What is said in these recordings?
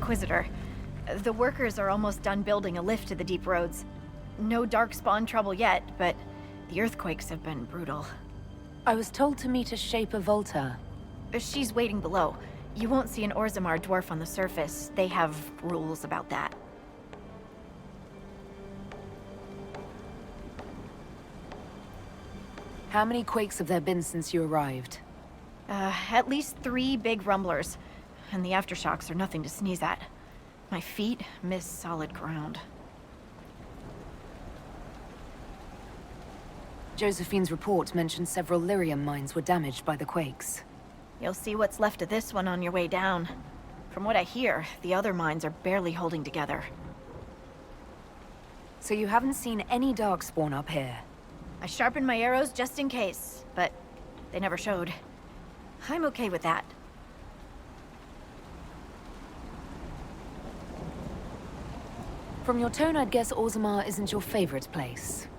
Inquisitor. The workers are almost done building a lift to the deep roads. No darkspawn trouble yet, but the earthquakes have been brutal. I was told to meet a Shaper Volta. She's waiting below. You won't see an Orzammar dwarf on the surface. They have rules about that. How many quakes have there been since you arrived? At least 3 big rumblers. And the aftershocks are nothing to sneeze at. My feet miss solid ground. Josephine's report mentioned several lyrium mines were damaged by the quakes. You'll see what's left of this one on your way down. From what I hear, the other mines are barely holding together. So you haven't seen any darkspawn up here? I sharpened my arrows just in case, but they never showed. I'm okay with that. From your tone, I'd guess Orzammar isn't your favorite place.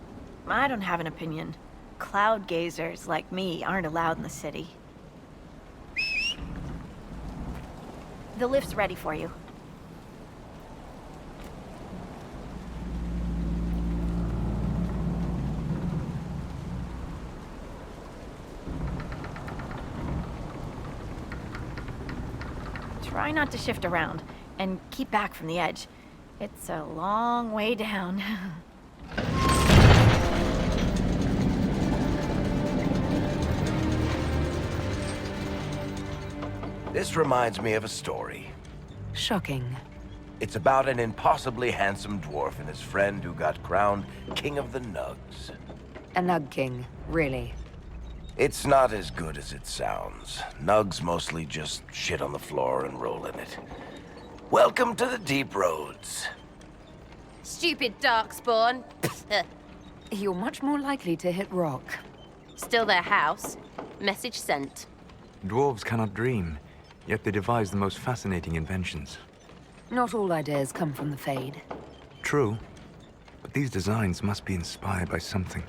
I don't have an opinion. Cloud gazers like me aren't allowed in the city. The lift's ready for you. Try not to shift around, and keep back from the edge. It's a long way down. This reminds me of a story. Shocking. It's about an impossibly handsome dwarf and his friend who got crowned King of the Nugs. A Nug King, really. It's not as good as it sounds. Nugs mostly just shit on the floor and roll in it. Welcome to the deep roads. Stupid darkspawn. You're much more likely to hit rock. Still their house. Message sent. Dwarves cannot dream, yet they devise the most fascinating inventions. Not all ideas come from the Fade. True, but these designs must be inspired by something.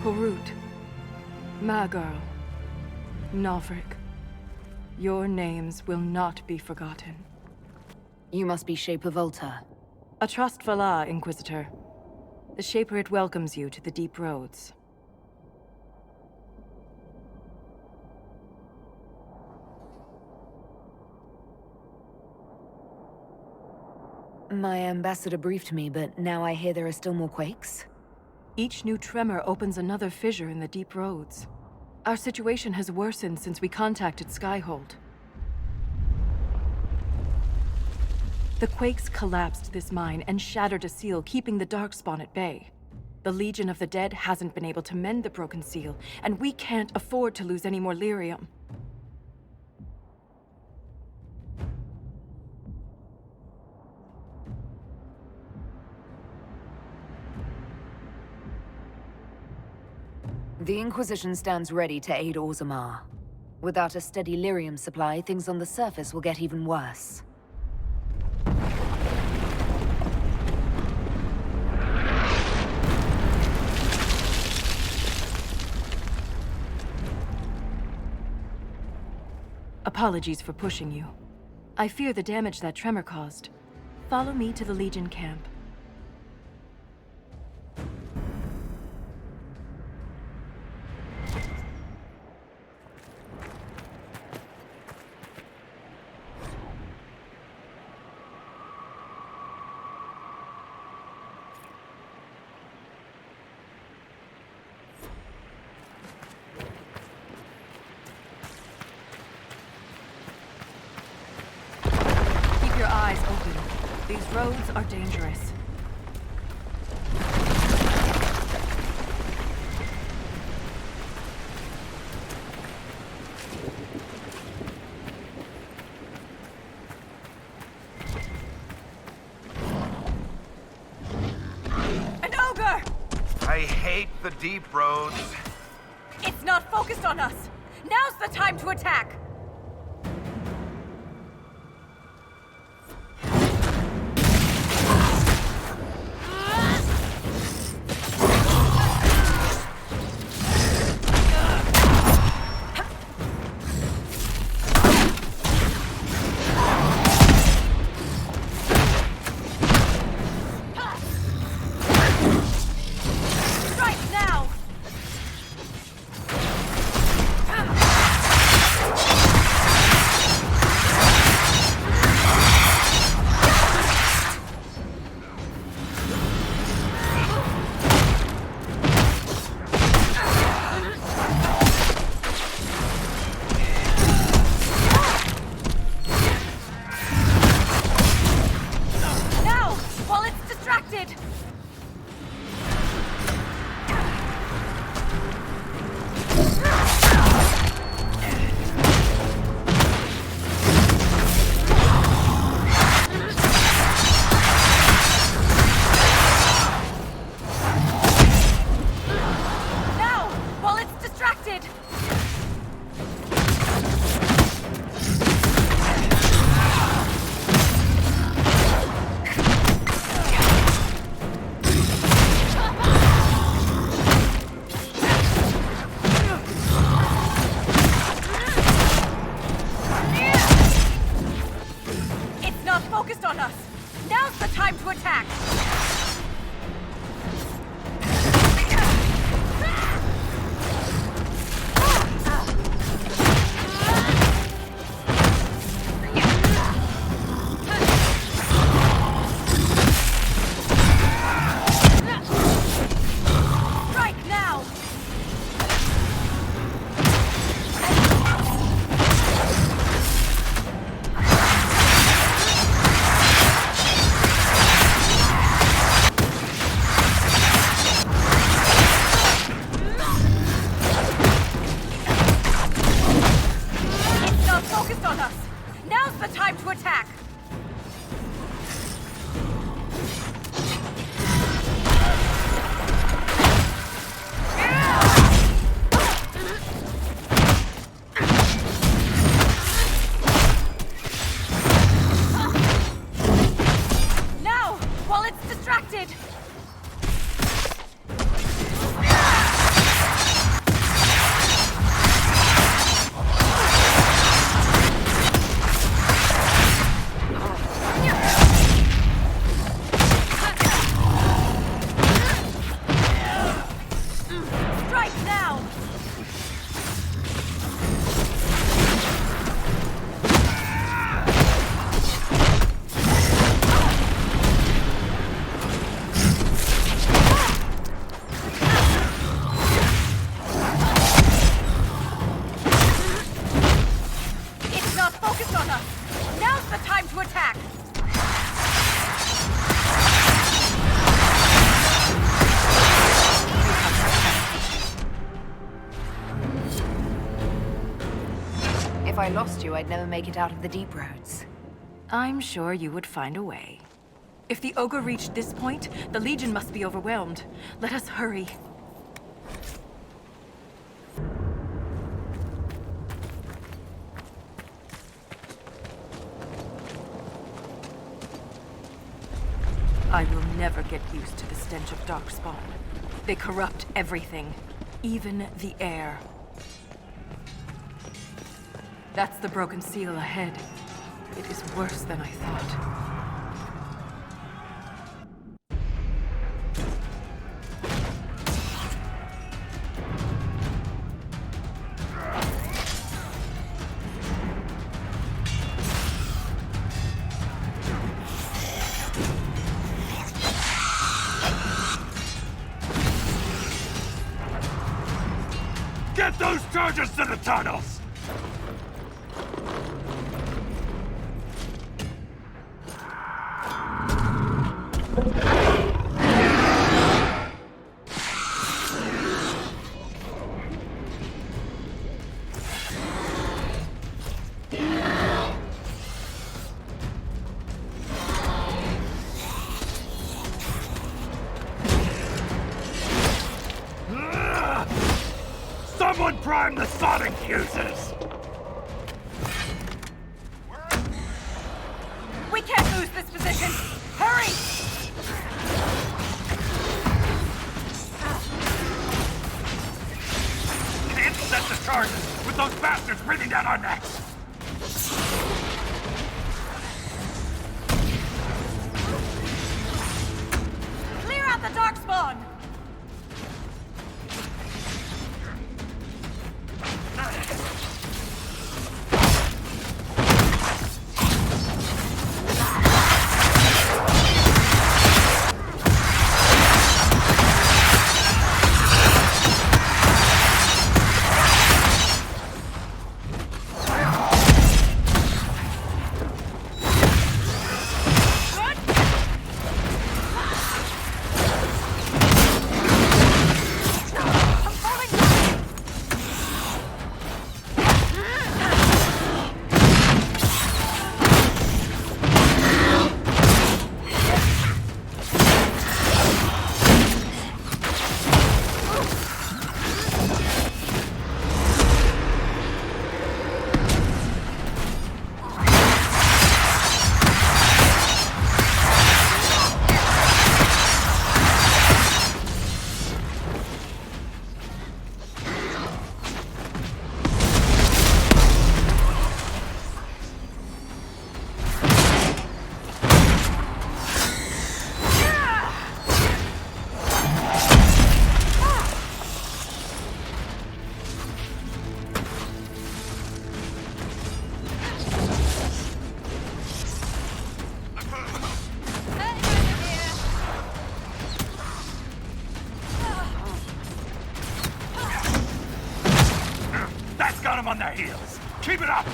Korut, Magirl, Novrik, your names will not be forgotten. You must be Shaper Volta. A Trespasser, Inquisitor. The Shaper it welcomes you to the deep roads. My ambassador briefed me, but now I hear there are still more quakes? Each new tremor opens another fissure in the deep roads. Our situation has worsened since we contacted Skyhold. The quakes collapsed this mine and shattered a seal, keeping the Darkspawn at bay. The Legion of the Dead hasn't been able to mend the broken seal, and we can't afford to lose any more lyrium. The Inquisition stands ready to aid Orzammar. Without a steady lyrium supply, things on the surface will get even worse. Apologies for pushing you. I fear the damage that tremor caused. Follow me to the Legion camp. Your eyes open. These roads are dangerous. An ogre! I hate the deep roads. It's not focused on us! Now's the time to attack! If I lost you, I'd never make it out of the deep roads. I'm sure you would find a way. If the ogre reached this point, the Legion must be overwhelmed. Let us hurry. I will never get used to the stench of Darkspawn. They corrupt everything, even the air. That's the broken seal ahead. It is worse than I thought. Get those charges to the tunnels! Someone prime the sonic fuses! We can't lose this position! Hurry! Can't set the charges with those bastards breathing down our necks! Clear out the darkspawn! That's got them on their heels! Keep it up!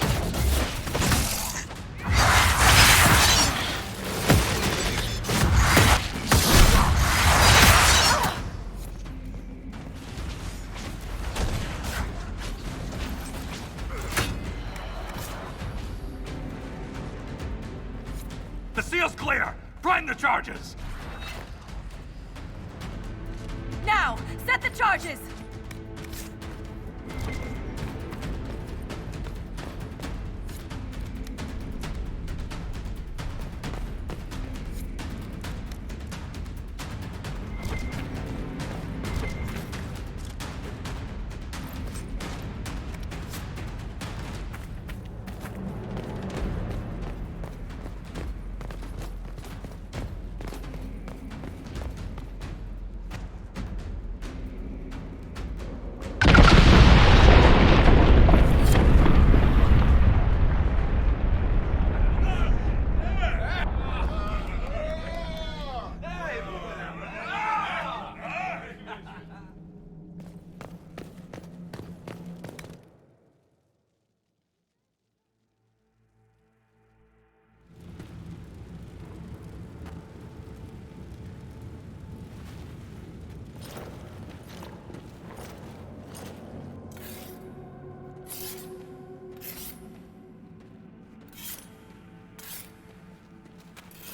The seal's clear! Prime the charges! Now, set the charges!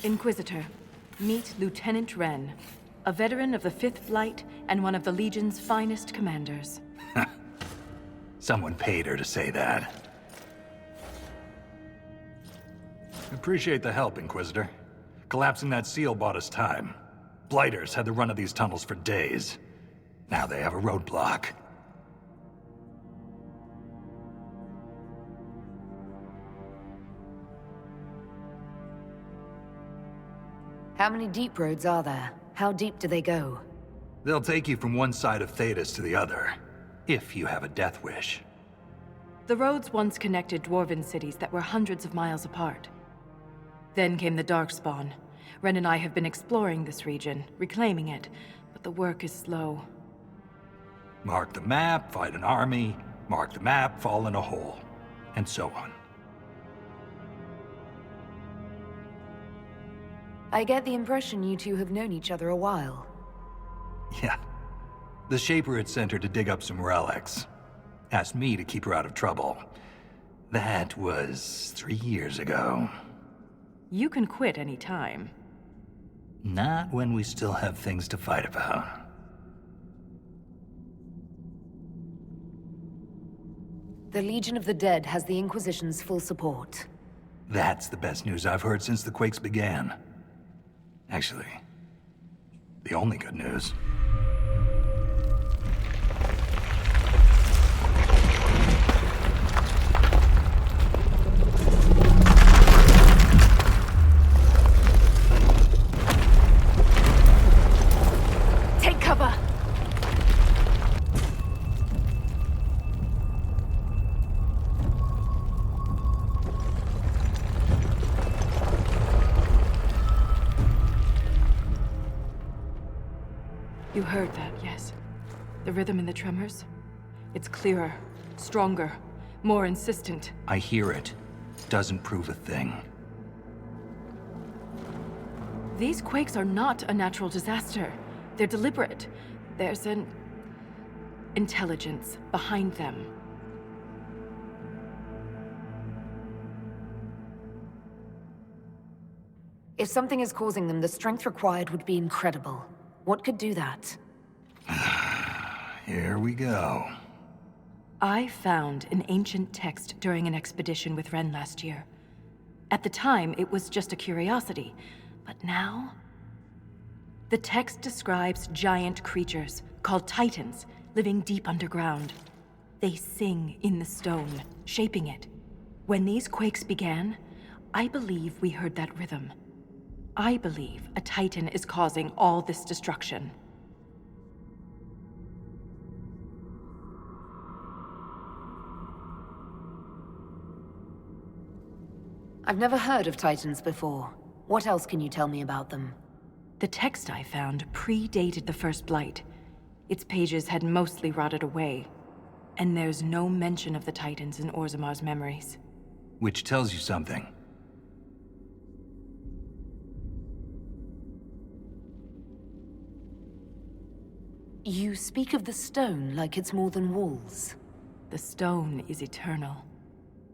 Inquisitor, meet Lieutenant Wren, a veteran of the 5th Flight and one of the Legion's finest commanders. Someone paid her to say that. Appreciate the help, Inquisitor. Collapsing that seal bought us time. Blighters had the run of these tunnels for days. Now they have a roadblock. How many deep roads are there? How deep do they go? They'll take you from one side of Thetis to the other, if you have a death wish. The roads once connected dwarven cities that were hundreds of miles apart. Then came the Darkspawn. Ren and I have been exploring this region, reclaiming it, but the work is slow. Mark the map, fight an army. Mark the map, fall in a hole. And so on. I get the impression you two have known each other a while. Yeah. The Shaper had sent her to dig up some relics. Asked me to keep her out of trouble. That was 3 years ago. You can quit any time. Not when we still have things to fight about. The Legion of the Dead has the Inquisition's full support. That's the best news I've heard since the Quakes began. Actually, the only good news. Take cover! You heard that, yes? The rhythm and the tremors? It's clearer, stronger, more insistent. I hear it. Doesn't prove a thing. These quakes are not a natural disaster. They're deliberate. There's an intelligence behind them. If something is causing them, the strength required would be incredible. What could do that? Here we go. I found an ancient text during an expedition with Ren last year. At the time, it was just a curiosity, but now... The text describes giant creatures, called Titans, living deep underground. They sing in the stone, shaping it. When these quakes began, I believe we heard that rhythm. I believe a Titan is causing all this destruction. I've never heard of Titans before. What else can you tell me about them? The text I found predated the First Blight. Its pages had mostly rotted away. And there's no mention of the Titans in Orzamar's memories. Which tells you something. You speak of the stone like it's more than walls. The stone is eternal.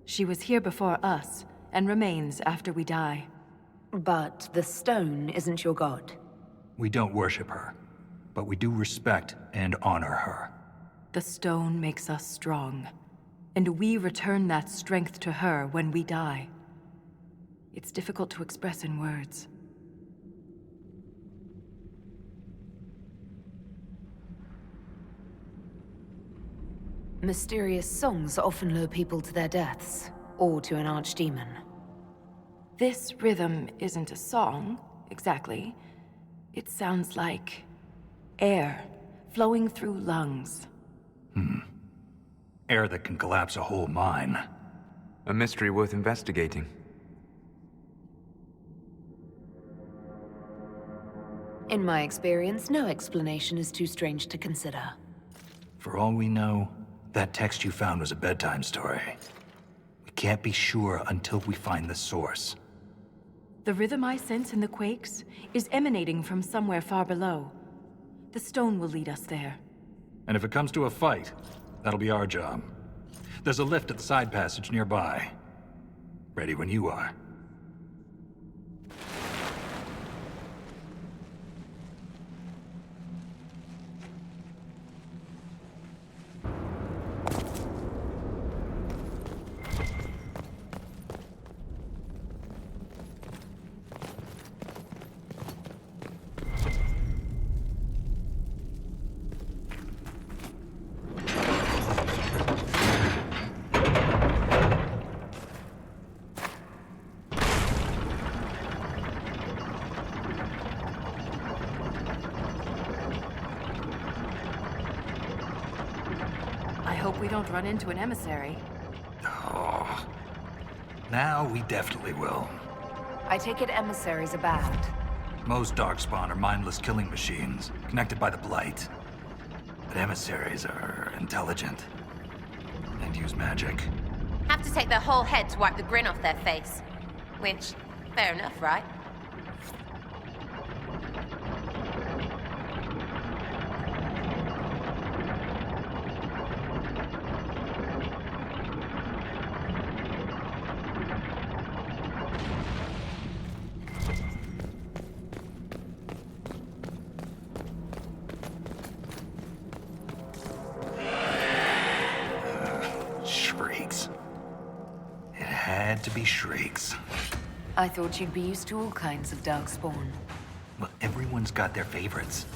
She was here before us, and remains after we die. But the stone isn't your god. We don't worship her, but we do respect and honor her. The stone makes us strong, and we return that strength to her when we die. It's difficult to express in words. Mysterious songs often lure people to their deaths, or to an archdemon. This rhythm isn't a song, exactly. It sounds like air flowing through lungs. Air that can collapse a whole mine. A mystery worth investigating. In my experience, no explanation is too strange to consider. For all we know, that text you found was a bedtime story. We can't be sure until we find the source. The rhythm I sense in the quakes is emanating from somewhere far below. The stone will lead us there. And if it comes to a fight, that'll be our job. There's a lift at the side passage nearby. Ready when you are. I hope we don't run into an emissary. Oh. Now we definitely will. I take it emissaries are bad. Most Darkspawn are mindless killing machines, connected by the Blight. But emissaries are intelligent. And use magic. Have to take their whole head to wipe the grin off their face. Which, fair enough, right? Shriek. had to be Shrieks. I thought you'd be used to all kinds of darkspawn. Well, everyone's got their favorites.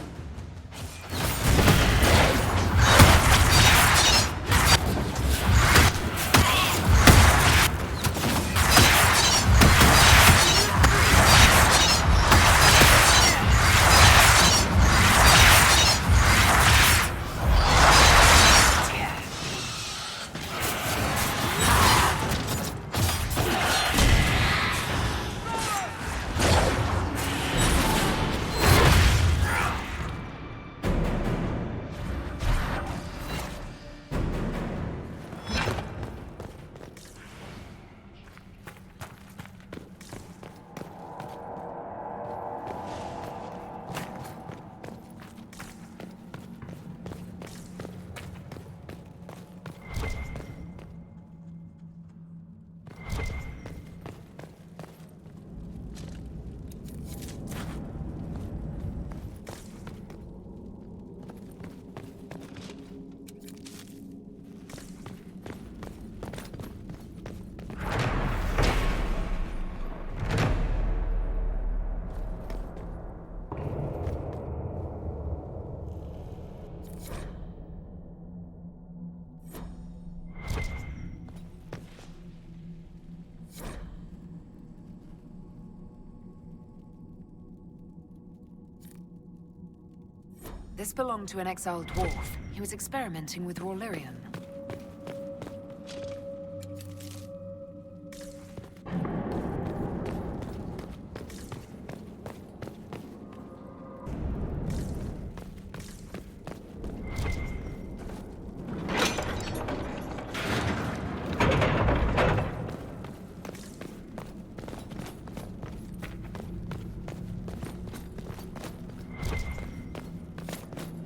This belonged to an exiled dwarf. He was experimenting with raw lyrium.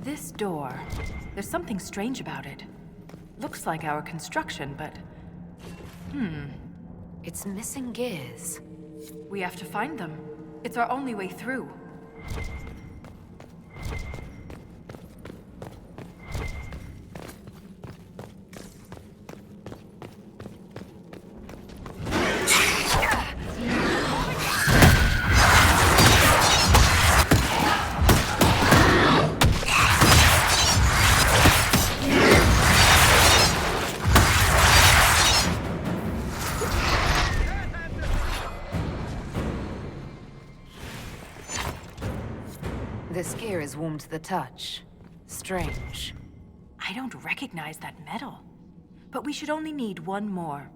This door. There's something strange about it. Looks like our construction, but... It's missing gears. we have to find them. It's our only way through. This gear is warm to the touch. Strange. I don't recognize that metal. But we should only need one more.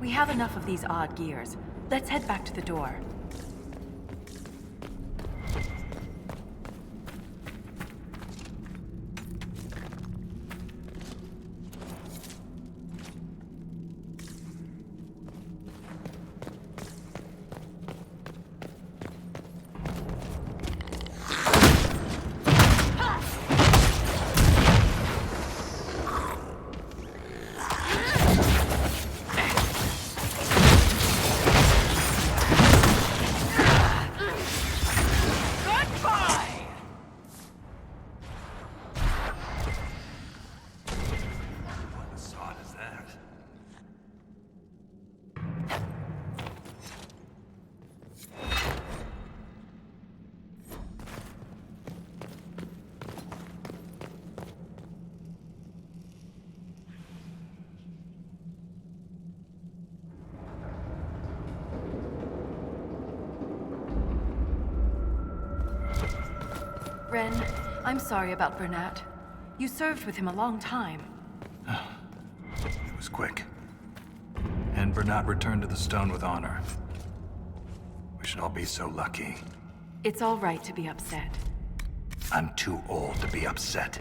We have enough of these odd gears. Let's head back to the door. Ren, I'm sorry about Bernat. You served with him a long time. It was quick. And Bernat returned to the stone with honor. We should all be so lucky. It's all right to be upset. I'm too old to be upset.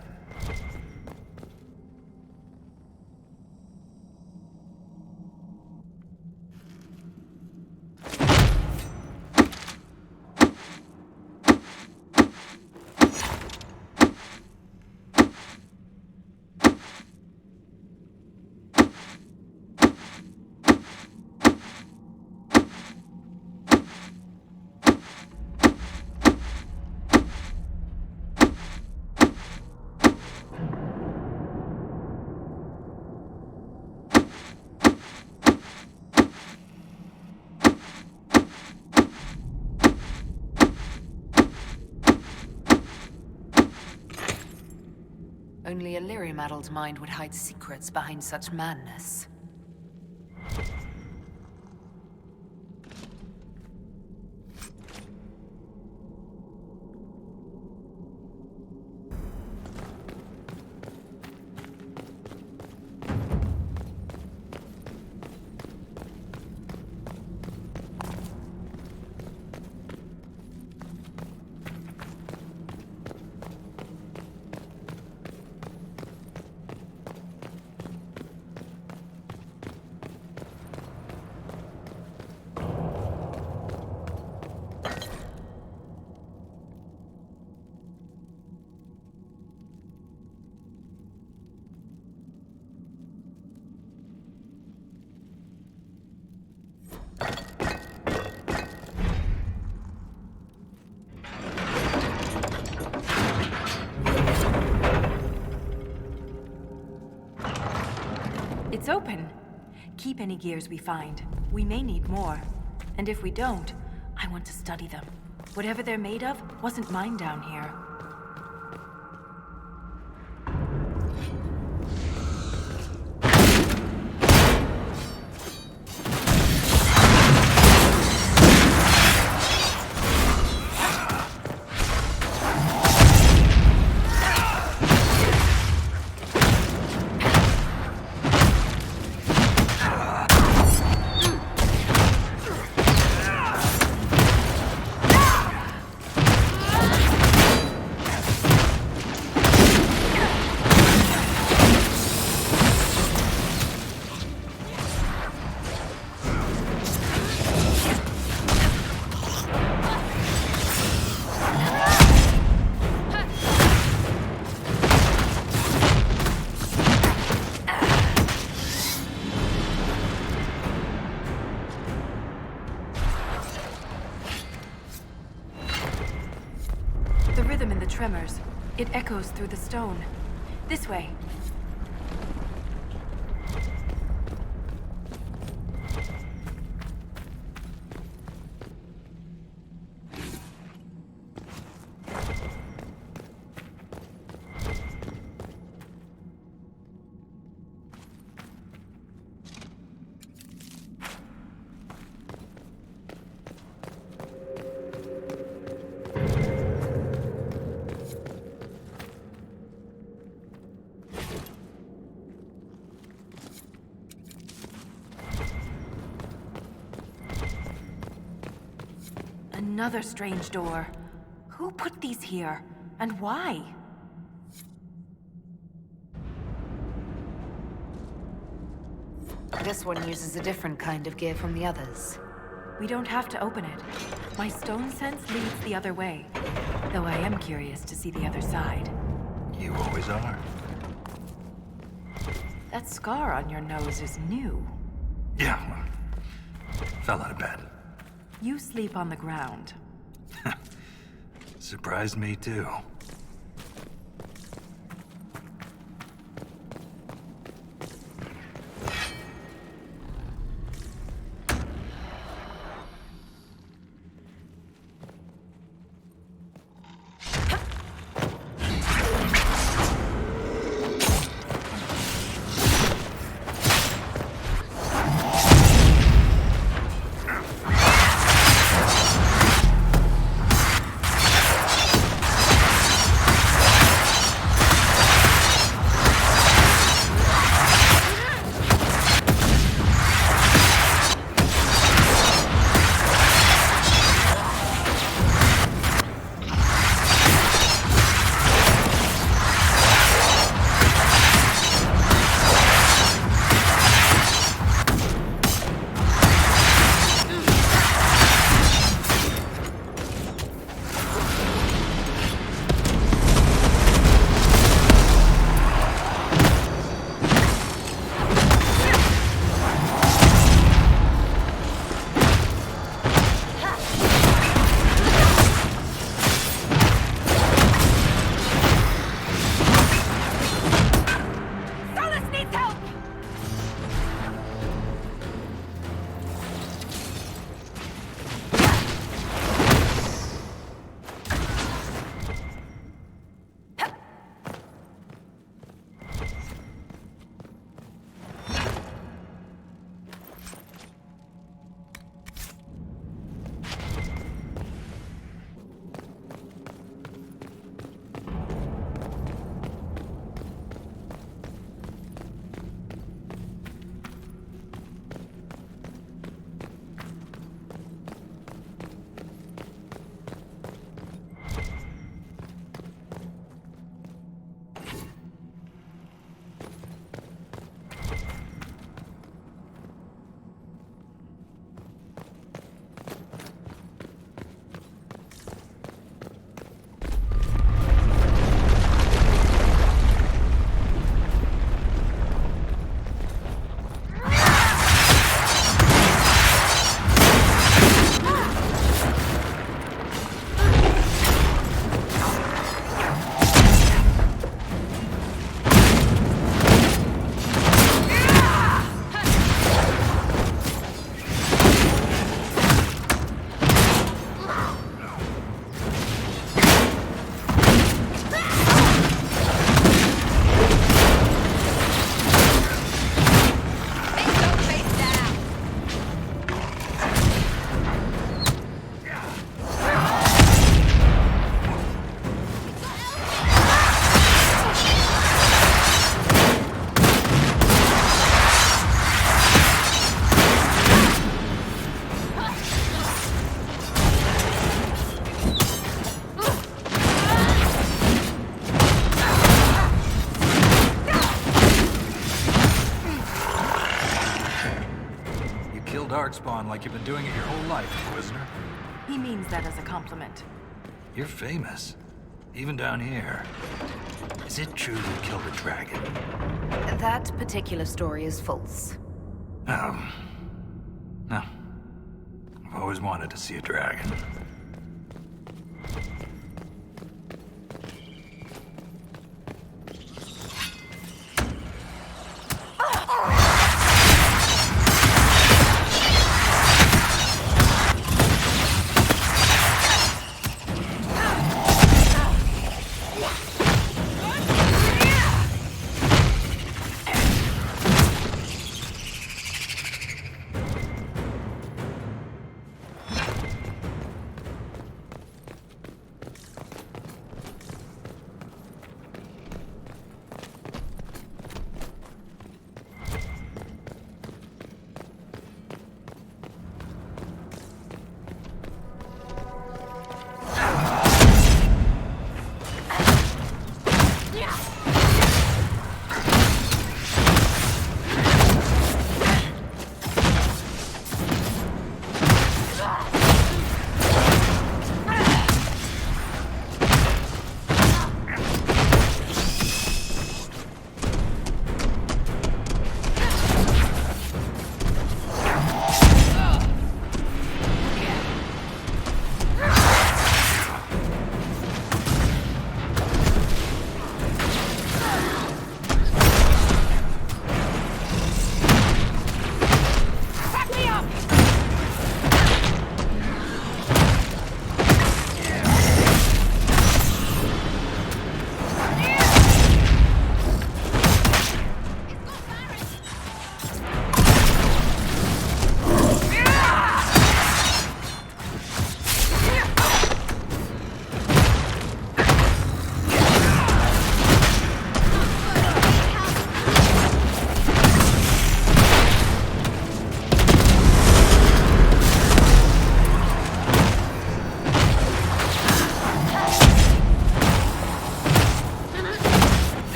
Only a lyrium-addled mind would hide secrets behind such madness. It's open. Keep any gears we find. We may need more. And if we don't, I want to study them. Whatever they're made of wasn't mine down here. The rhythm in the tremors. It echoes through the stone. This way. Another strange door. Who put these here? And why? This one uses a different kind of gear from the others. We don't have to open it. My stone sense leads the other way. Though I am curious to see the other side. You always are. That scar on your nose is new. Yeah, well, fell out of bed. You sleep on the ground. Surprised me too. kill Darkspawn like you've been doing it your whole life, Inquisitor. He means that as a compliment. You're famous. Even down here. Is it true you killed a dragon? That particular story is false. Oh. No. I've always wanted to see a dragon.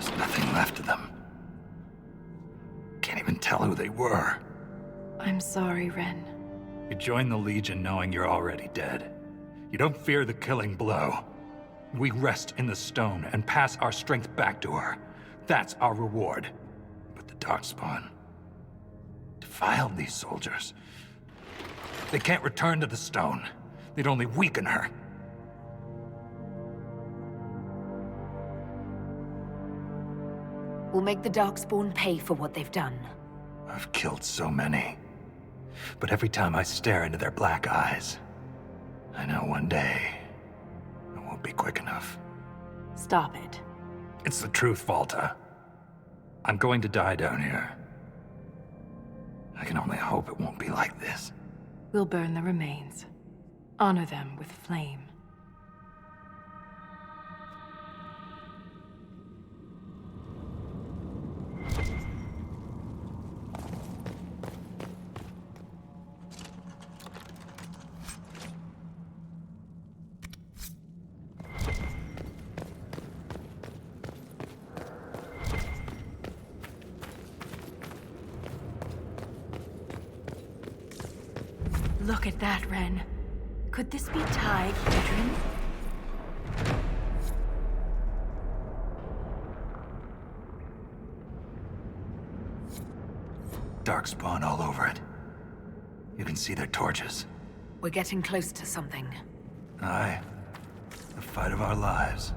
There's nothing left of them. Can't even tell who they were. I'm sorry, Ren. You join the Legion knowing you're already dead. You don't fear the killing blow. We rest in the stone and pass our strength back to her. That's our reward. But the Darkspawn defiled these soldiers. They can't return to the stone. They'd only weaken her. We'll make the Darkspawn pay for what they've done. I've killed so many. But every time I stare into their black eyes, I know one day it won't be quick enough. Stop it. It's the truth, Volta. I'm going to die down here. I can only hope it won't be like this. We'll burn the remains. Honor them with flame. Look at that, Ren. Could this be Ty Gudrun? Darkspawn all over it. You can see their torches. We're getting close to something. Aye. The fight of our lives.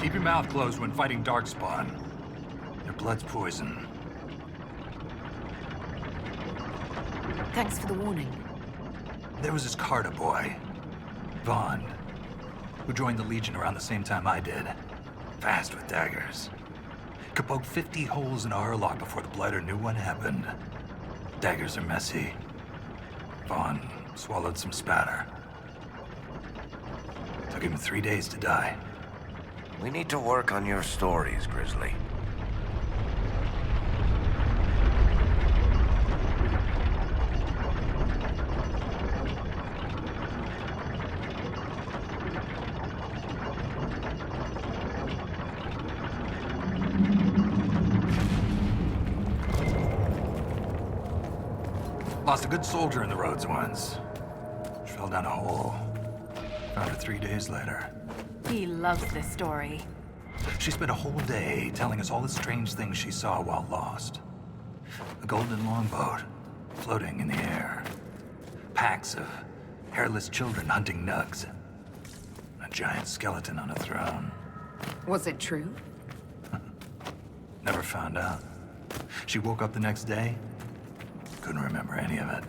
Keep your mouth closed when fighting Darkspawn. Their blood's poison. Thanks for the warning. There was this Carter boy, Vaughn, who joined the Legion around the same time I did. Fast with daggers. Could poke 50 holes in a Hurlock before the Blighter knew what happened. Daggers are messy. Vaughn swallowed some spatter. Took him 3 days to die. We need to work on your stories, Grizzly. Lost a good soldier in the roads once. She fell down a hole. Found her 3 days later. He loves this story. She spent a whole day telling us all the strange things she saw while lost. A golden longboat floating in the air. Packs of hairless children hunting nugs. A giant skeleton on a throne. Was it true? Never found out. She woke up the next day, couldn't remember any of it.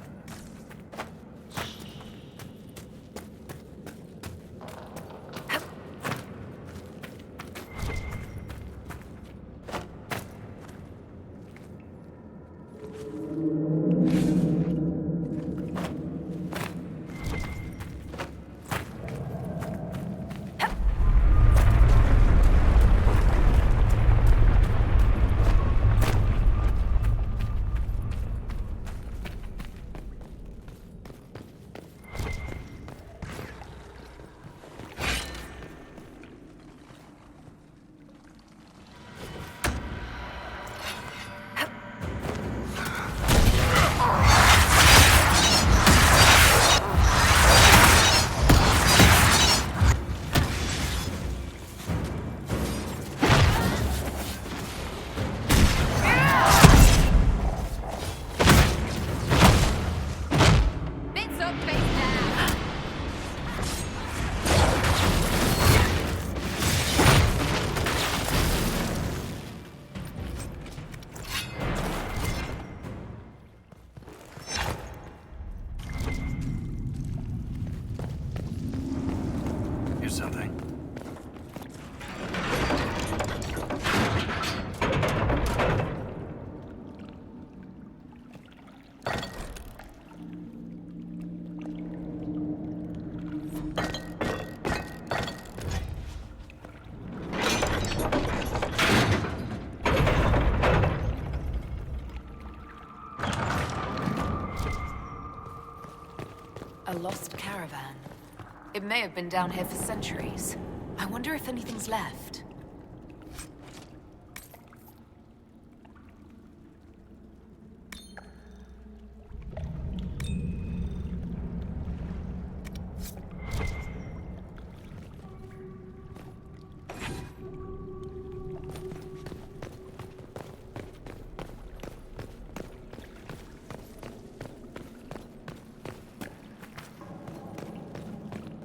lost caravan. It may have been down here for centuries. I wonder if anything's left.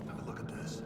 Have a look at this.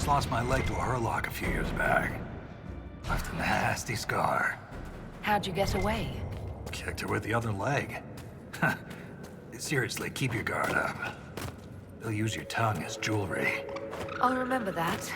Lost my leg to a hurlock a few years back. Left a nasty scar. How'd you get away? Kicked her with the other leg. Seriously, keep your guard up. They'll use your tongue as jewelry. I'll remember that.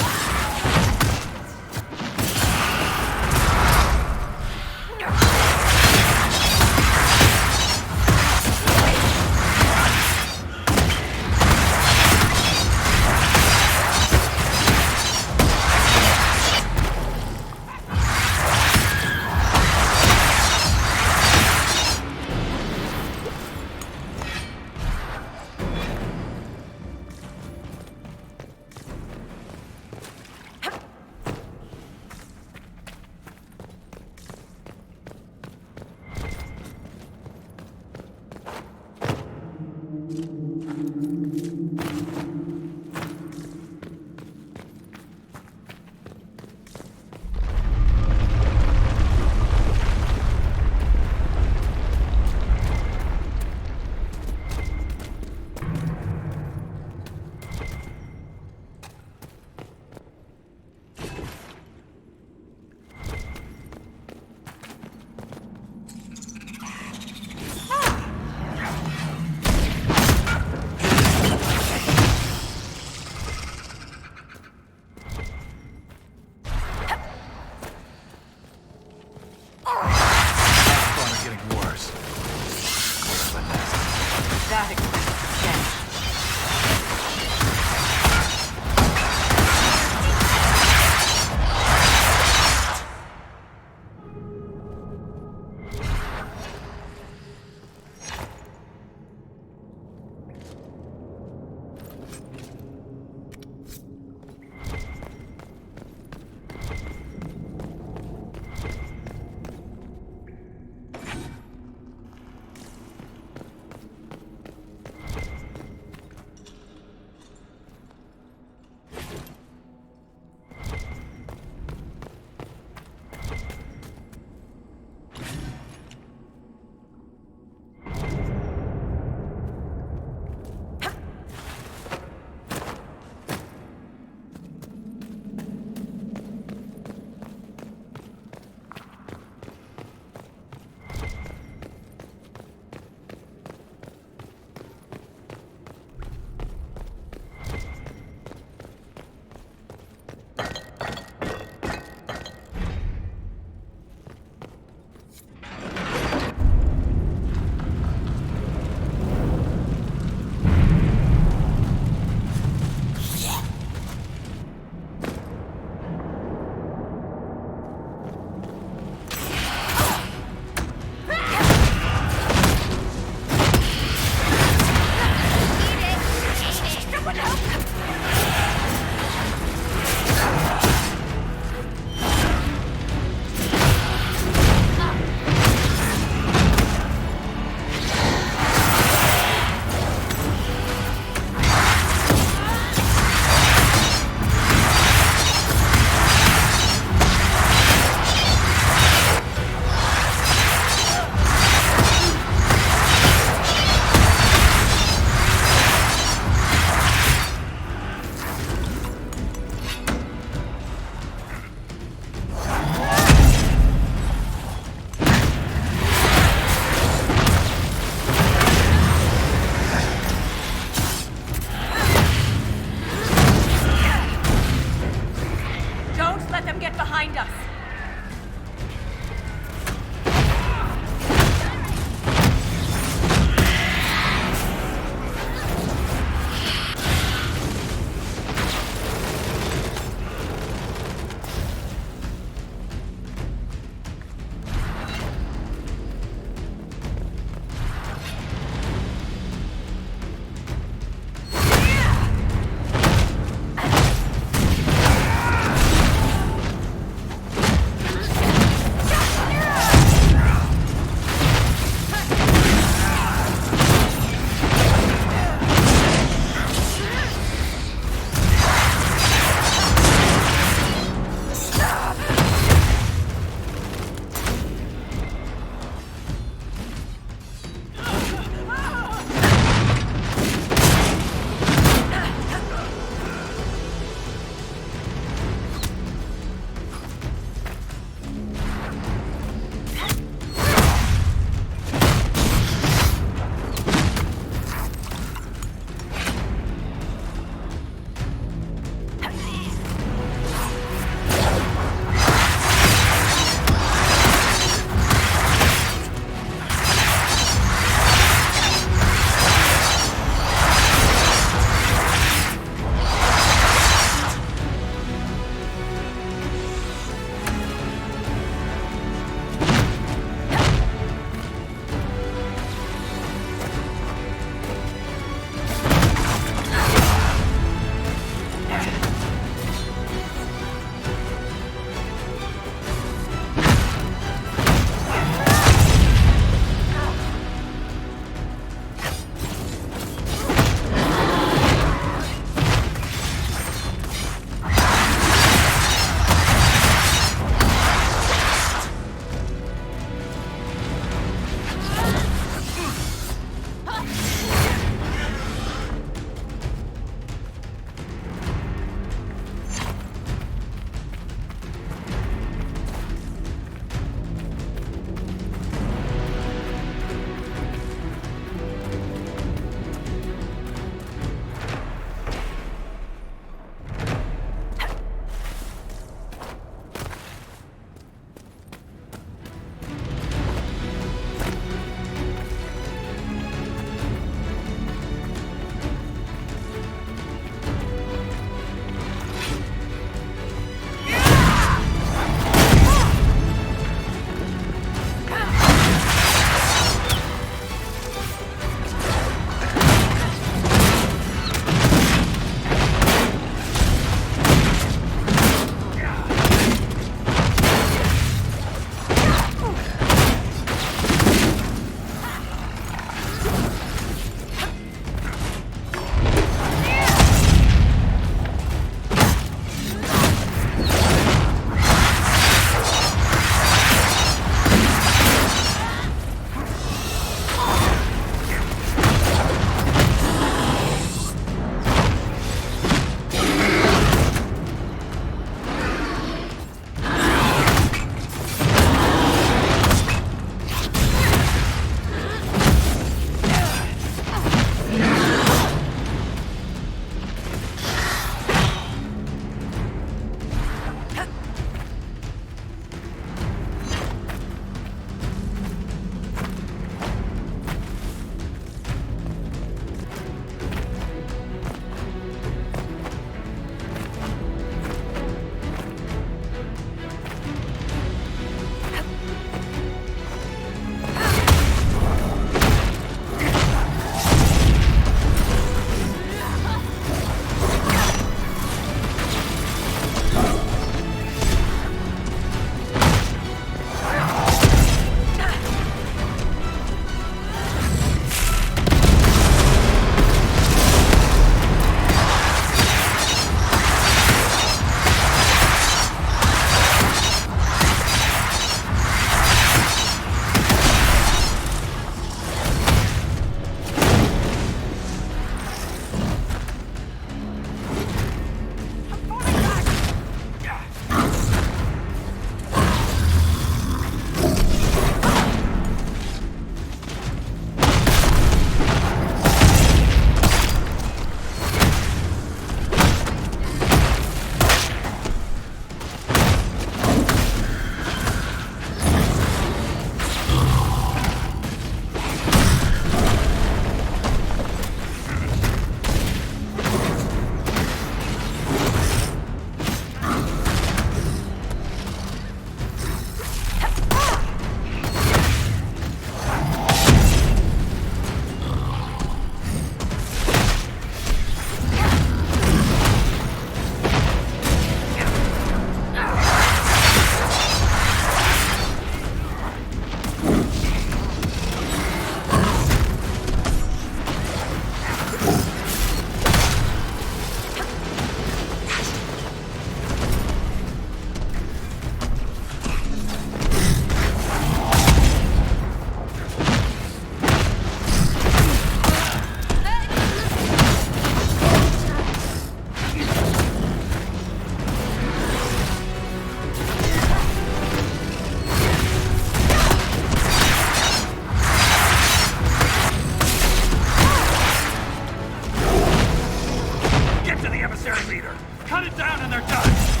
emissary leader! Cut it down and they're done!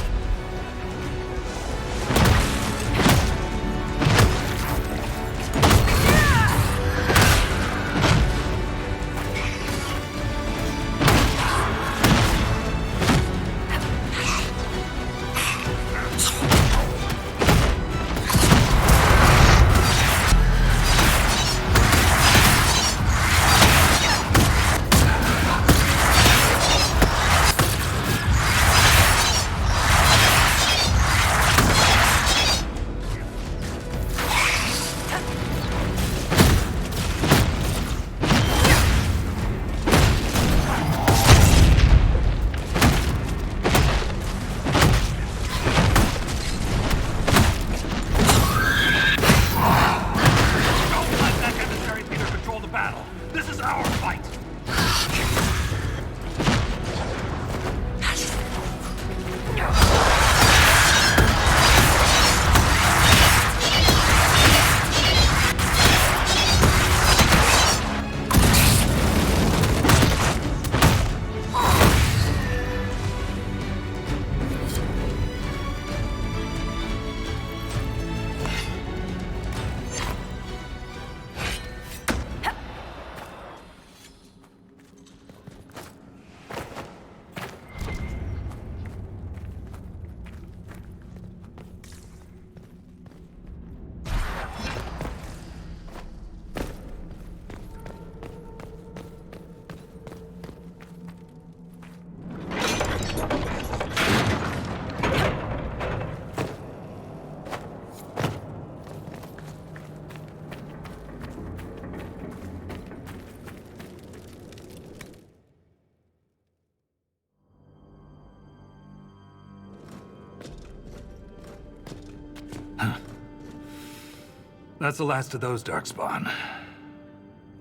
That's the last of those, Darkspawn.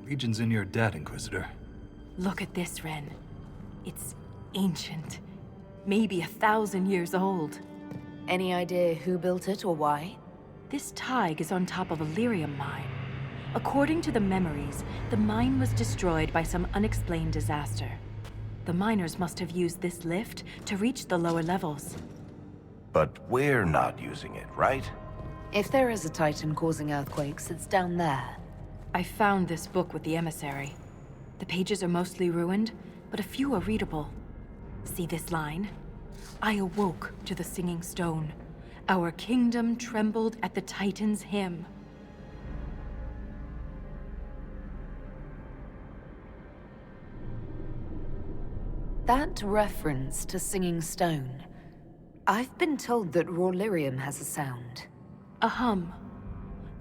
Legion's in your debt, Inquisitor. Look at this, Ren. It's ancient. Maybe 1,000 years old. Any idea who built it or why? This Tig is on top of a lyrium mine. According to the memories, the mine was destroyed by some unexplained disaster. The miners must have used this lift to reach the lower levels. But we're not using it, right? If there is a Titan causing earthquakes, it's down there. I found this book with the emissary. The pages are mostly ruined, but a few are readable. See this line? I awoke to the singing stone. Our kingdom trembled at the Titan's hymn. That reference to singing stone. I've been told that raw lyrium has a sound. A hum.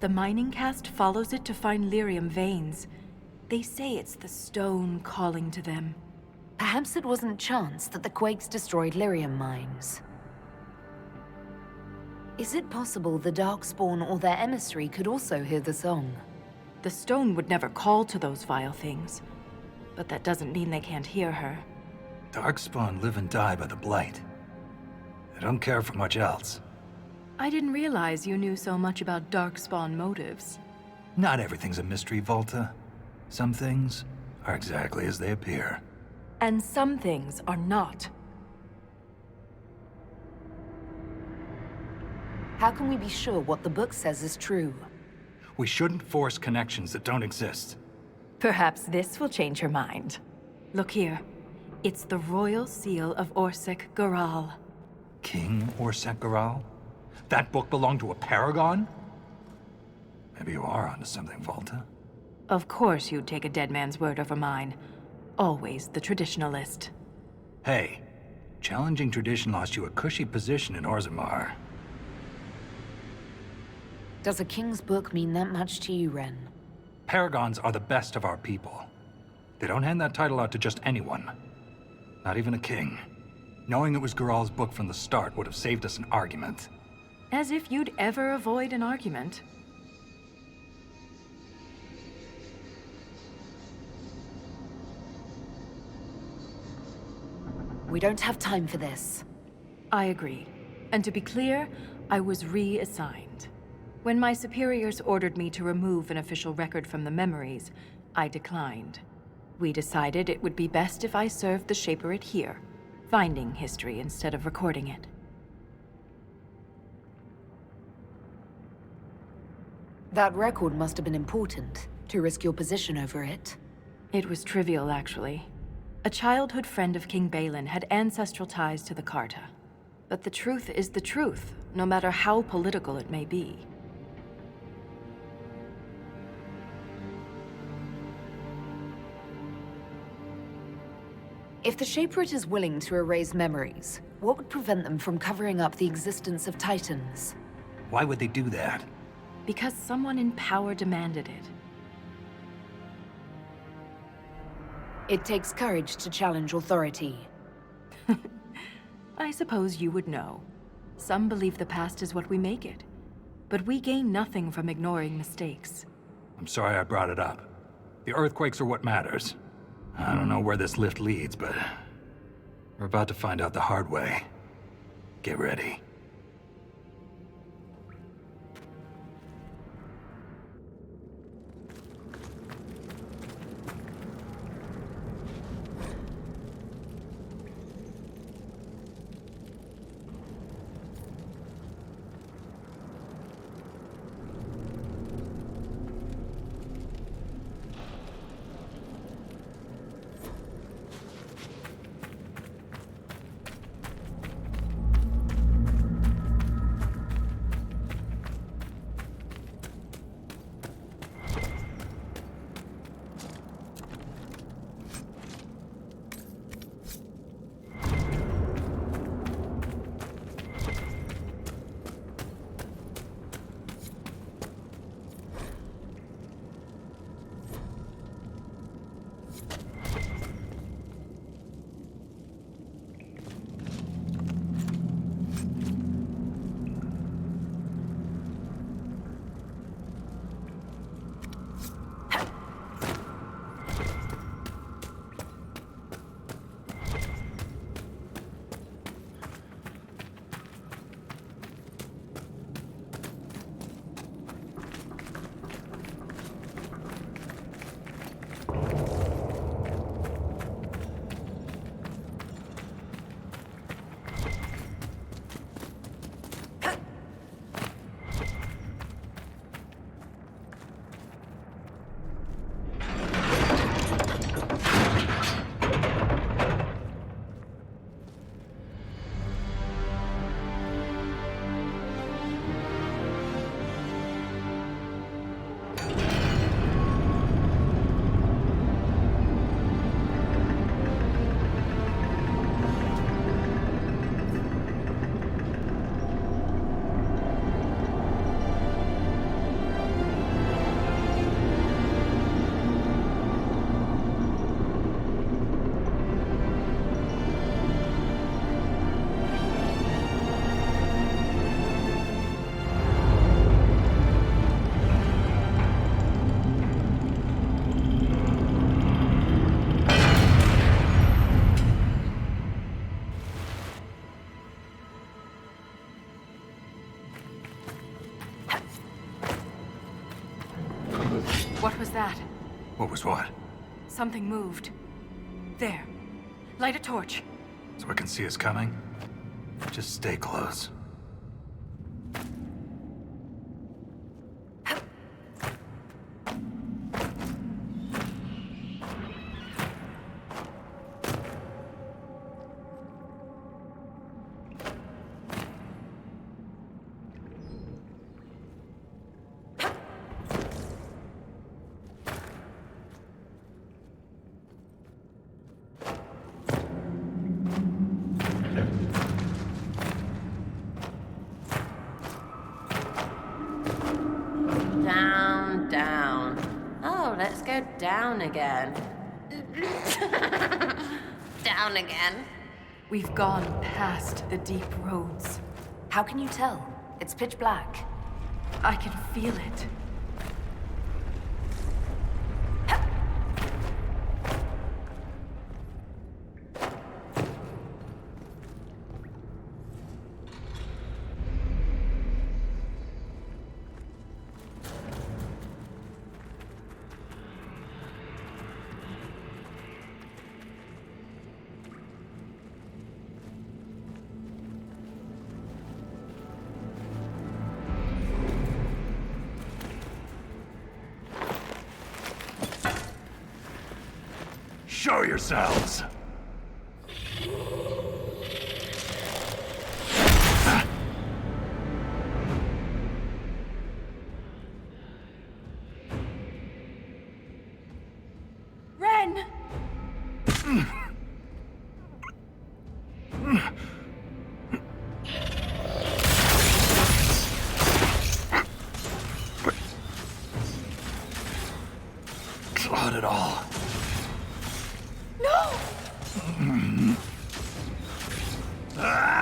The mining cast follows it to find lyrium veins. They say it's the stone calling to them. Perhaps it wasn't chance that the quakes destroyed lyrium mines. Is it possible the Darkspawn or their emissary could also hear the song? The stone would never call to those vile things. But that doesn't mean they can't hear her. Darkspawn live and die by the Blight. They don't care for much else. I didn't realize you knew so much about Darkspawn motives. Not everything's a mystery, Volta. Some things are exactly as they appear. And some things are not. How can we be sure what the book says is true? We shouldn't force connections that don't exist. Perhaps this will change her mind. Look here. It's the royal seal of Orsec Garal. King Orsec Garal? That book belonged to a paragon? Maybe you are onto something, Volta. Of course you'd take a dead man's word over mine. Always the traditionalist. Hey, challenging tradition lost you a cushy position in Orzammar. Does a king's book mean that much to you, Ren? Paragons are the best of our people. They don't hand that title out to just anyone. Not even a king. Knowing it was Garal's book from the start would have saved us an argument. As if you'd ever avoid an argument. We don't have time for this. I agree. And to be clear, I was reassigned. When my superiors ordered me to remove an official record from the memories, I declined. We decided it would be best if I served the Shaperate here, finding history instead of recording it. That record must have been important, to risk your position over it. It was trivial, actually. A childhood friend of King Balin had ancestral ties to the Carta. But the truth is the truth, no matter how political it may be. If the Shaperate is willing to erase memories, what would prevent them from covering up the existence of Titans? Why would they do that? Because someone in power demanded it. It takes courage to challenge authority. I suppose you would know. Some believe the past is what we make it. But we gain nothing from ignoring mistakes. I'm sorry I brought it up. The earthquakes are what matters. I don't know where this lift leads, but we're about to find out the hard way. Get ready. What was that? What was what? Something moved. There. Light a torch. So I can see us coming? Just stay close. Down, down. Oh, let's go down again. Down again. We've gone past the deep roads. How can you tell? It's pitch black. I can feel it. Show yourselves! Ren! Not at all. No! Ah!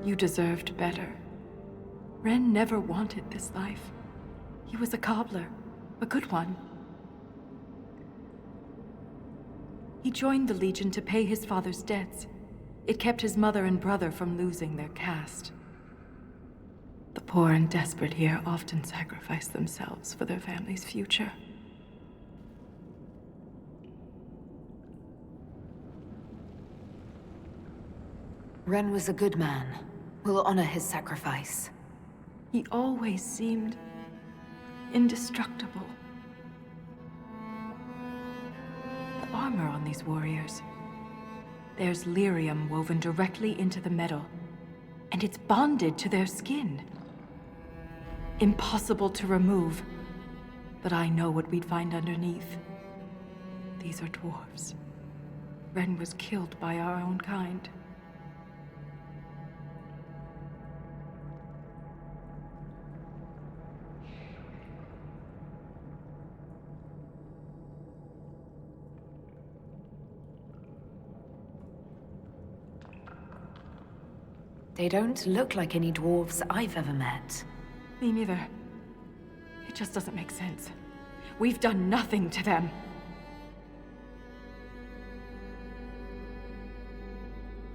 You deserved better. Ren never wanted this life. He was a cobbler, a good one. He joined the Legion to pay his father's debts. It kept his mother and brother from losing their caste. The poor and desperate here often sacrifice themselves for their family's future. Ren was a good man. We'll honor his sacrifice. He always seemed indestructible. The armor on these warriors. There's lyrium woven directly into the metal, and it's bonded to their skin. Impossible to remove, but I know what we'd find underneath. These are dwarves. Ren was killed by our own kind. They don't look like any dwarves I've ever met. Me neither. It just doesn't make sense. We've done nothing to them.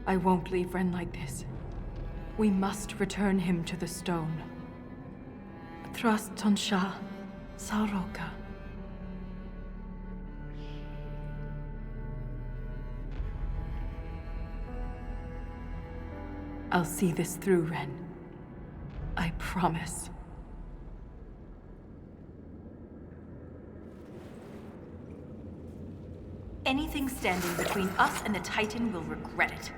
I won't leave Ren like this. We must return him to the stone. Thrust Tonsha Saroka. I'll see this through, Ren. I promise. Anything standing between us and the Titan will regret it.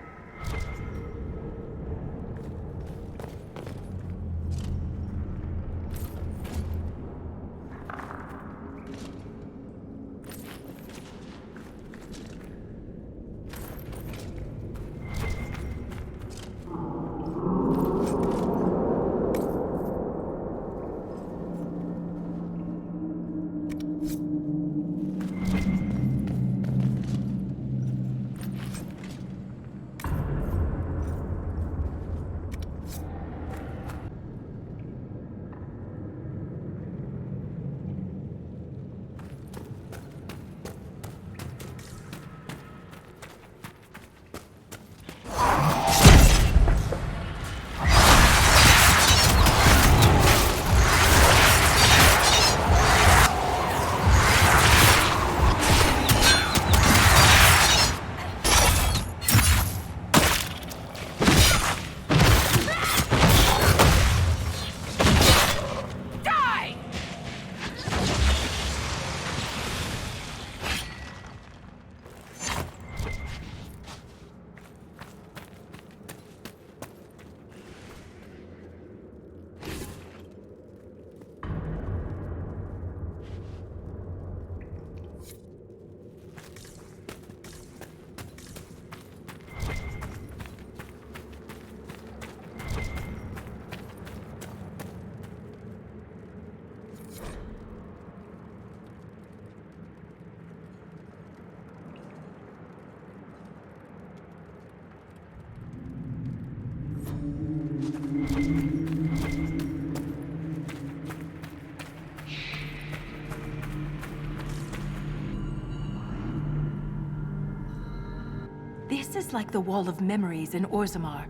is like the Wall of Memories in Orzammar,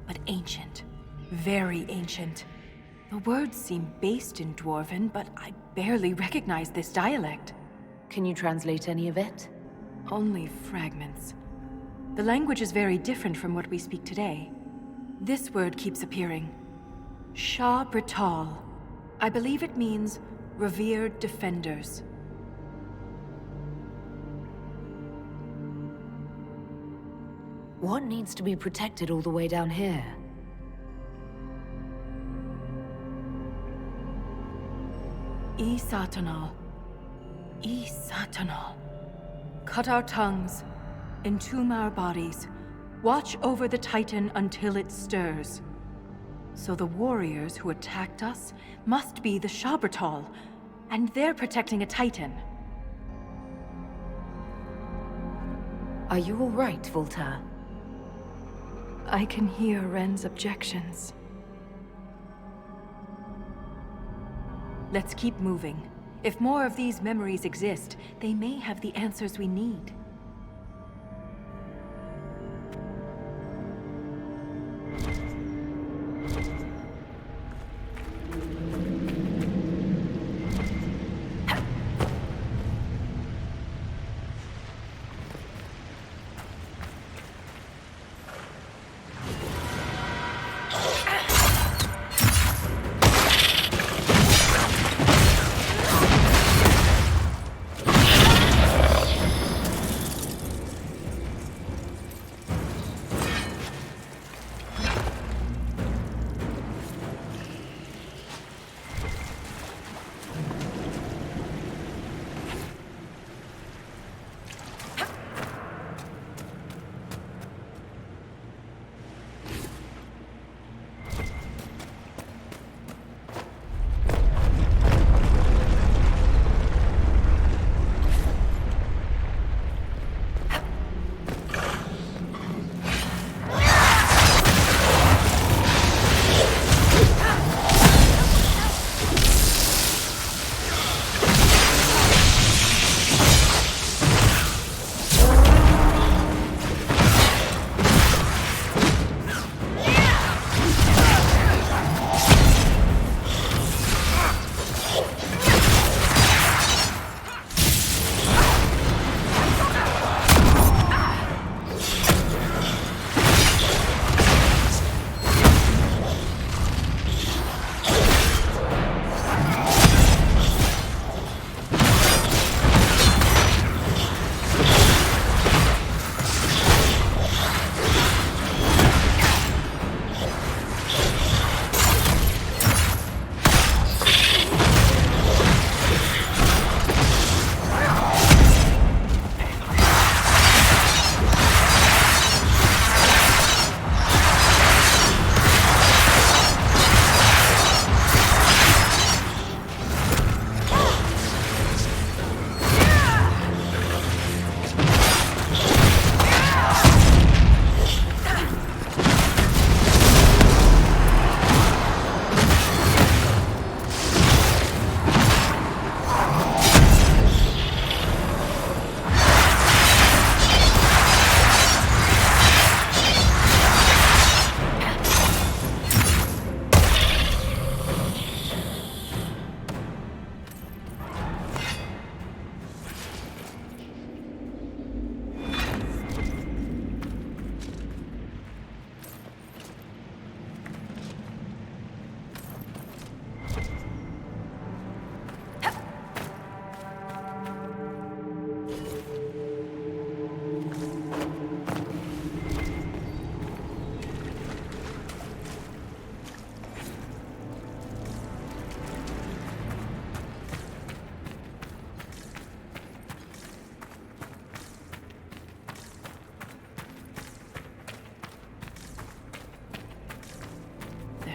but ancient. Very ancient. The words seem based in Dwarven, but I barely recognize this dialect. Can you translate any of it? Only fragments. The language is very different from what we speak today. This word keeps appearing. Shah Brital. I believe it means revered defenders. What needs to be protected all the way down here? Satanal. Satanal. Cut our tongues, entomb our bodies, watch over the Titan until it stirs. So the warriors who attacked us must be the Shabratal, and they're protecting a Titan. Are you all right, Voltaire? I can hear Ren's objections. Let's keep moving. If more of these memories exist, they may have the answers we need.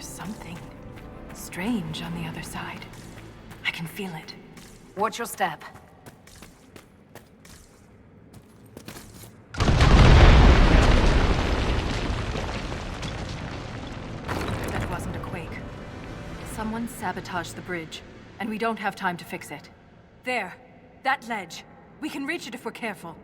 Something strange on the other side. I can feel it. Watch your step. That wasn't a quake. Someone sabotaged the bridge, and we don't have time to fix it. There! That ledge! We can reach it if we're careful.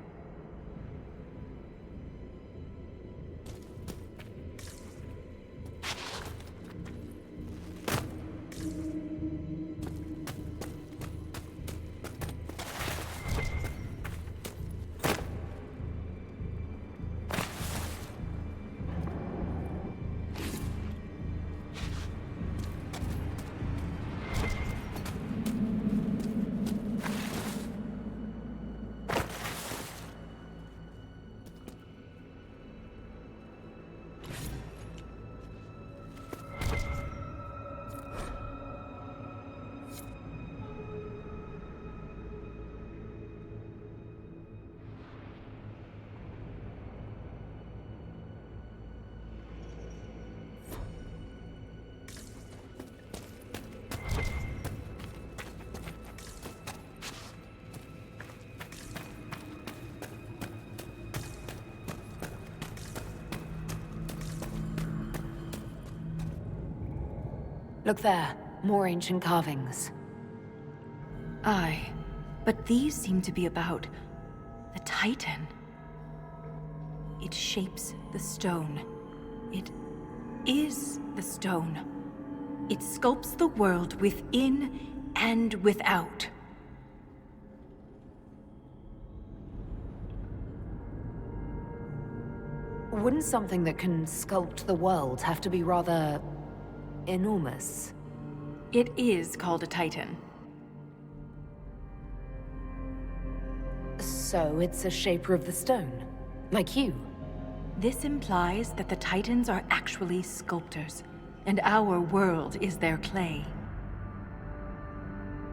Look there, more ancient carvings. Aye, but these seem to be about the Titan. It shapes the stone. It is the stone. It sculpts the world within and without. Wouldn't something that can sculpt the world have to be rather enormous? It is called a Titan. So it's a shaper of the stone, like you. This implies that the Titans are actually sculptors, and our world is their clay.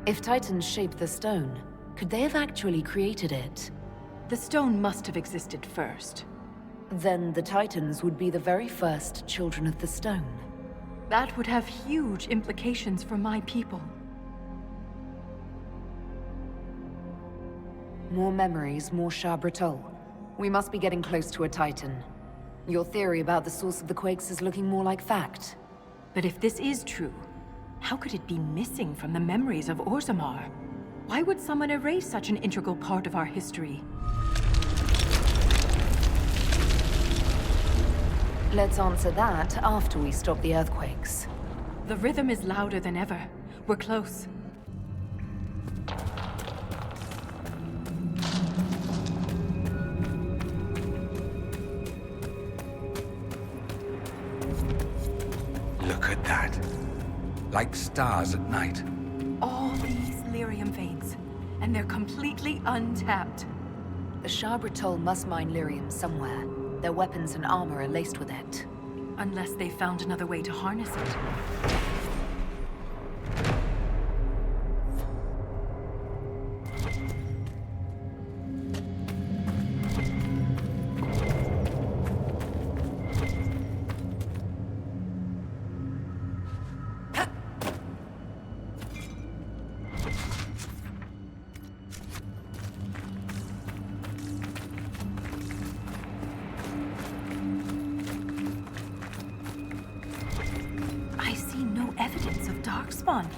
If Titans shaped the stone, could they have actually created it? The stone must have existed first. Then the Titans would be the very first children of the stone. That would have huge implications for my people. More memories, more Shabratol. We must be getting close to a Titan. Your theory about the source of the quakes is looking more like fact. But if this is true, how could it be missing from the memories of Orzammar? Why would someone erase such an integral part of our history? Let's answer that after we stop the earthquakes. The rhythm is louder than ever. We're close. Look at that. Like stars at night. All these lyrium veins, and they're completely untapped. The Shabratol must mine lyrium somewhere. Their weapons and armor are laced with it. Unless they found another way to harness it.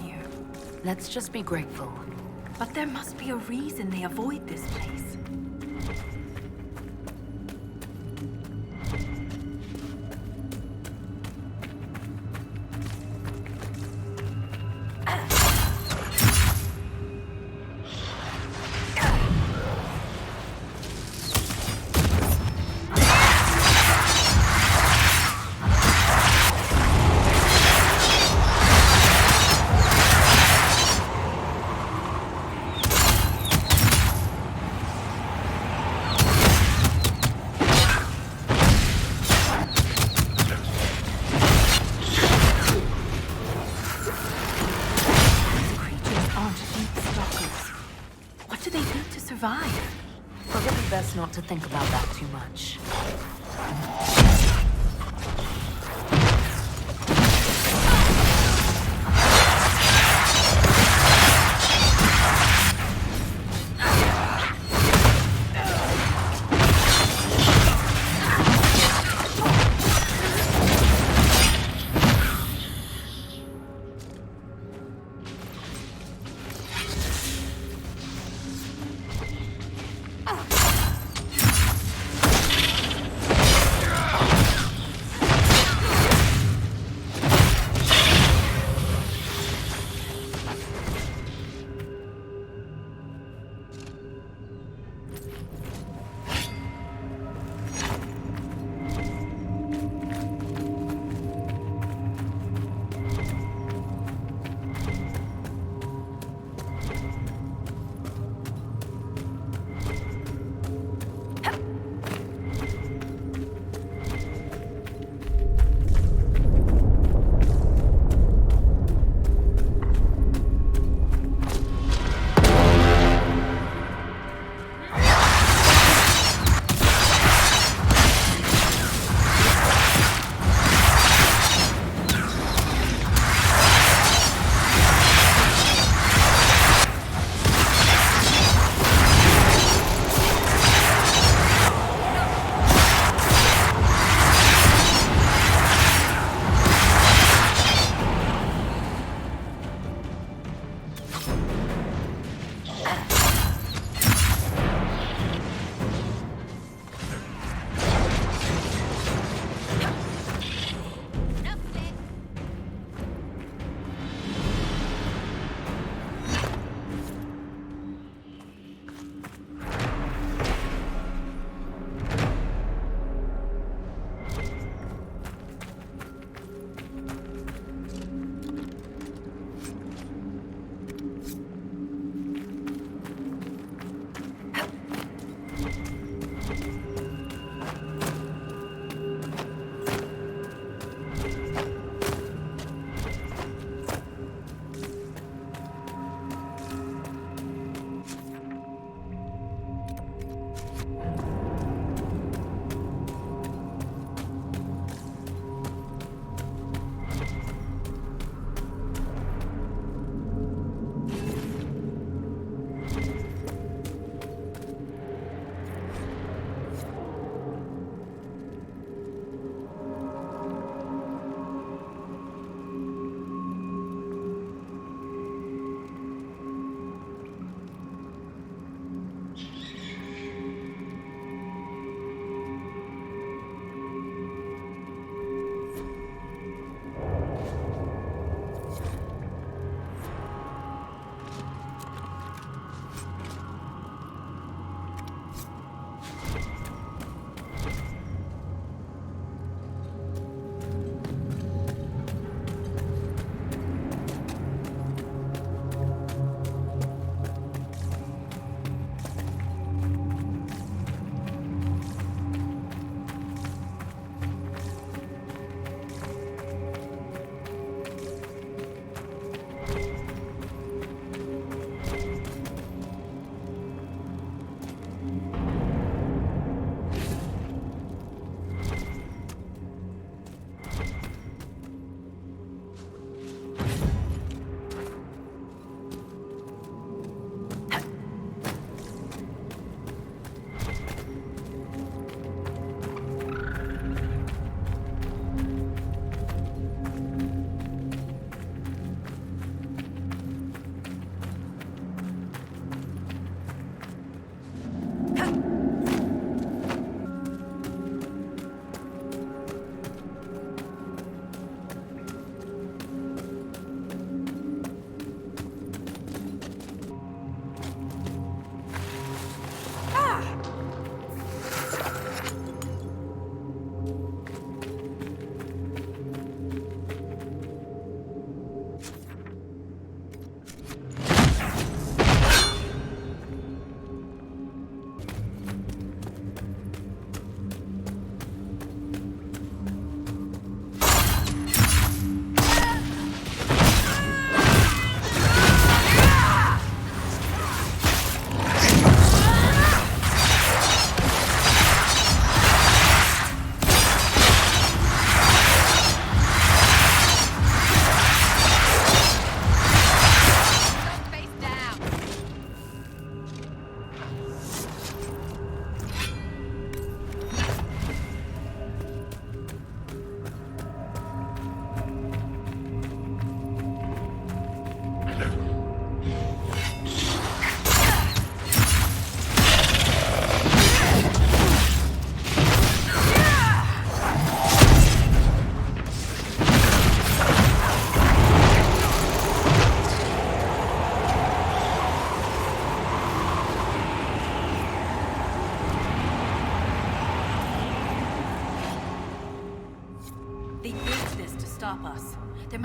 Here. Let's just be grateful. But there must be a reason they avoid this place. Probably best not to think about that too much.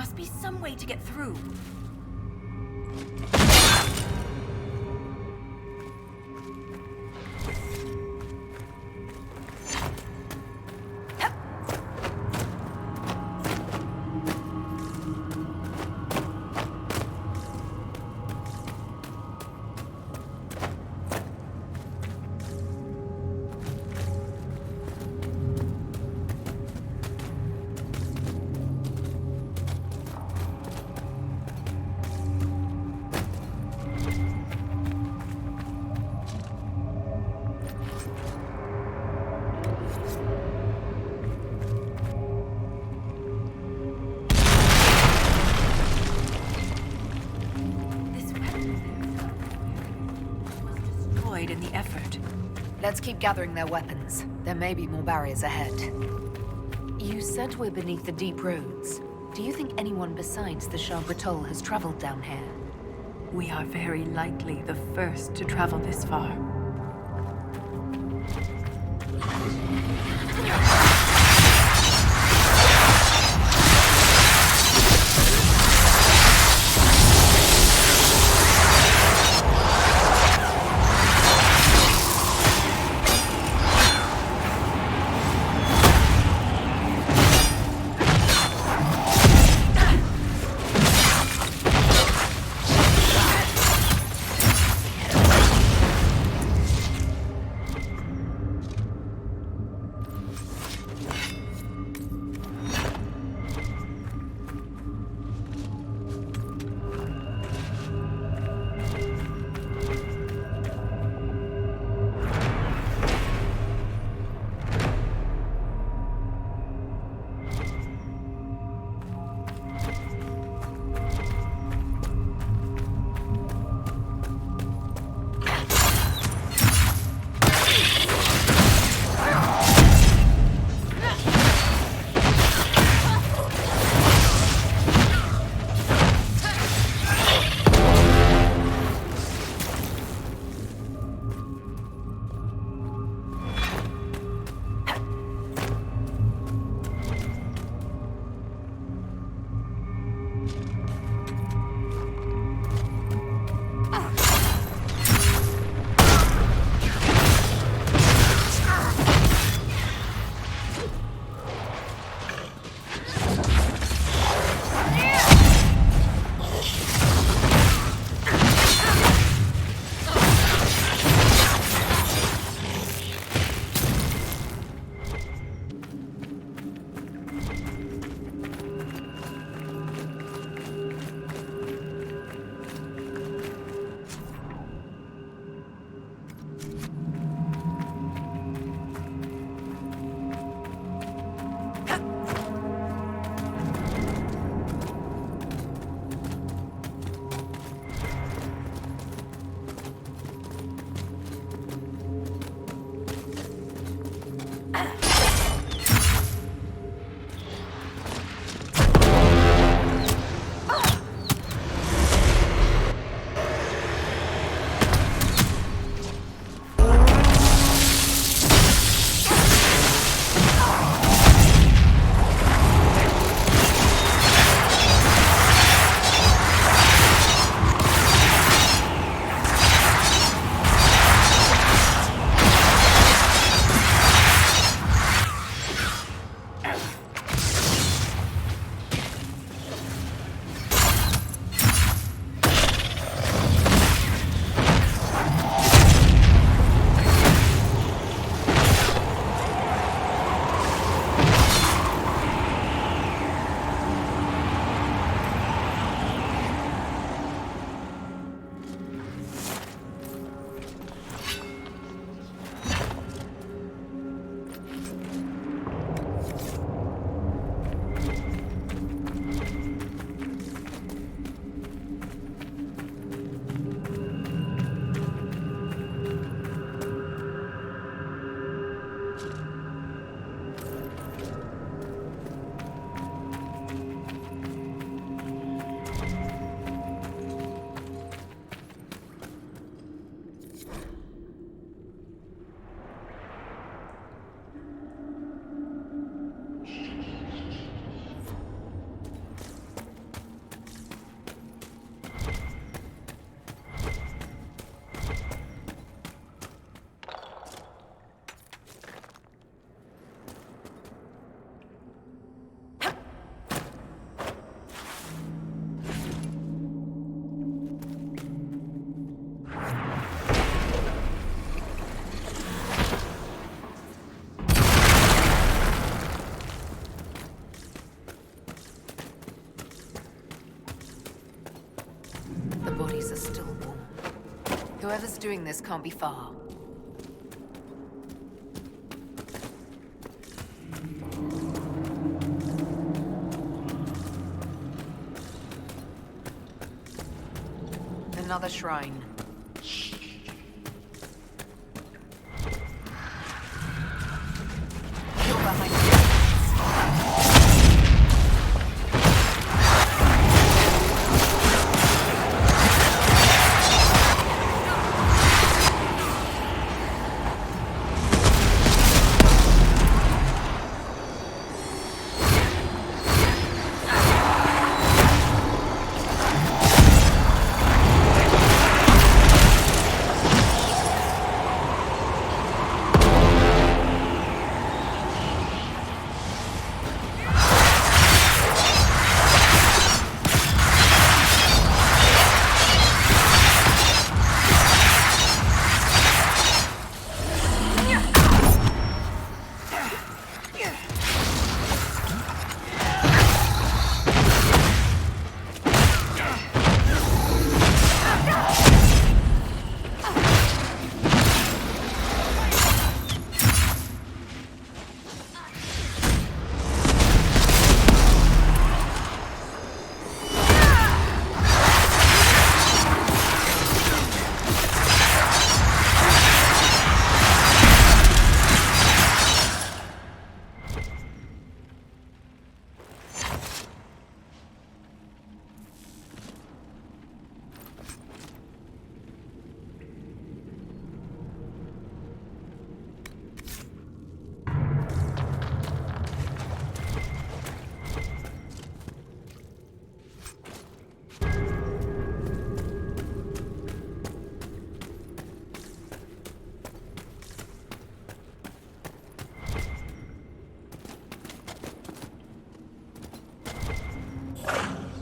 must be some way to get through. In the effort. Let's keep gathering their weapons. There may be more barriers ahead. You said we're beneath the deep roads. Do you think anyone besides the Shah-Bratol has traveled down here? We are very likely the first to travel this far. still warm. Whoever's doing this can't be far. Another shrine. You're behind me.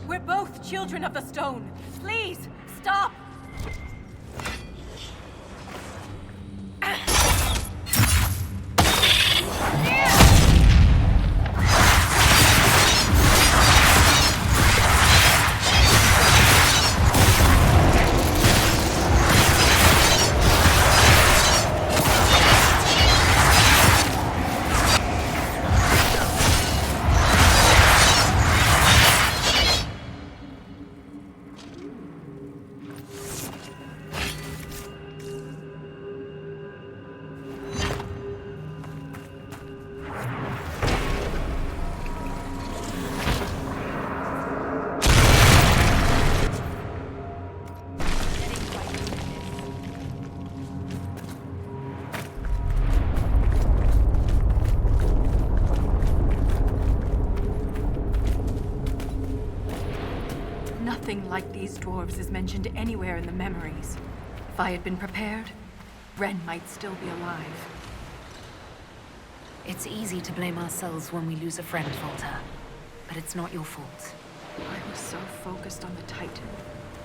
We're both children of the stone. Please, stop! Nothing like these dwarves is mentioned anywhere in the memories. If I had been prepared, Ren might still be alive. It's easy to blame ourselves when we lose a friend, Volta. But it's not your fault. I was so focused on the Titan.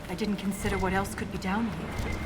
I didn't consider what else could be down here.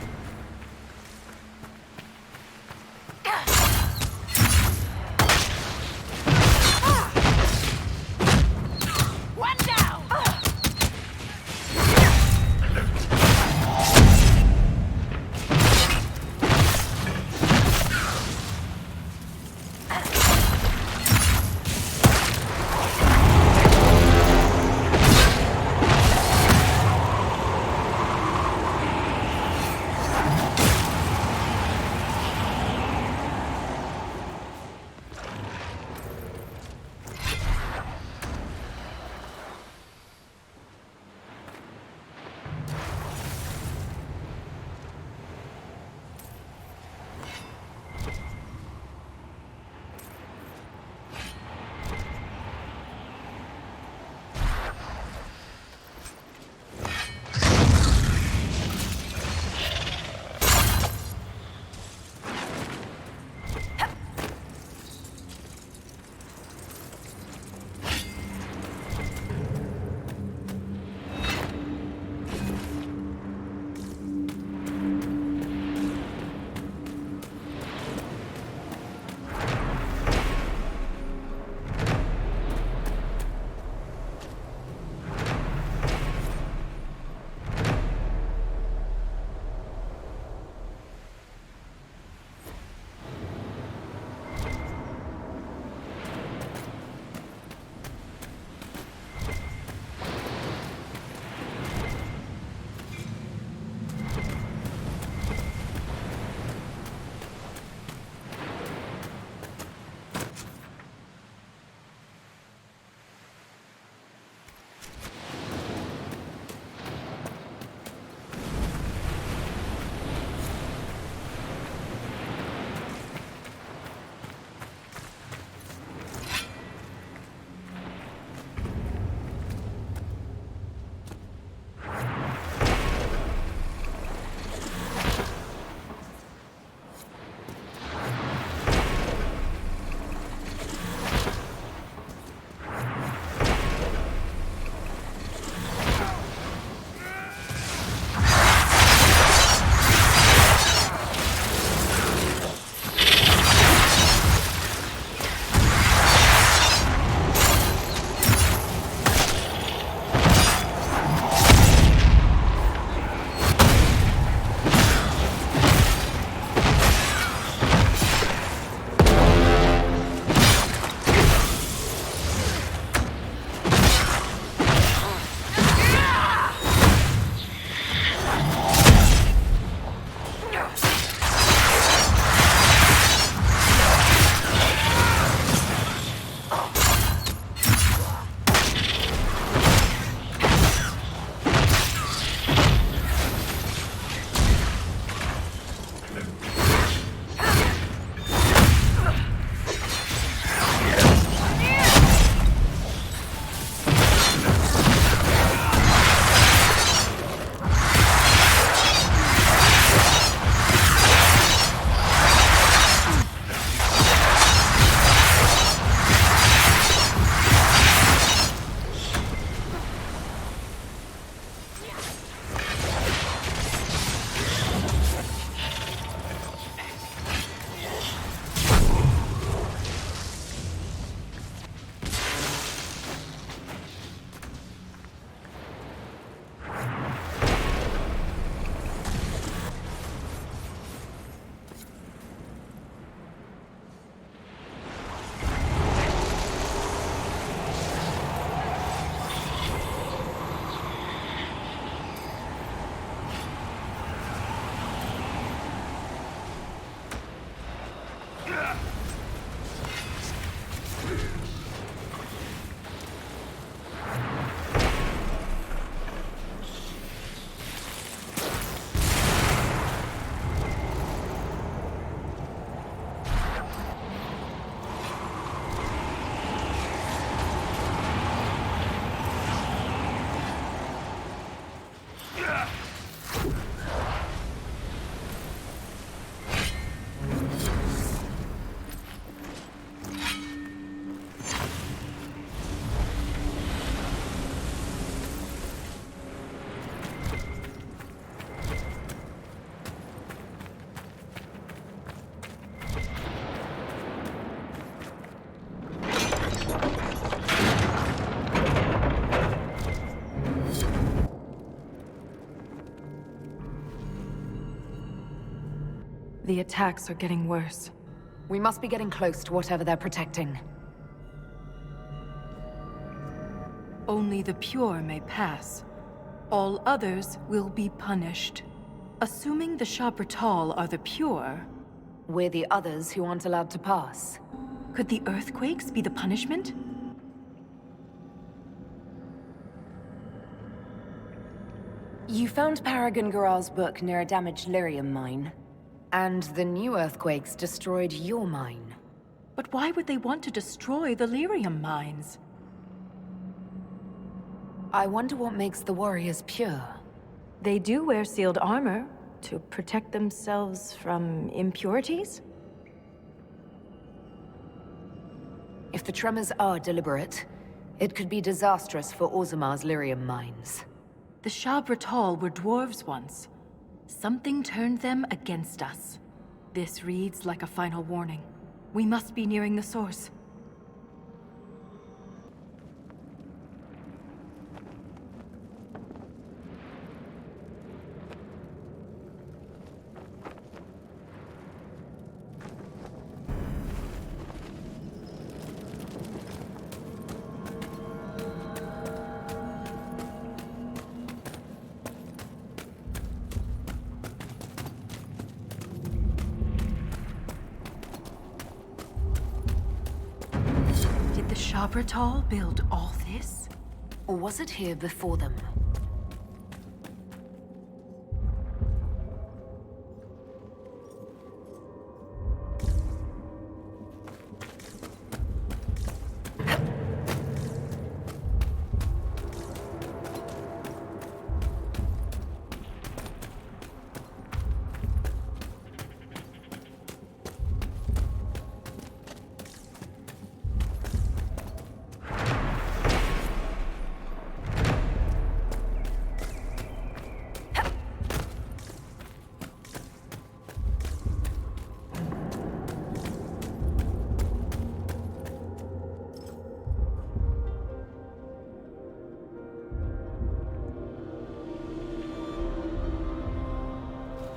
The attacks are getting worse. We must be getting close to whatever they're protecting. Only the pure may pass. All others will be punished. Assuming the Shabbatal are the pure, We're the others who aren't allowed to pass. could the earthquakes be the punishment? You found Paragon Garal's book near a damaged lyrium mine. And the new earthquakes destroyed your mine. But why would they want to destroy the lyrium mines? I wonder what makes the warriors pure. They do wear sealed armor to protect themselves from impurities? If the tremors are deliberate, it could be disastrous for Orzamar's lyrium mines. The Shabbatal were dwarves once. Something turned them against us. This reads like a final warning. We must be nearing the source. Did the Shabbatal build all this? Or was it here before them?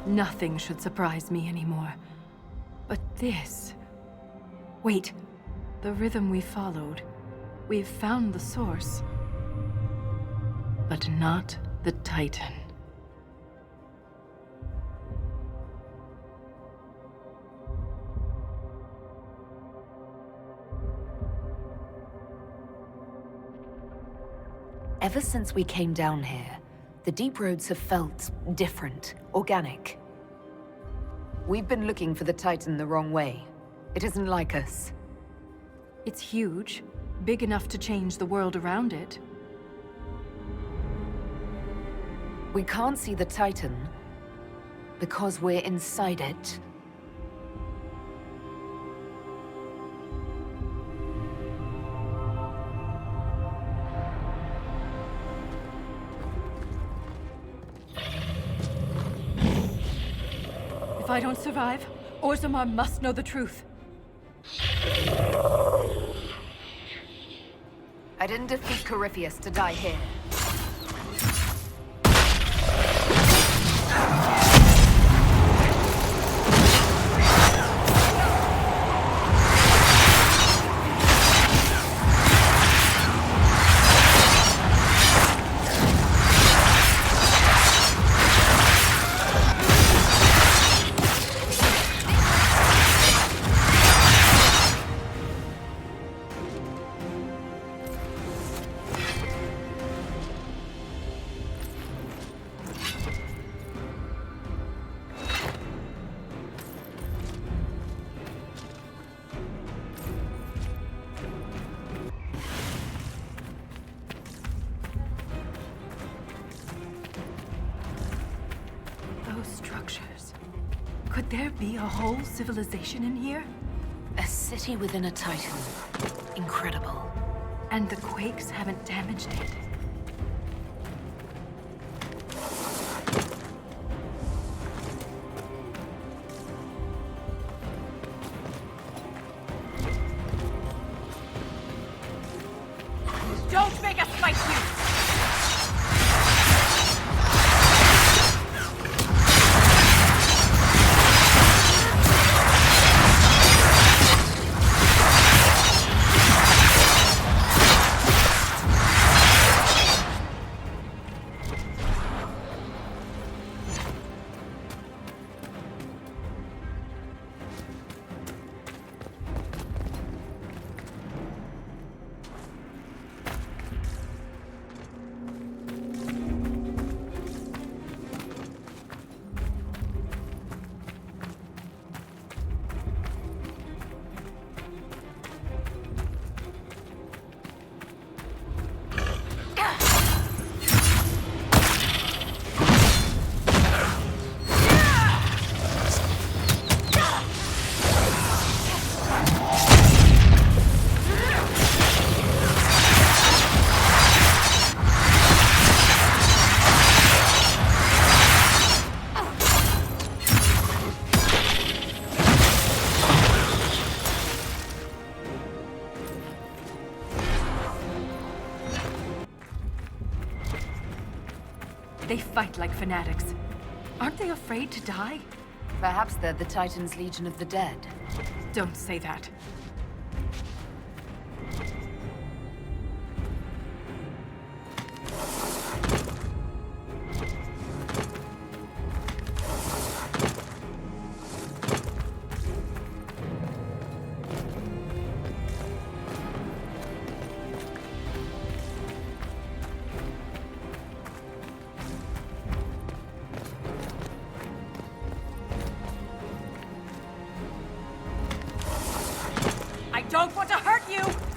Nothing should surprise me anymore. But this... Wait. The rhythm we followed. We've found the source. But not the Titan. Ever since we came down here, the deep roads have felt different, organic. We've been looking for the Titan the wrong way. It isn't like us. It's huge. Big enough to change the world around it. We can't see the Titan because we're inside it. If I don't survive, Orzammar must know the truth. I didn't defeat Corypheus to die here. Structures. Could there be a whole civilization in here? A city within a Titan. Incredible. And the quakes haven't damaged it. Don't make us fight you! fight like fanatics. Aren't they afraid to die? Perhaps they're the Titans' Legion of the Dead. Don't say that. I don't want to hurt you!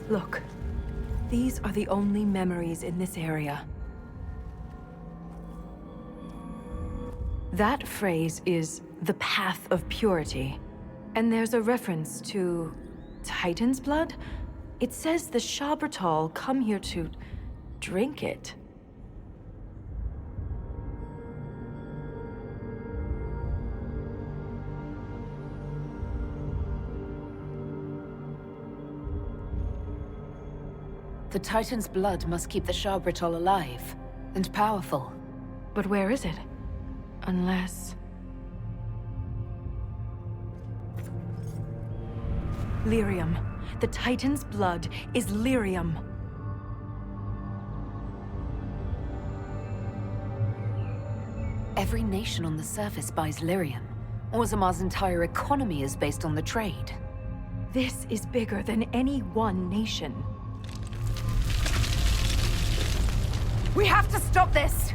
Look, these are the only memories in this area. That phrase is the path of purity. And there's a reference to Titan's blood? It says the Shabbatal come here to drink it. The Titan's blood must keep the Shabbatal alive and powerful. But where is it? Unless... Lyrium. The Titan's blood is lyrium. Every nation on the surface buys lyrium. Orzamar's entire economy is based on the trade. This is bigger than any one nation. We have to stop this!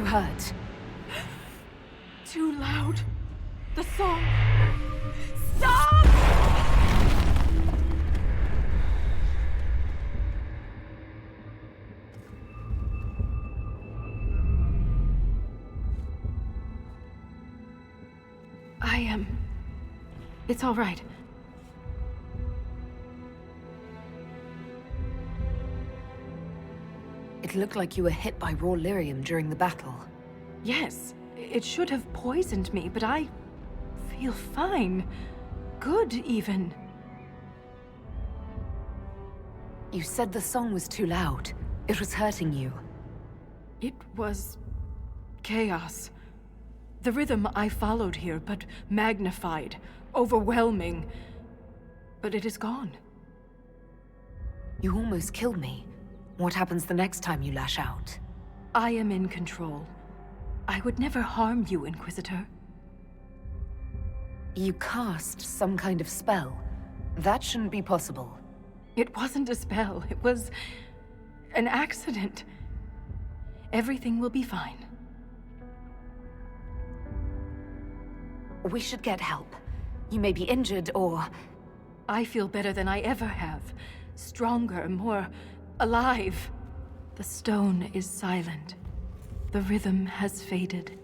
you hurt? Too loud. The song. Stop! It's all right. It looked like you were hit by raw lyrium during the battle. Yes, it should have poisoned me, but I feel fine. Good, even. You said the song was too loud. It was hurting you. It was chaos. The rhythm I followed here, but magnified, overwhelming. But it is gone. You almost killed me. What happens the next time you lash out? I am in control. I would never harm you, Inquisitor. You cast some kind of spell. That shouldn't be possible. It wasn't a spell. It was an accident. Everything will be fine. We should get help. You may be injured or... I feel better than I ever have. Stronger, more alive. The stone is silent. The rhythm has faded,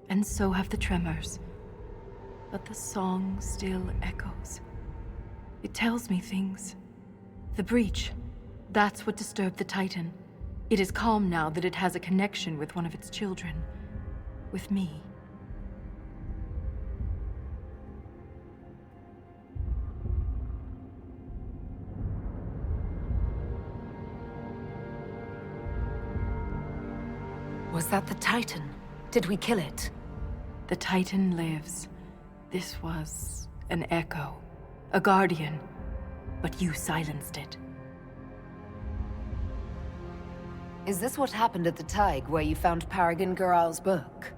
and so have the tremors. But the song still echoes. It tells me things. The breach, that's what disturbed the Titan. It is calm now that it has a connection with one of its children. With me. Was that the Titan? Did we kill it? The Titan lives. This was an echo. A guardian. But you silenced it. Is this what happened at the Tig where you found Paragon Garal's book?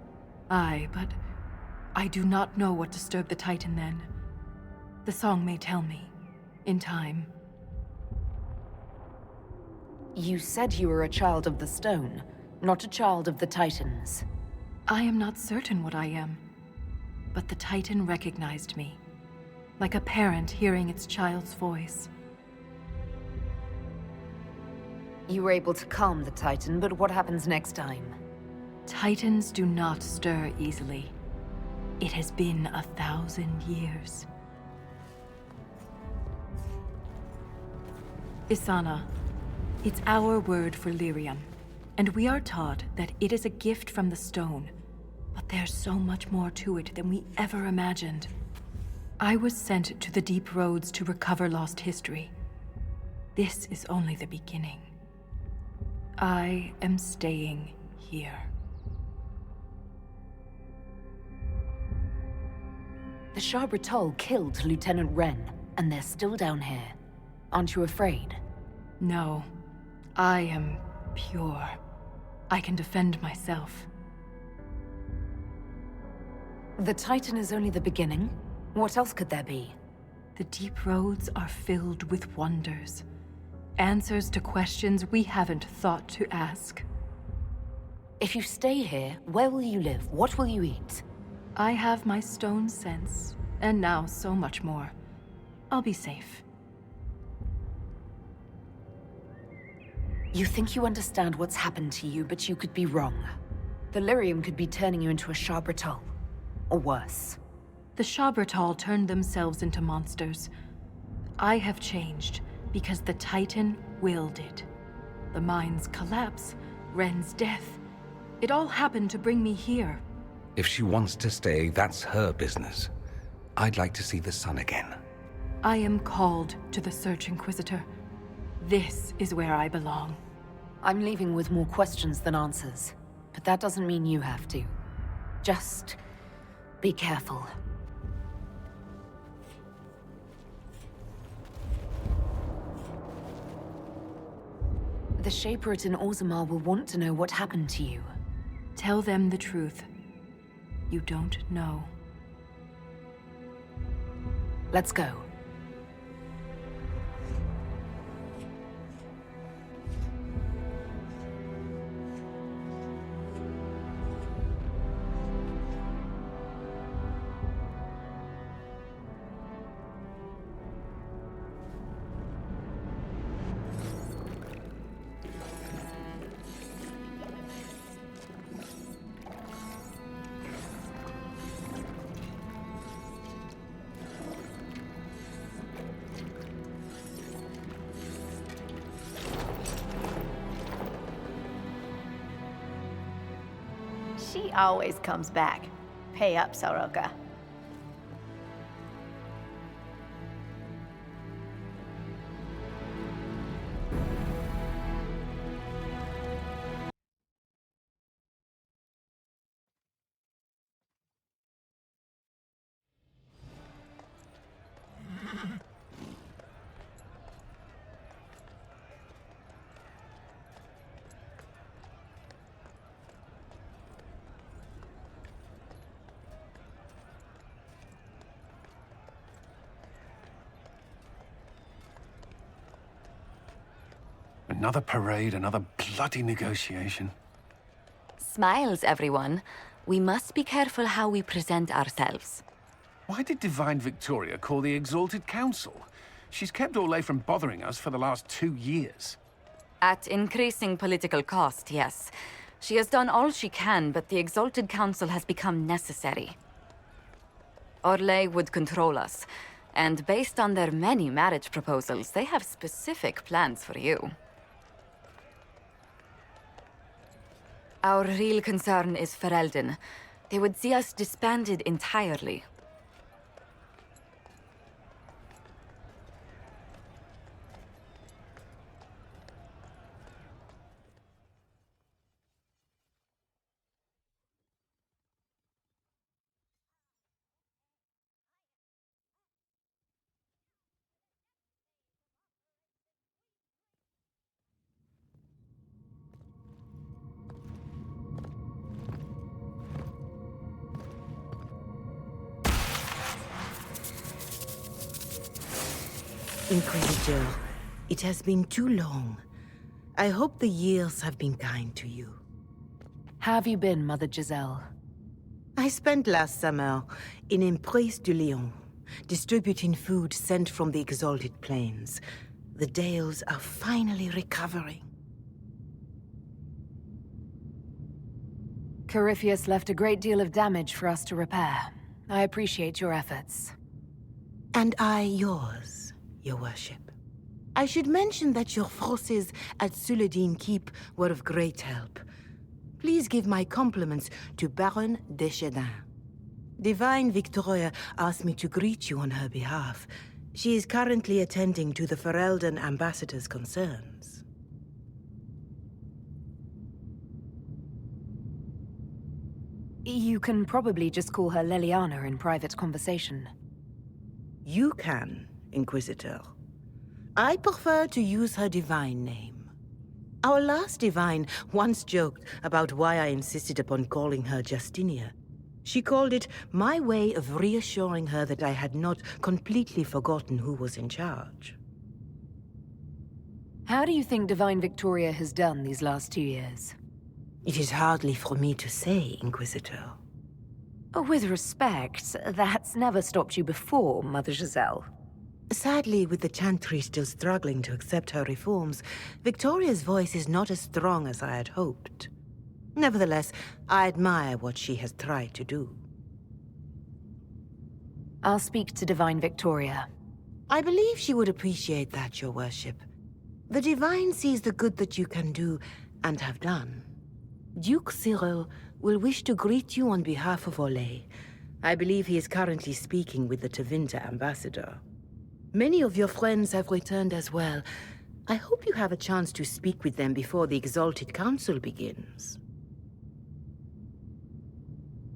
Aye, but I do not know what disturbed the Titan then. The song may tell me. In time. You said you were a child of the stone, not a child of the Titans. I am not certain what I am. But the Titan recognized me. Like a parent hearing its child's voice. You were able to calm the Titan, but what happens next time? Titans do not stir easily. It has been 1,000 years. Isana. It's our word for lyrium. And we are taught that it is a gift from the stone. But there's so much more to it than we ever imagined. I was sent to the deep roads to recover lost history. This is only the beginning. I am staying here. The Shah Bratol killed Lieutenant Wren, and they're still down here. Aren't you afraid? No. I am pure. I can defend myself. The Titan is only the beginning. What else could there be? The deep roads are filled with wonders. Answers to questions we haven't thought to ask. If you stay here, where will you live? What will you eat? I have my stone sense, and now so much more. I'll be safe. You think you understand what's happened to you, but you could be wrong. The lyrium could be turning you into a Shah Bratol. Or worse. The Shah Bratol turned themselves into monsters. I have changed because the Titan willed it. The mine's collapse, Wren's death. It all happened to bring me here. If she wants to stay, that's her business. I'd like to see the sun again. I am called to the Search, Inquisitor. This is where I belong. I'm leaving with more questions than answers. But that doesn't mean you have to. Just be careful. The Shaperate in Orzammar will want to know what happened to you. Tell them the truth. You don't know. Let's go. always comes back. Pay up, Soroka. Another parade, another bloody negotiation. Smiles, everyone. We must be careful how we present ourselves. Why did Divine Victoria call the Exalted Council? She's kept Orlais from bothering us for the last 2 years. At increasing political cost, yes. She has done all she can, but the Exalted Council has become necessary. Orlais would control us, and based on their many marriage proposals, they have specific plans for you. Our real concern is Ferelden. They would see us disbanded entirely. Inquisitor, it has been too long. I hope the years have been kind to you. How have you been, Mother Giselle? I spent last summer in Emprise de Lyon, distributing food sent from the Exalted Plains. The Dales are finally recovering. Corypheus left a great deal of damage for us to repair. I appreciate your efforts. And I yours, Your Worship. I should mention that your forces at Suladin Keep were of great help. Please give my compliments to Baron Deschedin. Divine Victoria asked me to greet you on her behalf. She is currently attending to the Ferelden ambassador's concerns. You can probably just call her Leliana in private conversation. You can, Inquisitor. I prefer to use her divine name. Our last divine once joked about why I insisted upon calling her Justinia. She called it my way of reassuring her that I had not completely forgotten who was in charge. How do you think Divine Victoria has done these last 2 years? It is hardly for me to say, Inquisitor. With respect, that's never stopped you before, Mother Giselle. Sadly, with the Chantry still struggling to accept her reforms, Victoria's voice is not as strong as I had hoped. Nevertheless, I admire what she has tried to do. I'll speak to Divine Victoria. I believe she would appreciate that, Your Worship. The Divine sees the good that you can do and have done. Duke Cyril will wish to greet you on behalf of Orlais. I believe he is currently speaking with the Tevinter ambassador. Many of your friends have returned as well. I hope you have a chance to speak with them before the Exalted Council begins.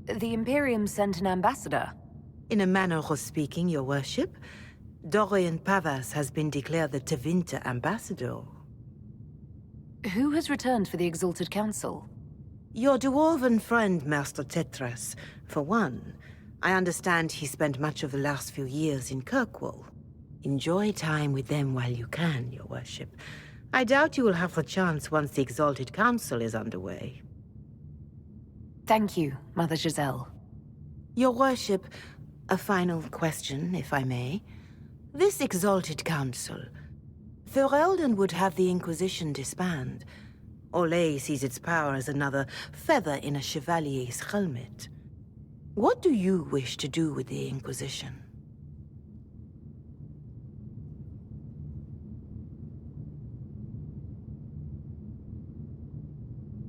The Imperium sent an ambassador. In a manner of speaking, Your Worship, Dorian Pavas has been declared the Tevinter ambassador. Who has returned for the Exalted Council? Your dwarven friend, Master Tetras. For one, I understand he spent much of the last few years in Kirkwall. Enjoy time with them while you can, Your Worship. I doubt you will have the chance once the Exalted Council is underway. Thank you, Mother Giselle. Your Worship, a final question, if I may. This Exalted Council, Ferelden would have the Inquisition disband. Orlais sees its power as another feather in a chevalier's helmet. What do you wish to do with the Inquisition?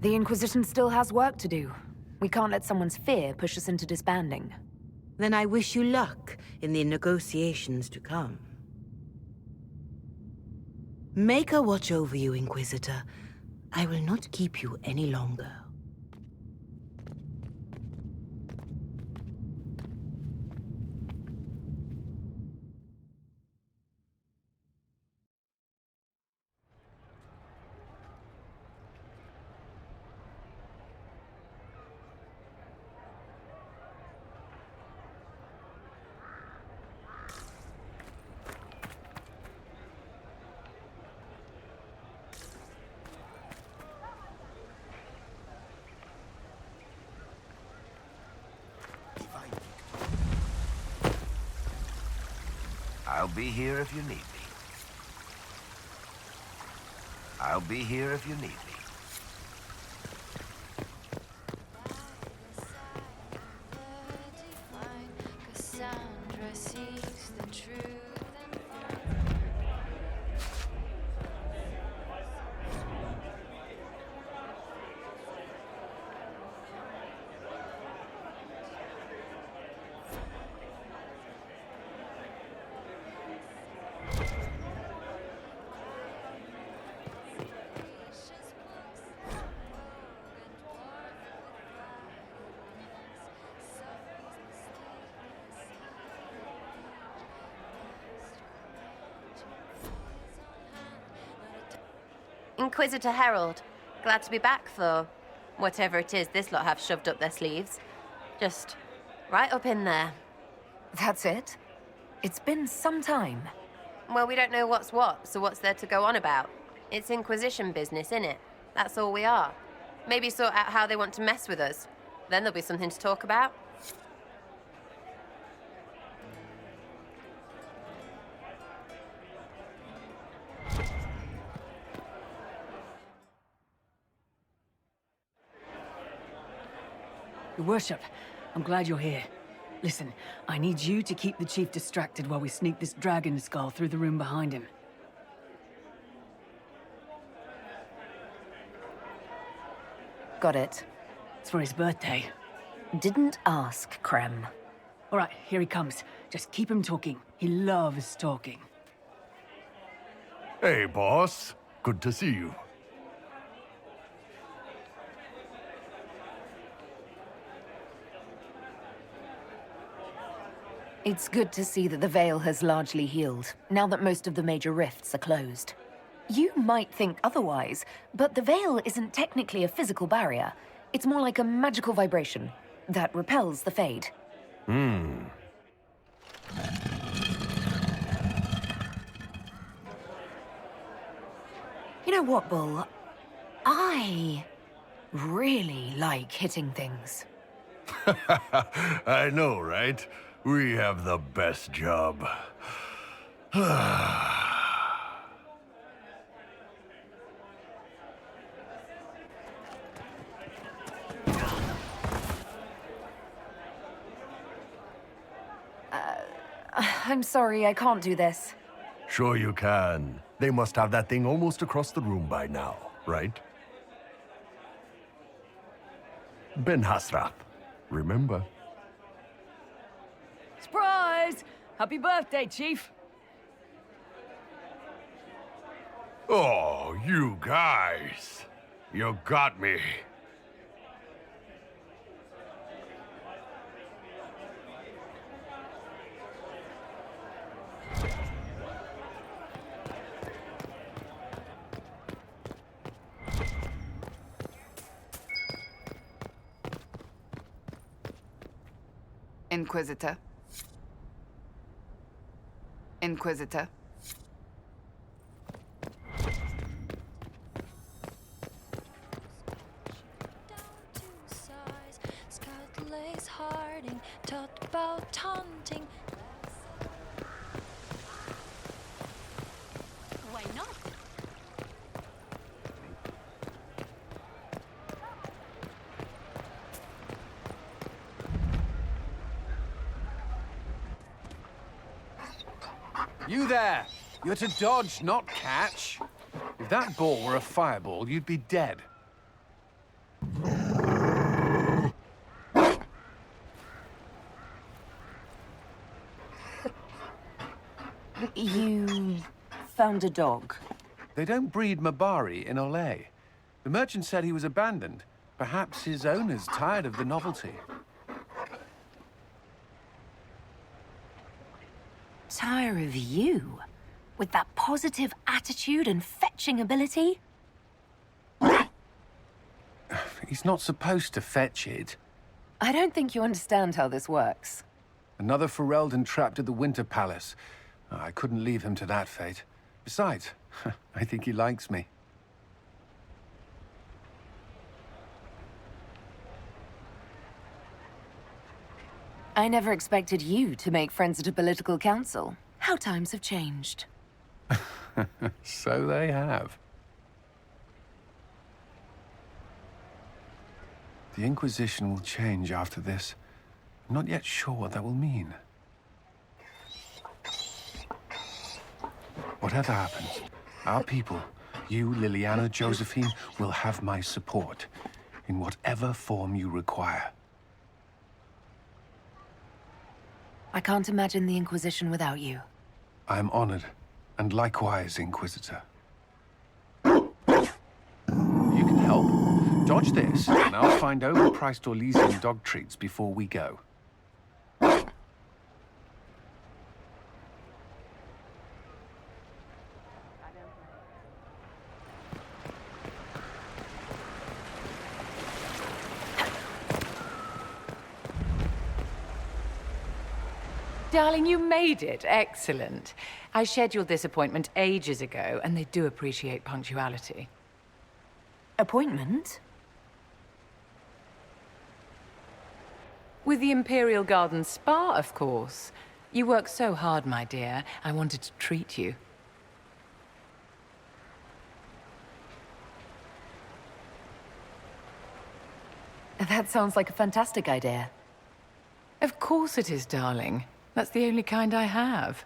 The Inquisition still has work to do. We can't let someone's fear push us into disbanding. Then I wish you luck in the negotiations to come. Maker watch over you, Inquisitor. I will not keep you any longer. I'll be here if you need me. I'll be here if you need me. Inquisitor Herald. Glad to be back for whatever it is this lot have shoved up their sleeves. Just right up in there. That's it? It's been some time. Well, we don't know what's what, so what's there to go on about? It's Inquisition business, innit? That's all we are. Maybe sort out how they want to mess with us. Then there'll be something to talk about. Your Worship, I'm glad you're here. Listen, I need you to keep the Chief distracted while we sneak this dragon skull through the room behind him. Got it. It's for his birthday. Didn't ask, Krem. All right, here he comes. Just keep him talking. He loves talking. Hey, boss. Good to see you. It's good to see that the Veil has largely healed, now that most of the major rifts are closed. You might think otherwise, but the Veil isn't technically a physical barrier. It's more like a magical vibration that repels the Fade. Hmm. You know what, Bull? I really like hitting things. I know, right? We have the best job. I'm sorry, I can't do this. Sure you can. They must have that thing almost across the room by now, right? Ben Hasrath, remember? Surprise! Happy birthday, Chief! Oh, you guys. You got me. Inquisitor. Inquisitor. Why not? You there! You're to dodge, not catch. If that ball were a fireball, you'd be dead. You found a dog? They don't breed Mabari in Olay. The merchant said he was abandoned. Perhaps his owner's tired of the novelty. Tire of you? With that positive attitude and fetching ability? He's not supposed to fetch it. I don't think you understand how this works. Another Ferelden trapped at the Winter Palace. I couldn't leave him to that fate. Besides, I think he likes me. I never expected you to make friends at a political council. How times have changed. So they have. The Inquisition will change after this. I'm not yet sure what that will mean. Whatever happens, our people, you, Liliana, Josephine, will have my support in whatever form you require. I can't imagine the Inquisition without you. I am honored, and likewise, Inquisitor. You can help. Dodge this, and I'll find overpriced Orlesian dog treats before we go. Darling, you made it. Excellent. I scheduled this appointment ages ago, and they do appreciate punctuality. Appointment? With the Imperial Garden Spa, of course. You work so hard, my dear. I wanted to treat you. That sounds like a fantastic idea. Of course it is, darling. That's the only kind I have.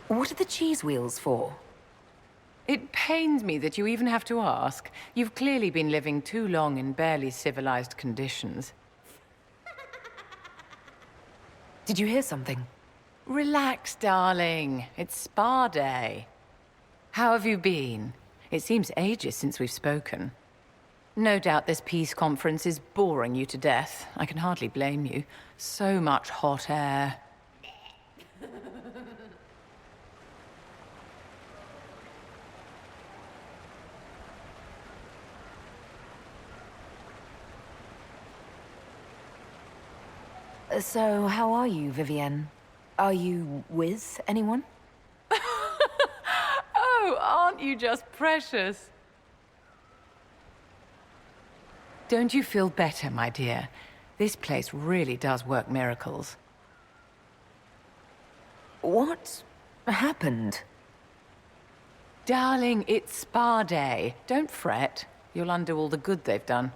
What are the cheese wheels for? It pains me that you even have to ask. You've clearly been living too long in barely civilized conditions. Did you hear something? Relax, darling. It's spa day. How have you been? It seems ages since we've spoken. No doubt this peace conference is boring you to death. I can hardly blame you. So much hot air. So, how are you, Vivienne? Are you with anyone? Oh, aren't you just precious? Don't you feel better, my dear? This place really does work miracles. What happened? Darling, it's spa day. Don't fret. You'll undo all the good they've done.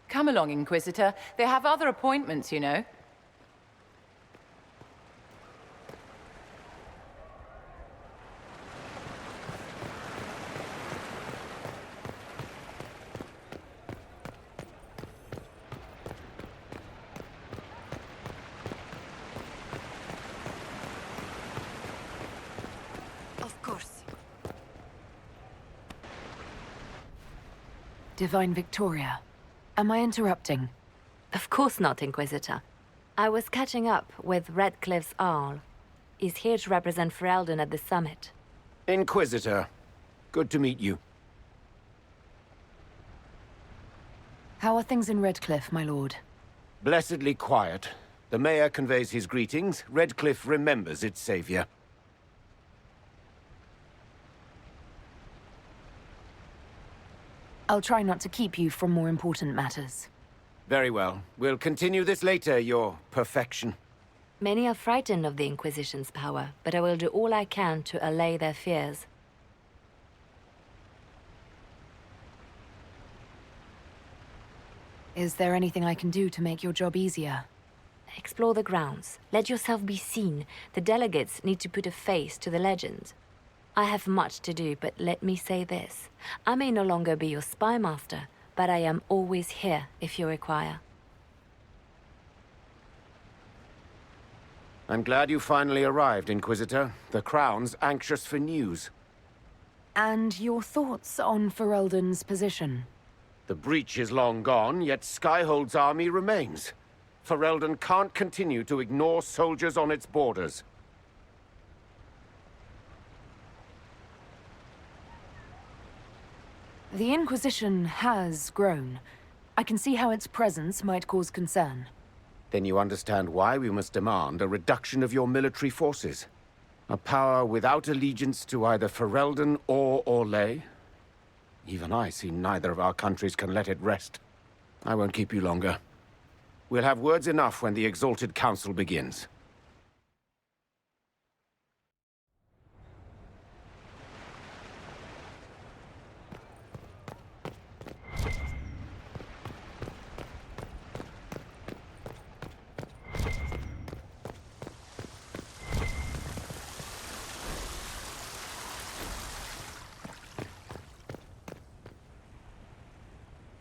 Come along, Inquisitor. They have other appointments, you know. Divine Victoria, am I interrupting? Of course not, Inquisitor. I was catching up with Redcliffe's Arl. He's here to represent Ferelden at the summit. Inquisitor, good to meet you. How are things in Redcliffe, my lord? Blessedly quiet. The mayor conveys his greetings. Redcliffe remembers its savior. I'll try not to keep you from more important matters. Very well. We'll continue this later, your perfection. Many are frightened of the Inquisition's power, but I will do all I can to allay their fears. Is there anything I can do to make your job easier? Explore the grounds. Let yourself be seen. The delegates need to put a face to the legend. I have much to do, but let me say this. I may no longer be your spy master, but I am always here if you require. I'm glad you finally arrived, Inquisitor. The Crown's anxious for news. And your thoughts on Ferelden's position? The breach is long gone, yet Skyhold's army remains. Ferelden can't continue to ignore soldiers on its borders. The Inquisition has grown. I can see how its presence might cause concern. Then you understand why we must demand a reduction of your military forces. A power without allegiance to either Ferelden or Orlais? Even I see neither of our countries can let it rest. I won't keep you longer. We'll have words enough when the Exalted Council begins.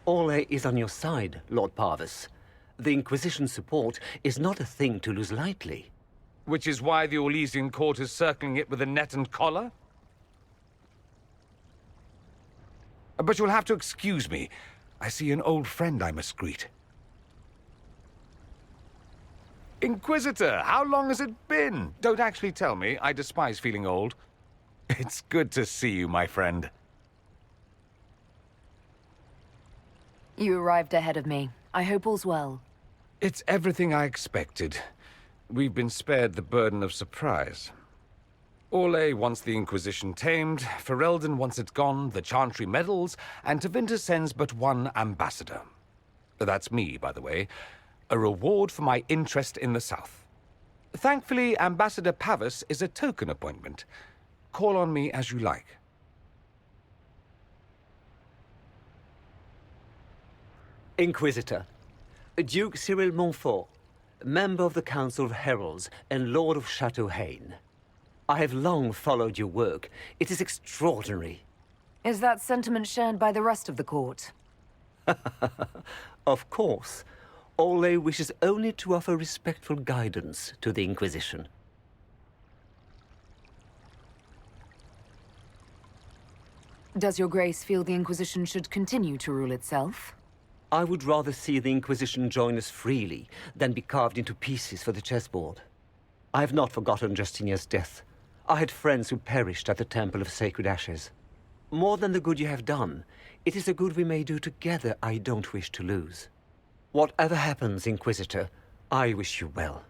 Orlais is on your side, Lord Parvis. The Inquisition's support is not a thing to lose lightly. Which is why the Orlesian court is circling it with a net and collar? But you'll have to excuse me. I see an old friend I must greet. Inquisitor, how long has it been? Don't actually tell me. I despise feeling old. It's good to see you, my friend. You arrived ahead of me. I hope all's well. It's everything I expected. We've been spared the burden of surprise. Orlais wants the Inquisition tamed, Ferelden wants it gone, the Chantry meddles, and Tevinter sends but one ambassador. That's me, by the way. A reward for my interest in the South. Thankfully, Ambassador Pavis is a token appointment. Call on me as you like. Inquisitor, Duke Cyril Montfort, member of the Council of Heralds and Lord of Chateau Haine. I have long followed your work. It is extraordinary. Is that sentiment shared by the rest of the court? Of course. Orlais wishes only to offer respectful guidance to the Inquisition. Does your grace feel the Inquisition should continue to rule itself? I would rather see the Inquisition join us freely than be carved into pieces for the chessboard. I have not forgotten Justinian's death. I had friends who perished at the Temple of Sacred Ashes. More than the good you have done, it is a good we may do together I don't wish to lose. Whatever happens, Inquisitor, I wish you well.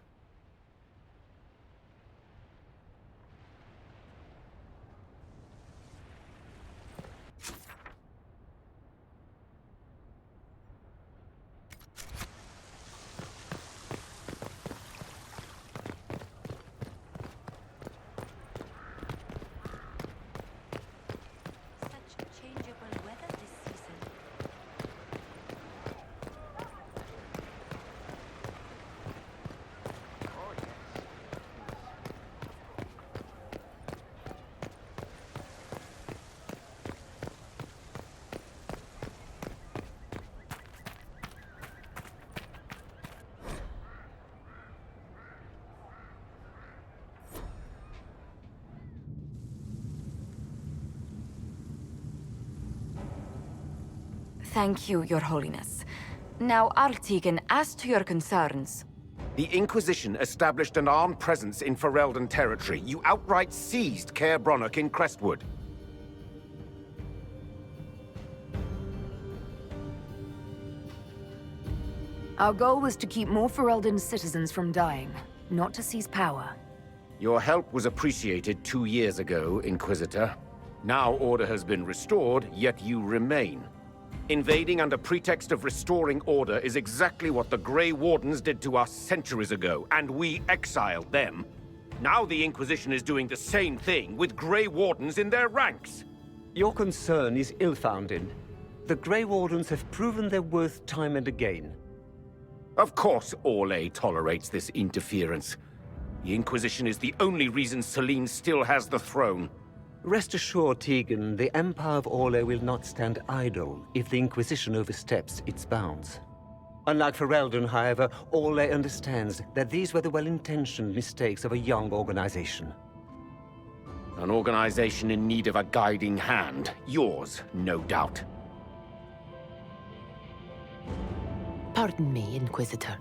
Thank you, Your Holiness. Now, Artigan, as to your concerns... The Inquisition established an armed presence in Ferelden territory. You outright seized Caer Bronach in Crestwood. Our goal was to keep more Ferelden citizens from dying, not to seize power. Your help was appreciated 2 years ago, Inquisitor. Now order has been restored, yet you remain. Invading under pretext of restoring order is exactly what the Grey Wardens did to us centuries ago, and we exiled them. Now the Inquisition is doing the same thing with Grey Wardens in their ranks. Your concern is ill-founded. The Grey Wardens have proven their worth time and again. Of course Orlais tolerates this interference. The Inquisition is the only reason Selene still has the throne. Rest assured, Tegan, the Empire of Orlais will not stand idle if the Inquisition oversteps its bounds. Unlike Ferelden, however, Orlais understands that these were the well-intentioned mistakes of a young organization. An organization in need of a guiding hand. Yours, no doubt. Pardon me, Inquisitor.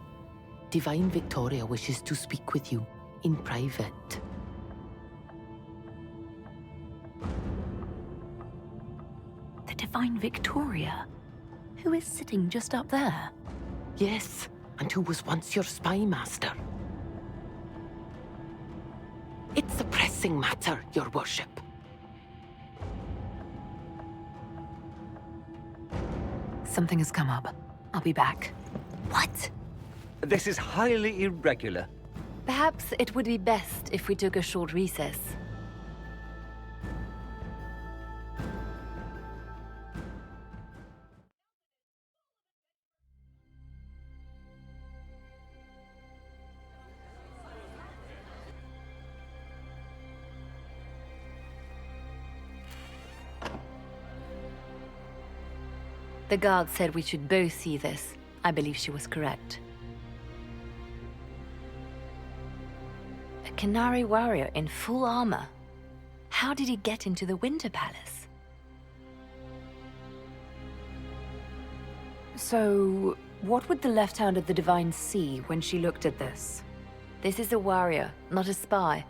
Divine Victoria wishes to speak with you in private. The Divine Victoria? Who is sitting just up there? Yes, and who was once your spy master. It's a pressing matter, your worship. Something has come up. I'll be back. What? This is highly irregular. Perhaps it would be best if we took a short recess. The guard said we should both see this. I believe she was correct. A Canary warrior in full armor. How did he get into the Winter Palace? So, what would the left hand of the Divine see when she looked at this? This is a warrior, not a spy.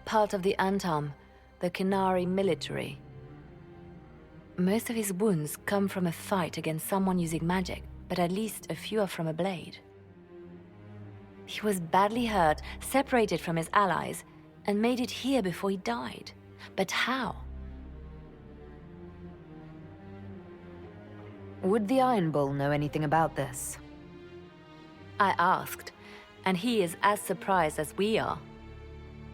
Part of the Antam, the Canary military. Most of his wounds come from a fight against someone using magic, but at least a few are from a blade. He was badly hurt, separated from his allies, and made it here before he died. But how? Would the Iron Bull know anything about this? I asked, and he is as surprised as we are.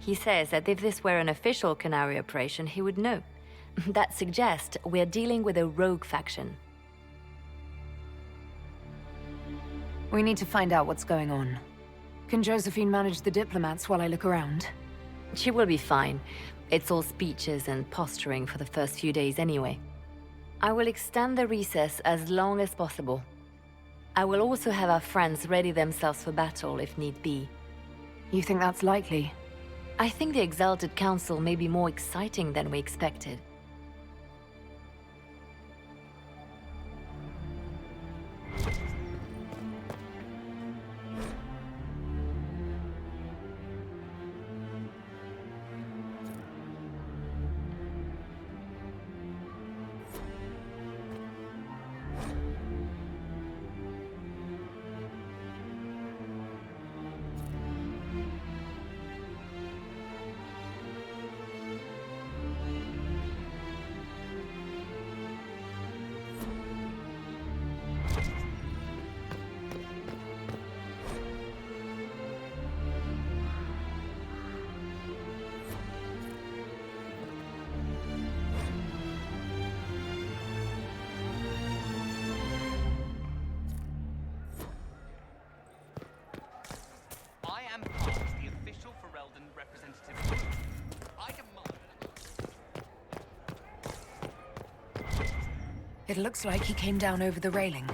He says that if this were an official Canary operation, he would know. That suggests we're dealing with a rogue faction. We need to find out what's going on. Can Josephine manage the diplomats while I look around? She will be fine. It's all speeches and posturing for the first few days anyway. I will extend the recess as long as possible. I will also have our friends ready themselves for battle if need be. You think that's likely? I think the Exalted Council may be more exciting than we expected. It looks like he came down over the railing.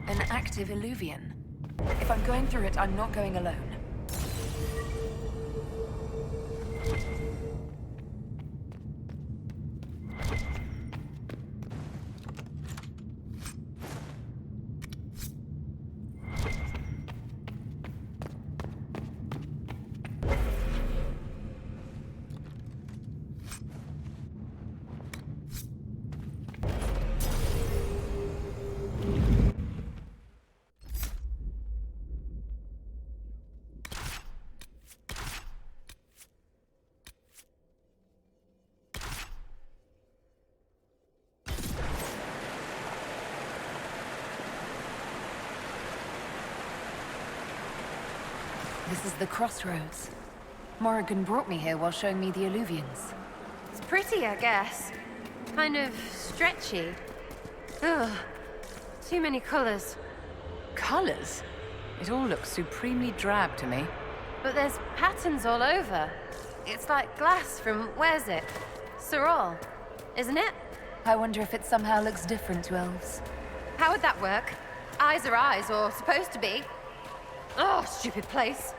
An active illuvian. If I'm going through it, I'm not going alone. This is the crossroads. Morrigan brought me here while showing me the alluvions. It's pretty, I guess. Kind of stretchy. Ugh. Too many colors. Colors? It all looks supremely drab to me. But there's patterns all over. It's like glass from, where's it? Sorol, isn't it? I wonder if it somehow looks different to elves. How would that work? Eyes are eyes, or supposed to be. Oh, stupid place.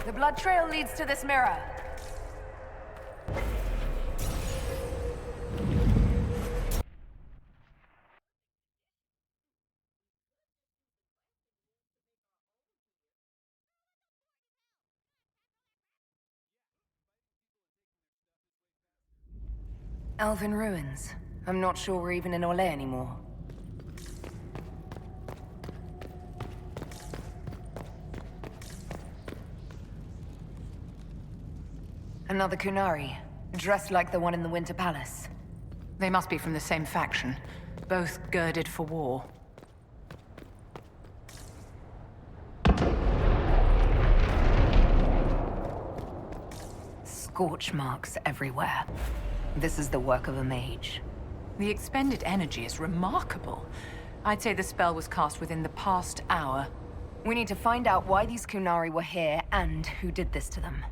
The blood trail leads to this mirror. Elven ruins. I'm not sure we're even in Orlais anymore. Another Kunari, dressed like the one in the Winter Palace. They must be from the same faction, both girded for war. Scorch marks everywhere. This is the work of a mage. The expended energy is remarkable. I'd say the spell was cast within the past hour. We need to find out why these Kunari were here and who did this to them.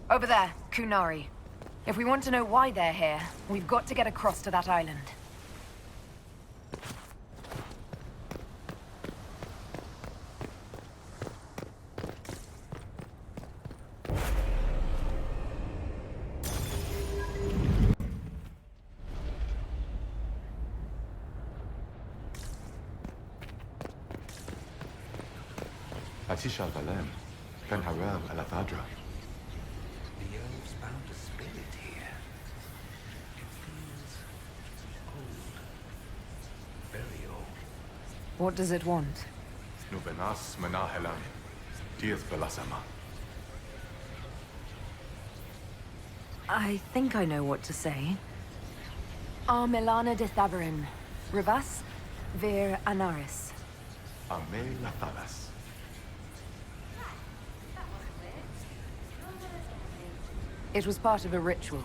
Over there, Kunari. If we want to know why they're here, we've got to get across to that island. Atisha al-Balem, Ben Harab al-Athadra. The elves found a spirit here. It feels old. Very old. What does it want? Nubenas menahelan, Diaz belasama. I think I know what to say. Milana de Thaverin. Rivas, vir Anaris. Ame Lathalas. It was part of a ritual.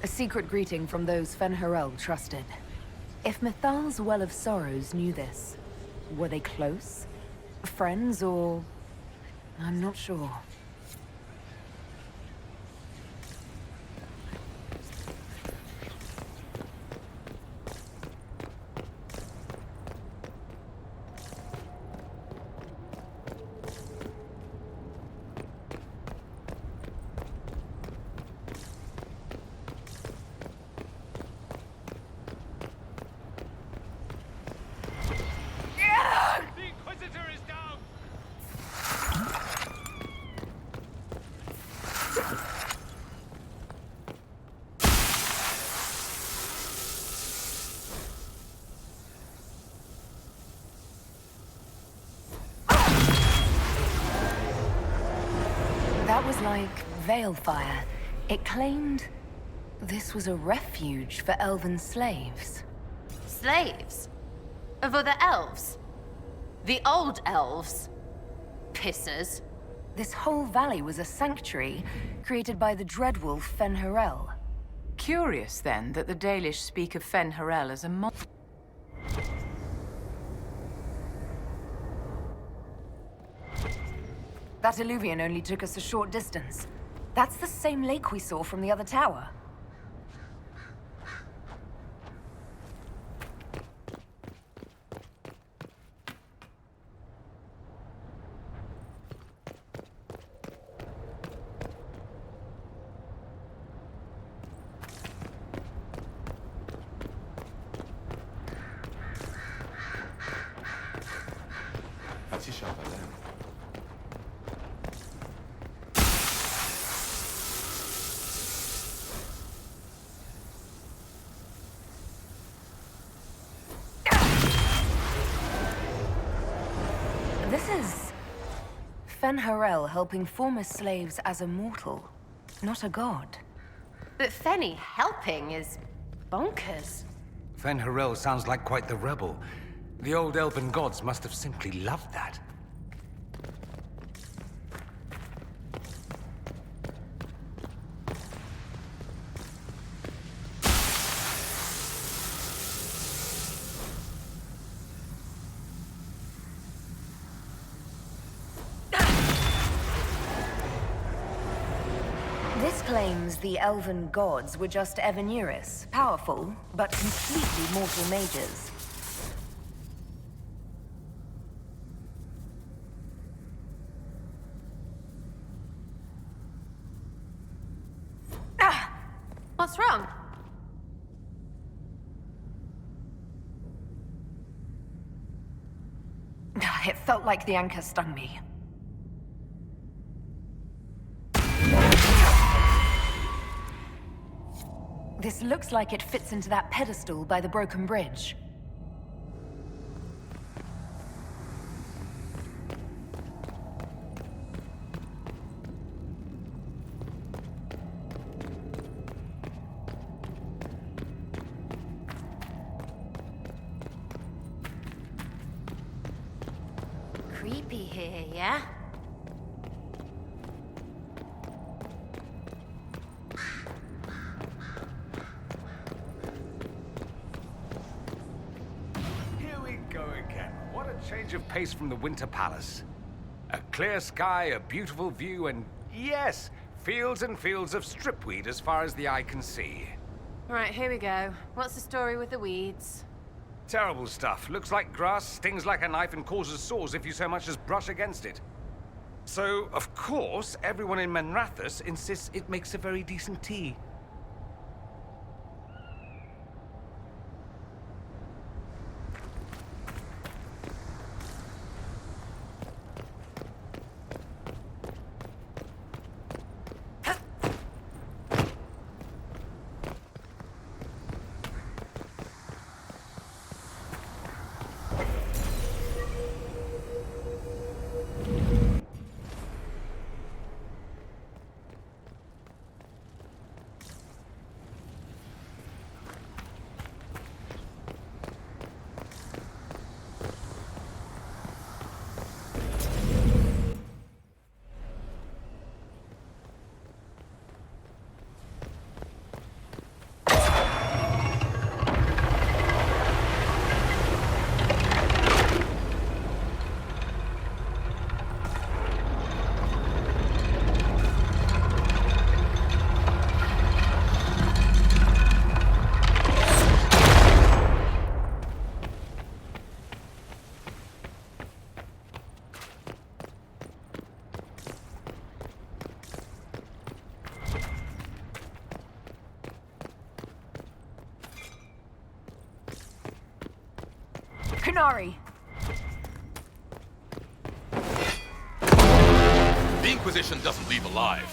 A secret greeting from those Fen'Harel trusted. If Mithal's Well of Sorrows knew this, were they close? Friends, or... I'm not sure. That was like Veilfire. It claimed this was a refuge for elven slaves. Slaves? Of other elves? The old elves? Pissers. This whole valley was a sanctuary created by the dreadwolf Fen'Harel. Curious, then, that the Dalish speak of Fen'Harel as a monster. That alluvion only took us a short distance. That's the same lake we saw from the other tower. Atisha al-Balem. Fen Harel helping former slaves as a mortal, not a god. But Fenny helping is bonkers. Fen Harel sounds like quite the rebel. The old elven gods must have simply loved that. This claims the elven gods were just Evaneris, powerful, but completely mortal mages. What's wrong? It felt like the anchor stung me. This looks like it fits into that pedestal by the broken bridge. Creepy here, yeah? Here we go again. What a change of pace from the Winter Palace. A clear sky, a beautiful view, and yes, fields and fields of stripweed as far as the eye can see. Right, here we go. What's the story with the weeds? Terrible stuff. Looks like grass, stings like a knife, and causes sores if you so much as brush against it. So, of course, everyone in Menrathus insists it makes a very decent tea. Kunari! The Inquisition doesn't leave alive.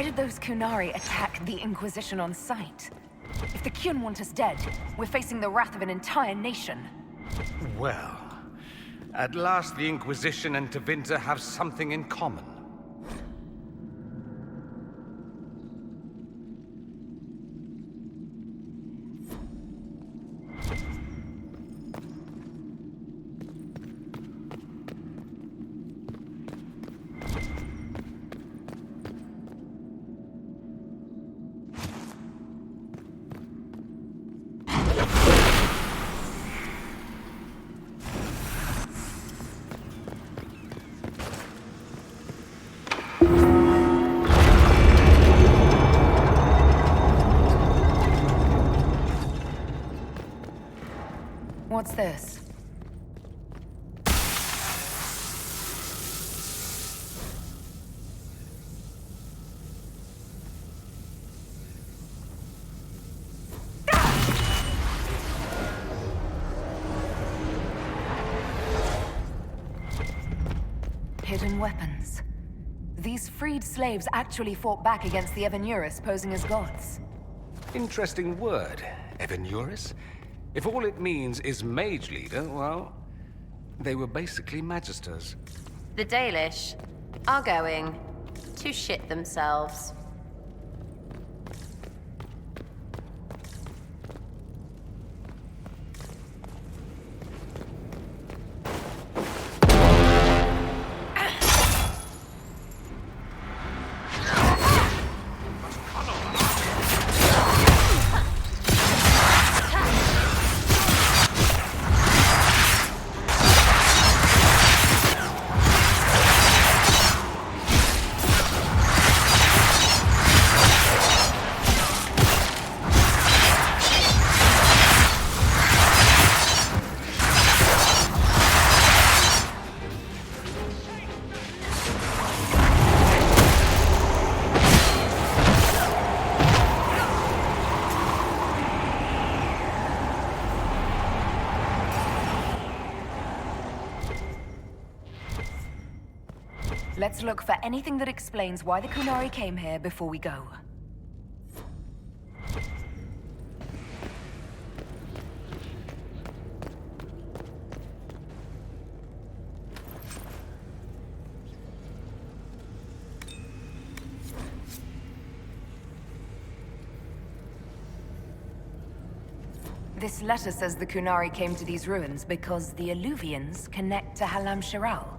Why did those Kunari attack the Inquisition on sight? If the Kyun want us dead, we're facing the wrath of an entire nation. Well, at last the Inquisition and Tevinter have something in common. What's this? Hidden weapons. These freed slaves actually fought back against the Evanuris posing as gods. Interesting word, Evanuris. If all it means is mage leader, well, they were basically magisters. The Dalish are going to shit themselves. Let's look for anything that explains why the Kunari came here before we go. This letter says the Kunari came to these ruins because the Alluvians connect to Halam Shiral.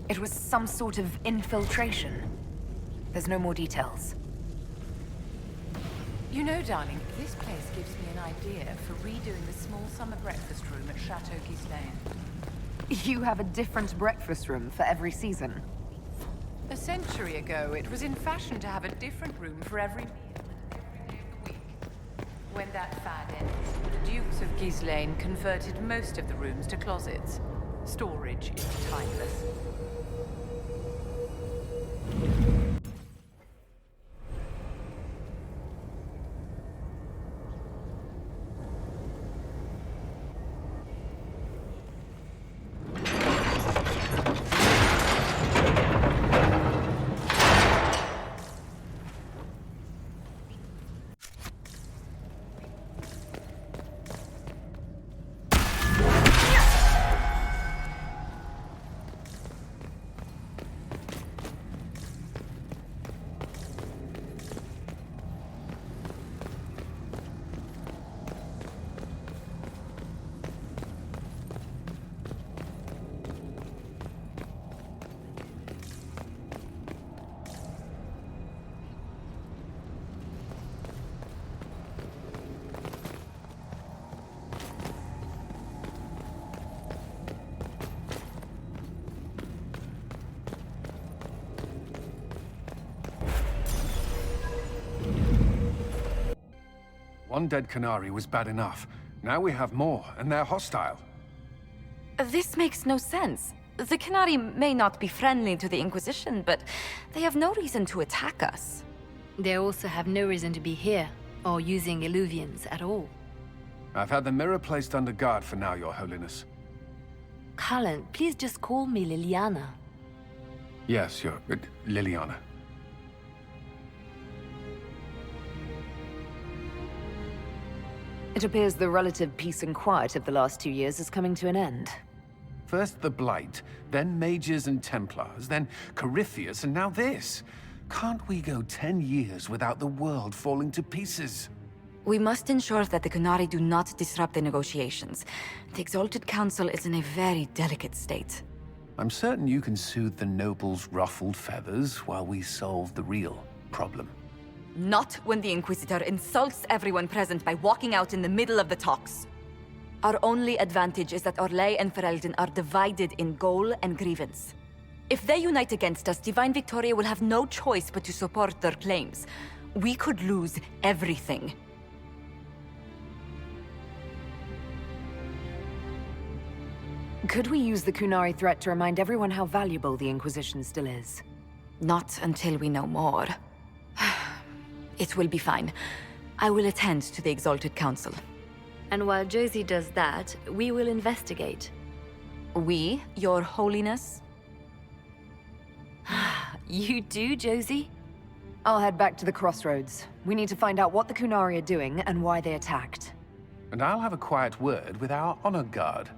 It was some sort of infiltration. There's no more details. You know, darling, this place gives me an idea for redoing the small summer breakfast room at Chateau Ghislaine. You have a different breakfast room for every season. A century ago, it was in fashion to have a different room for every meal, every day of the week. When that fad ended, the Dukes of Ghislaine converted most of the rooms to closets. Storage is timeless. One dead Kunari was bad enough. Now we have more, and they're hostile. This makes no sense. The Kunari may not be friendly to the Inquisition, but they have no reason to attack us. They also have no reason to be here, or using Illuvians at all. I've had the mirror placed under guard for now, Your Holiness. Cullen, please just call me Liliana. Yes, Liliana. It appears the relative peace and quiet of the last 2 years is coming to an end. First the Blight, then Mages and Templars, then Corypheus, and now this. Can't we go 10 years without the world falling to pieces? We must ensure that the Qunari do not disrupt the negotiations. The Exalted Council is in a very delicate state. I'm certain you can soothe the nobles' ruffled feathers while we solve the real problem. Not when the Inquisitor insults everyone present by walking out in the middle of the talks. Our only advantage is that Orlais and Ferelden are divided in goal and grievance. If they unite against us, Divine Victoria will have no choice but to support their claims. We could lose everything. Could we use the Qunari threat to remind everyone how valuable the Inquisition still is? Not until we know more. It will be fine. I will attend to the Exalted Council. And while Josie does that, we will investigate. We, Your Holiness? You do, Josie? I'll head back to the crossroads. We need to find out what the Qunari are doing and why they attacked. And I'll have a quiet word with our honor guard.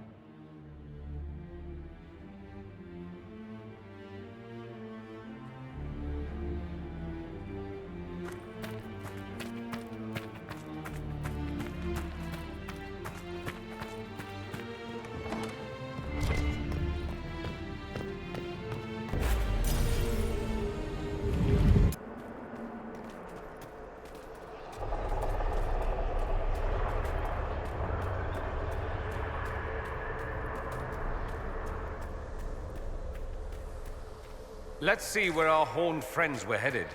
Let's see where our horned friends were headed.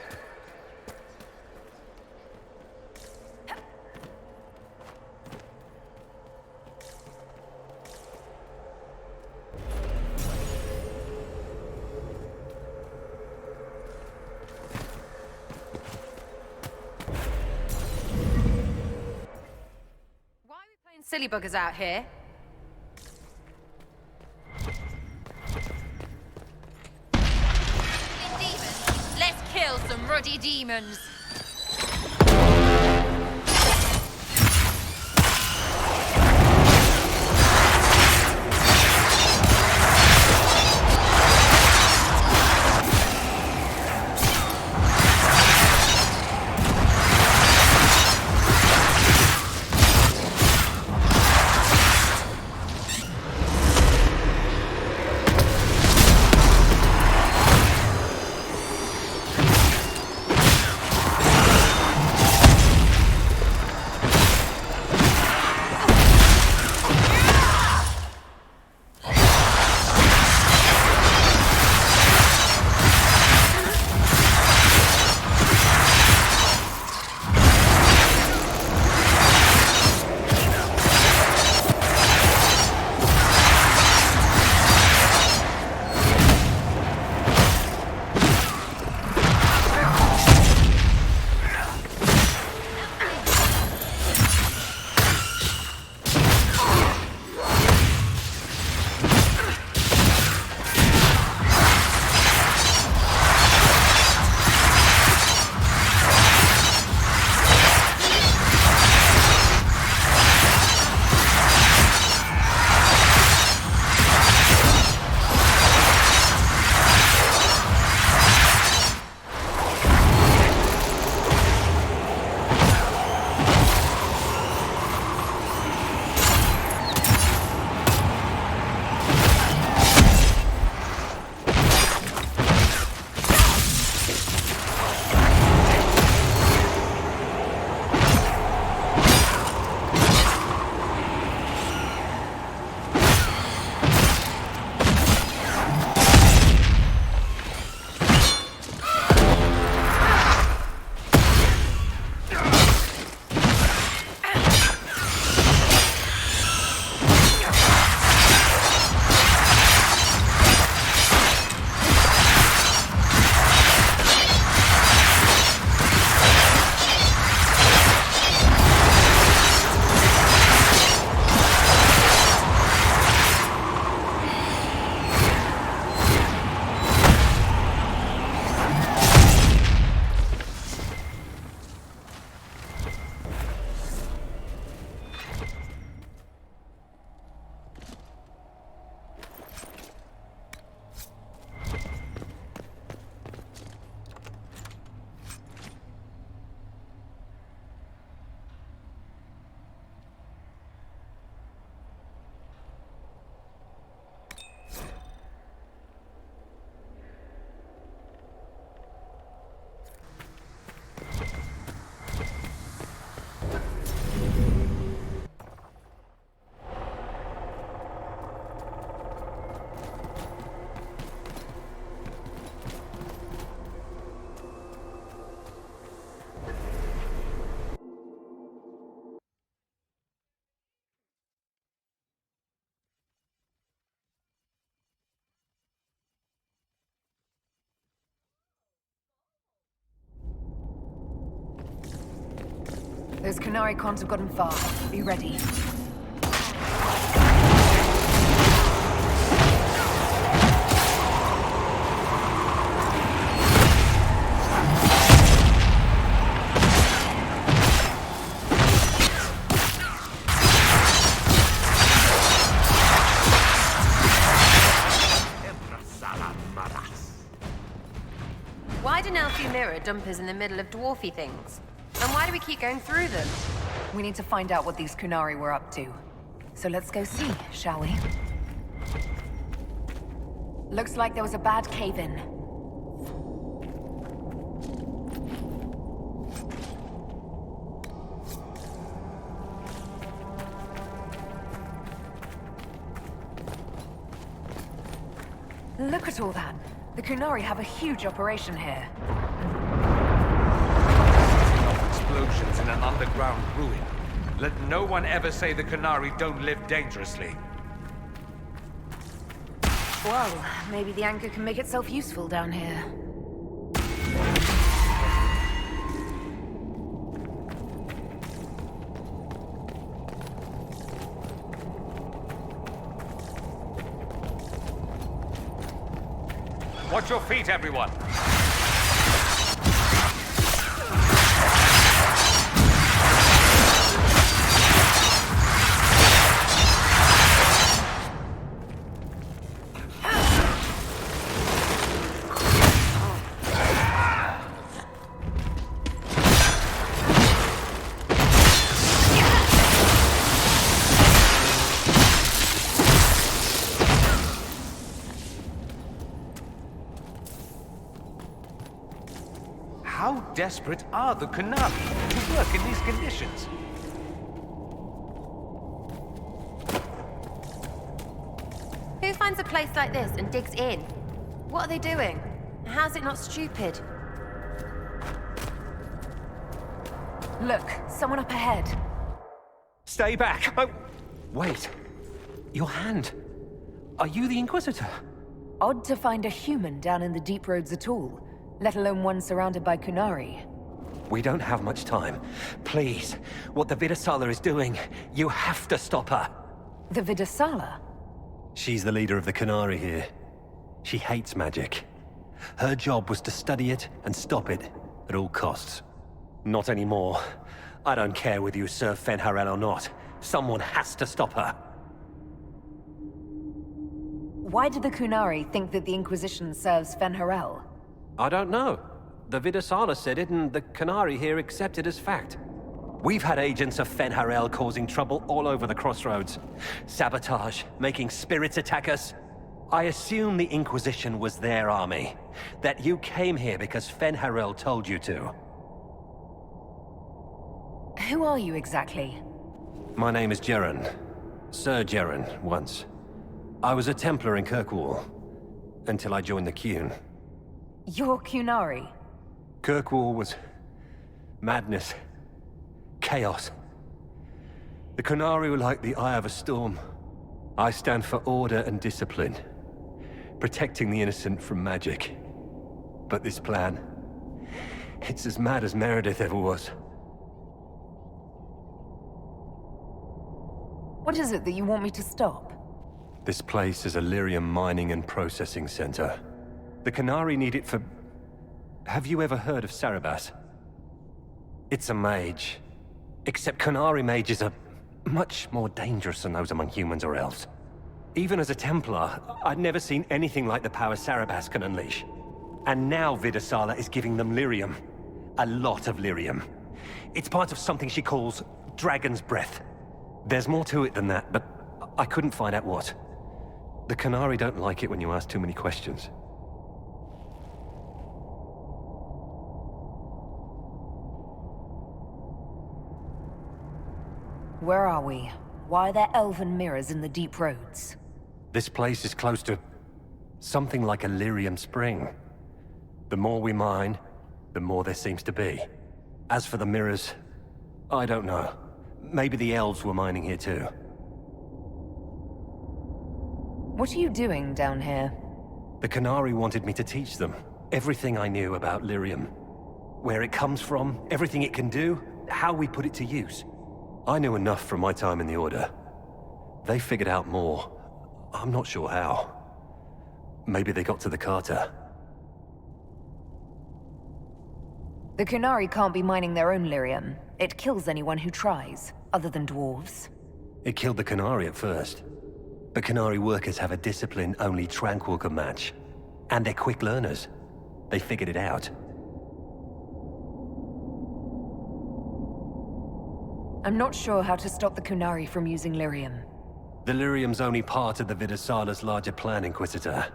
Why are we playing silly buggers out here? Let's kill some ruddy demons. Those Qunari cons have gotten far. Be ready. Why do Nelfi Mirror dump us in the middle of dwarfy things? And why do we keep going through them? We need to find out what these Qunari were up to. So let's go see, shall we? Looks like there was a bad cave-in. Look at all that. The Qunari have a huge operation here. Explosions in an underground ruin. Let no one ever say the Qunari don't live dangerously. Well, maybe the anchor can make itself useful down here. Watch your feet, everyone! How desperate are the Qunari to work in these conditions? Who finds a place like this and digs in? What are they doing? How's it not stupid? Look, someone up ahead. Stay back! Oh, wait. Your hand. Are you the Inquisitor? Odd to find a human down in the deep roads at all, let alone one surrounded by Qunari. We don't have much time. Please, what the Vidasala is doing, you have to stop her. The Vidasala? She's the leader of the Qunari here. She hates magic. Her job was to study it and stop it at all costs. Not anymore. I don't care whether you serve Fen'Harel or not. Someone has to stop her. Why did the Qunari think that the Inquisition serves Fen'Harel? I don't know. The Vidasala said it, and the Qunari here accept it as fact. We've had agents of Fen'Harel causing trouble all over the crossroads. Sabotage, making spirits attack us. I assume the Inquisition was their army. That you came here because Fen'Harel told you to. Who are you exactly? My name is Jeren. Sir Jeren, once. I was a Templar in Kirkwall, until I joined the Qun. You're Qunari? Kirkwall was madness, chaos. The Qunari were like the eye of a storm. I stand for order and discipline, protecting the innocent from magic. But this plan, it's as mad as Meredith ever was. What is it that you want me to stop? This place is a lyrium mining and processing center. The Qunari need it for... Have you ever heard of Sarabas? It's a mage. Except Qunari mages are much more dangerous than those among humans or elves. Even as a Templar, I'd never seen anything like the power Sarabas can unleash. And now Vidasala is giving them lyrium. A lot of lyrium. It's part of something she calls Dragon's Breath. There's more to it than that, but I couldn't find out what. The Qunari don't like it when you ask too many questions. Where are we? Why are there elven mirrors in the deep roads? This place is close to something like a lyrium spring. The more we mine, the more there seems to be. As for the mirrors, I don't know. Maybe the elves were mining here too. What are you doing down here? The Qunari wanted me to teach them everything I knew about lyrium. Where it comes from, everything it can do, how we put it to use. I knew enough from my time in the Order. They figured out more. I'm not sure how. Maybe they got to the Carter. The Kunari can't be mining their own lyrium. It kills anyone who tries, other than dwarves. It killed the Kunari at first. But Kunari workers have a discipline only Tranquil can match. And they're quick learners. They figured it out. I'm not sure how to stop the Kunari from using lyrium. The lyrium's only part of the Vidasala's larger plan, Inquisitor.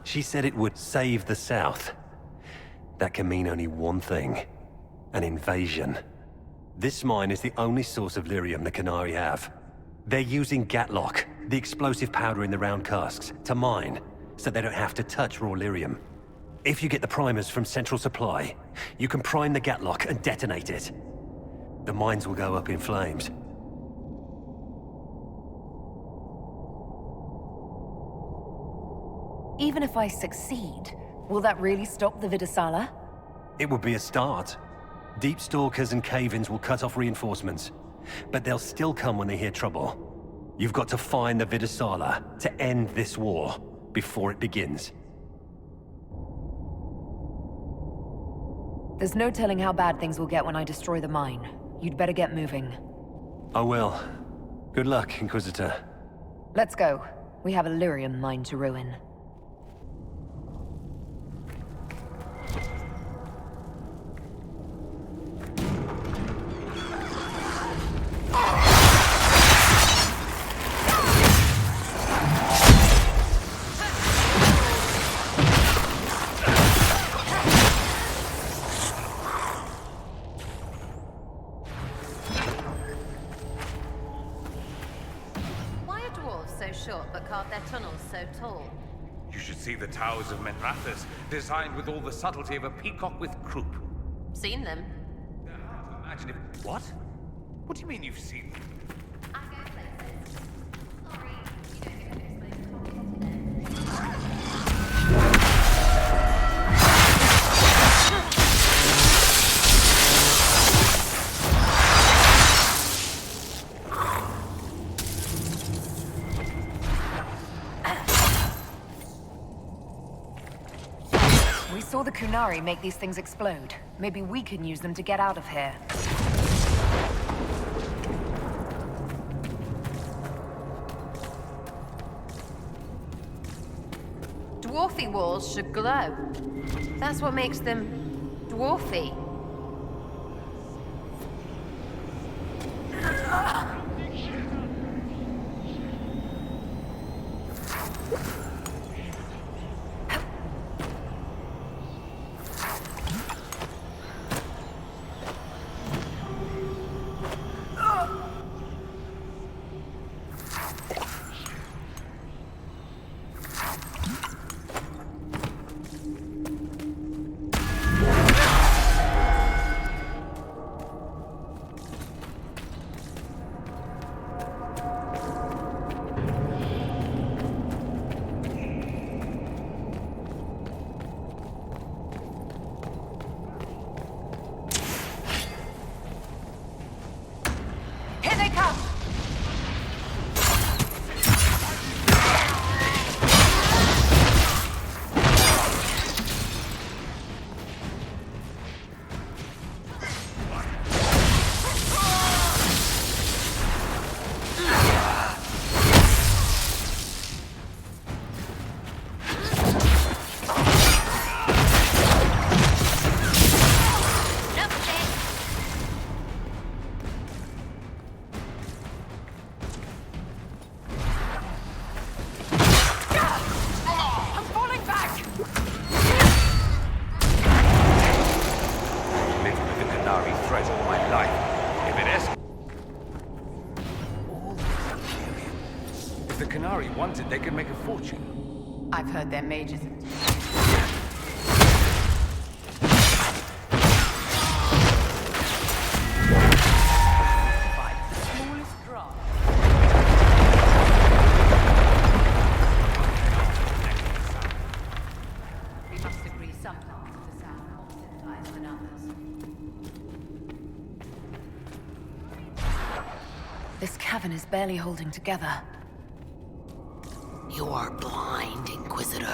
She said it would save the South. That can mean only one thing. An invasion. This mine is the only source of lyrium the Kunari have. They're using Gatlock, the explosive powder in the round casks, to mine, so they don't have to touch raw lyrium. If you get the primers from Central Supply, you can prime the Gatlock and detonate it. The mines will go up in flames. Even if I succeed, will that really stop the Vidasala? It would be a start. Deep Stalkers and Cave-ins will cut off reinforcements, but they'll still come when they hear trouble. You've got to find the Vidasala to end this war before it begins. There's no telling how bad things will get when I destroy the mine. You'd better get moving. I will. Good luck, Inquisitor. Let's go. We have a lyrium mine to ruin. You should see the towers of Menrathus, designed with all the subtlety of a peacock with croup. Seen them? Imagine if... What? What do you mean you've seen them? We saw the Kunari make these things explode. Maybe we can use them to get out of here. Dwarfy walls should glow. That's what makes them dwarfy. Wanted, they could make a fortune. I've heard they're mages. We must agree some parts of the South are more civilized than others. This cavern is barely holding together. You are blind, Inquisitor.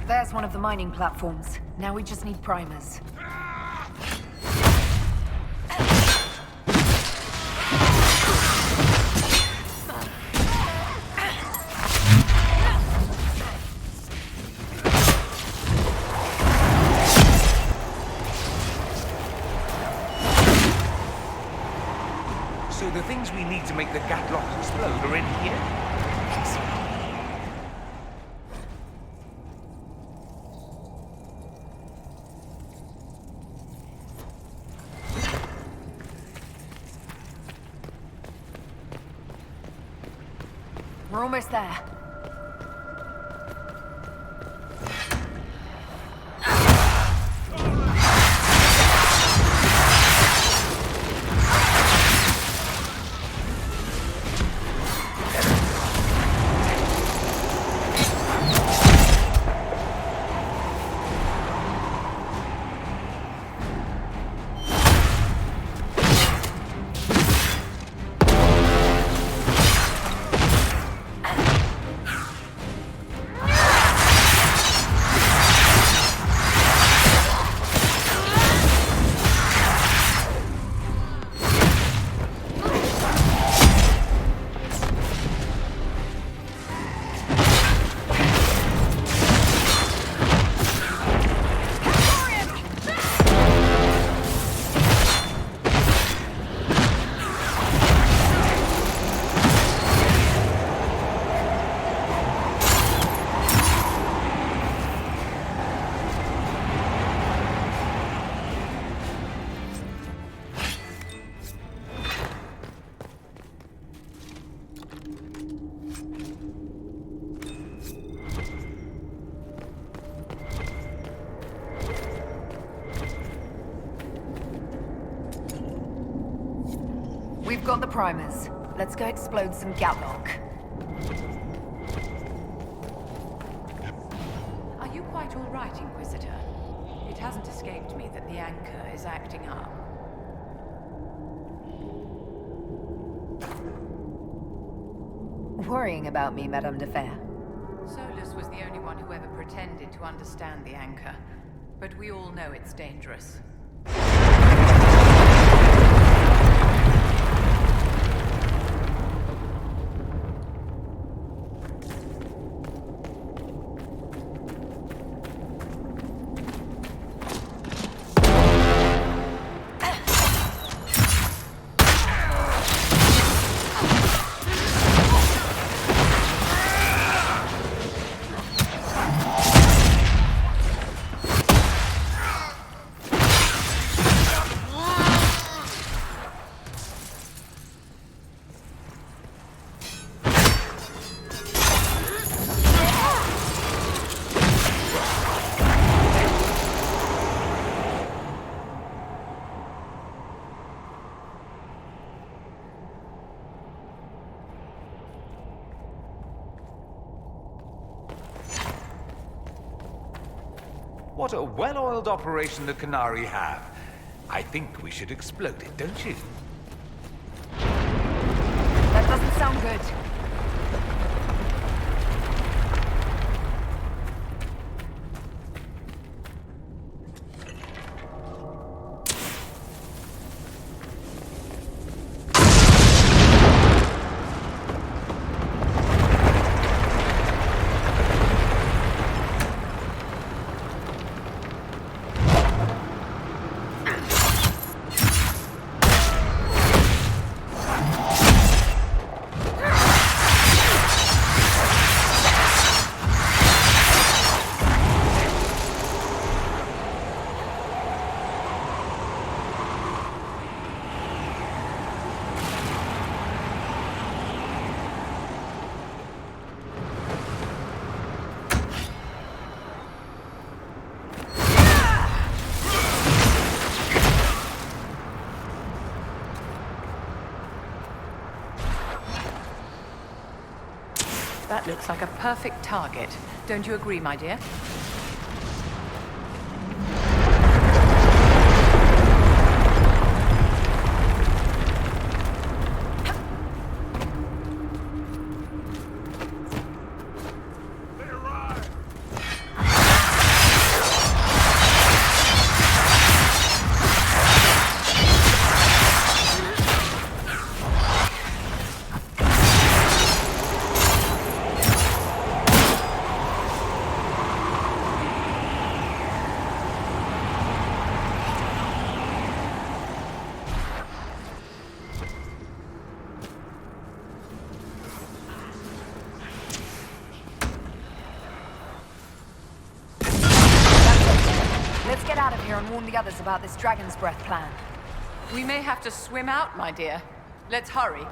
There's one of the mining platforms. Now we just need primers. So the things we need to make the Gatlock explode are in here? Excellent. We're almost there. We've got the primers. Let's go explode some Gatlock. Are you quite all right, Inquisitor? It hasn't escaped me that the anchor is acting up. Worrying about me, Madame de Fer. Solus was the only one who ever pretended to understand the anchor, but we all know it's dangerous. What a well-oiled operation the Canary have. I think we should explode it, don't you? That doesn't sound good. That looks like a perfect target. Don't you agree, my dear? And warn the others about this Dragon's Breath plan. We may have to swim out, my dear. Let's hurry.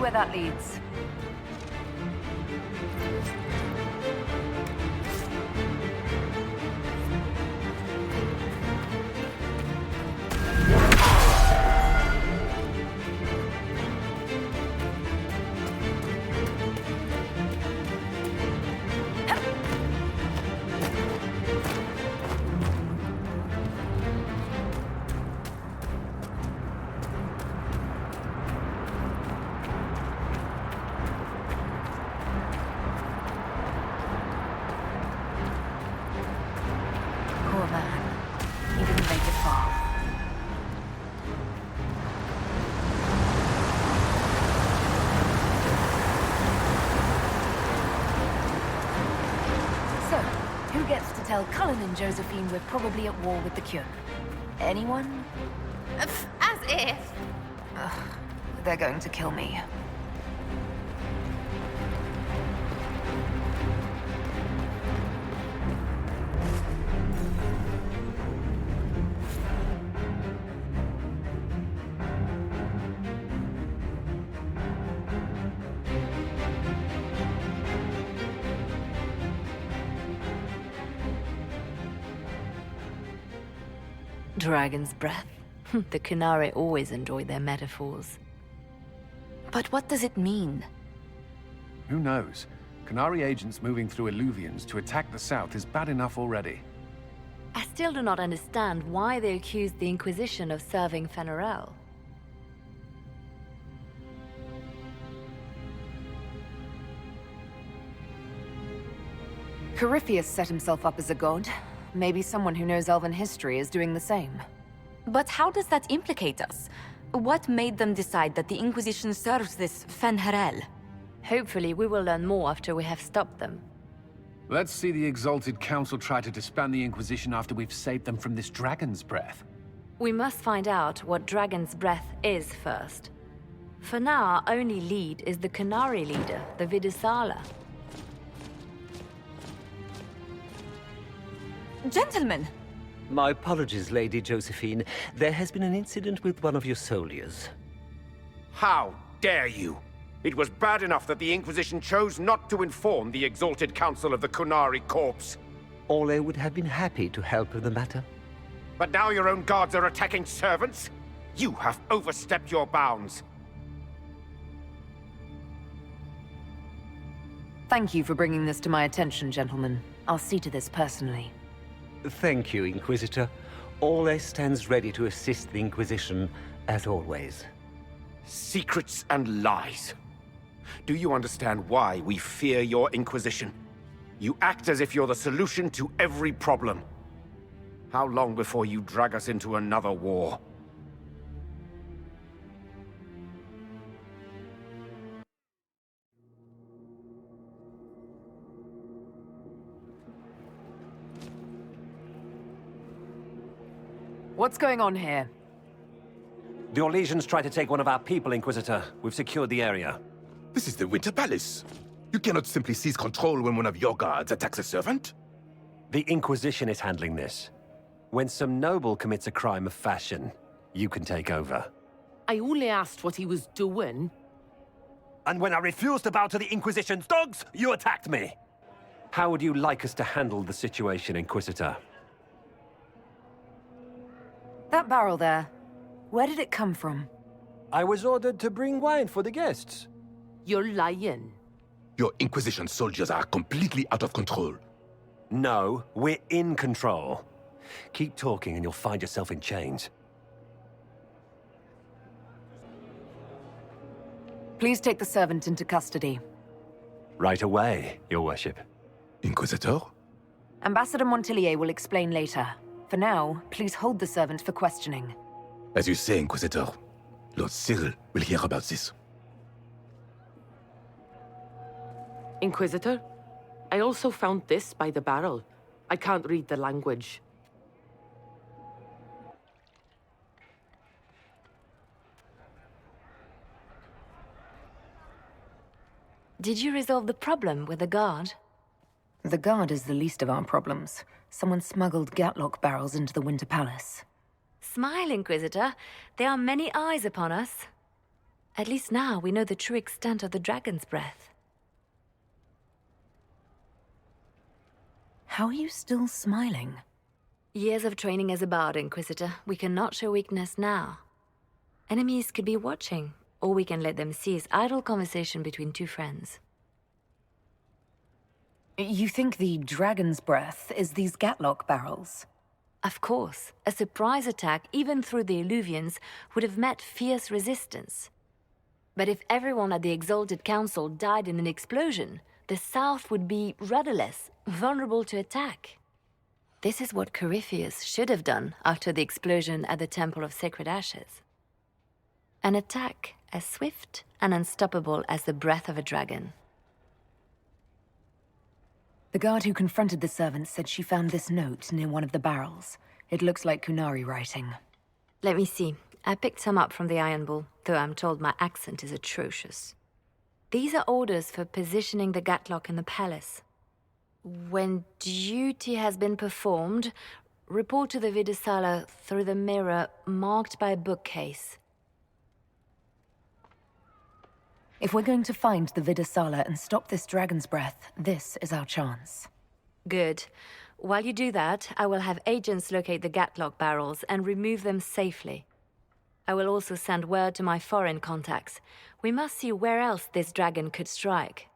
Where that leads. Tell Cullen and Josephine we're probably at war with the Kyun. Anyone? As if. Ugh, they're going to kill me. Dragon's breath? The Qunari always enjoy their metaphors. But what does it mean? Who knows? Qunari agents moving through Illuvians to attack the south is bad enough already. I still do not understand why they accused the Inquisition of serving Fenarel. Corypheus set himself up as a god. Maybe someone who knows Elven history is doing the same. But how does that implicate us? What made them decide that the Inquisition serves this Fenharel? Hopefully we will learn more after we have stopped them. Let's see the Exalted Council try to disband the Inquisition after we've saved them from this dragon's breath. We must find out what Dragon's Breath is first. For now, our only lead is the Qunari leader, the Vidisala. Gentlemen! My apologies, Lady Josephine. There has been an incident with one of your soldiers. How dare you? It was bad enough that the Inquisition chose not to inform the Exalted Council of the Qunari corpse. Ole would have been happy to help with the matter. But now your own guards are attacking servants? You have overstepped your bounds. Thank you for bringing this to my attention, gentlemen. I'll see to this personally. Thank you, Inquisitor. Ole stands ready to assist the Inquisition, as always. Secrets and lies. Do you understand why we fear your Inquisition? You act as if you're the solution to every problem. How long before you drag us into another war? What's going on here? The Orlesians tried to take one of our people, Inquisitor. We've secured the area. This is the Winter Palace. You cannot simply seize control when one of your guards attacks a servant. The Inquisition is handling this. When some noble commits a crime of fashion, you can take over. I only asked what he was doing. And when I refused to bow to the Inquisition's dogs, you attacked me! How would you like us to handle the situation, Inquisitor? That barrel there, where did it come from? I was ordered to bring wine for the guests. You're lying. Your Inquisition soldiers are completely out of control. No, we're in control. Keep talking and you'll find yourself in chains. Please take the servant into custody. Right away, Your Worship. Inquisitor? Ambassador Montillier will explain later. For now, please hold the servant for questioning. As you say, Inquisitor. Lord Cyril will hear about this. Inquisitor, I also found this by the barrel. I can't read the language. Did you resolve the problem with the guard? The guard is the least of our problems. Someone smuggled Gatlock barrels into the Winter Palace. Smile, Inquisitor. There are many eyes upon us. At least now we know the true extent of the Dragon's Breath. How are you still smiling? Years of training as a bard, Inquisitor. We cannot show weakness now. Enemies could be watching, or we can let them seize idle conversation between two friends. You think the Dragon's Breath is these Gatlock barrels? Of course. A surprise attack, even through the Illuvians, would have met fierce resistance. But if everyone at the Exalted Council died in an explosion, the South would be rudderless, vulnerable to attack. This is what Corypheus should have done after the explosion at the Temple of Sacred Ashes. An attack as swift and unstoppable as the breath of a dragon. The guard who confronted the servant said she found this note near one of the barrels. It looks like Qunari writing. Let me see. I picked some up from the Iron Bull, though I'm told my accent is atrocious. These are orders for positioning the Gatlock in the palace. When duty has been performed, report to the Vidisala through the mirror marked by a bookcase. If we're going to find the Vidisala and stop this Dragon's Breath, this is our chance. Good. While you do that, I will have agents locate the Gatlock barrels and remove them safely. I will also send word to my foreign contacts. We must see where else this dragon could strike.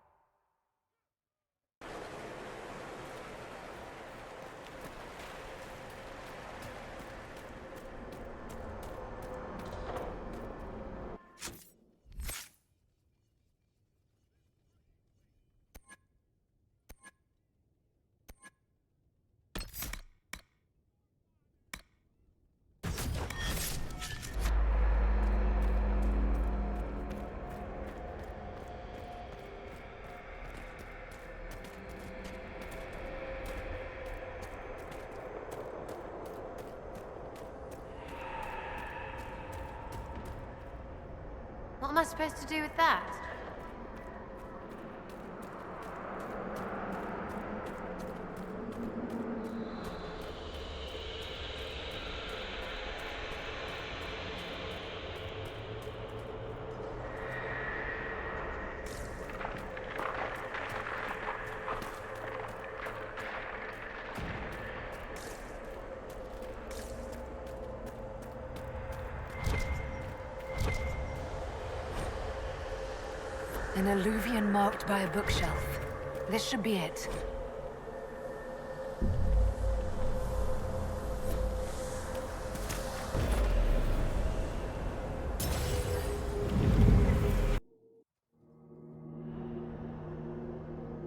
am I supposed to do with that? An alluvion marked by a bookshelf. This should be it.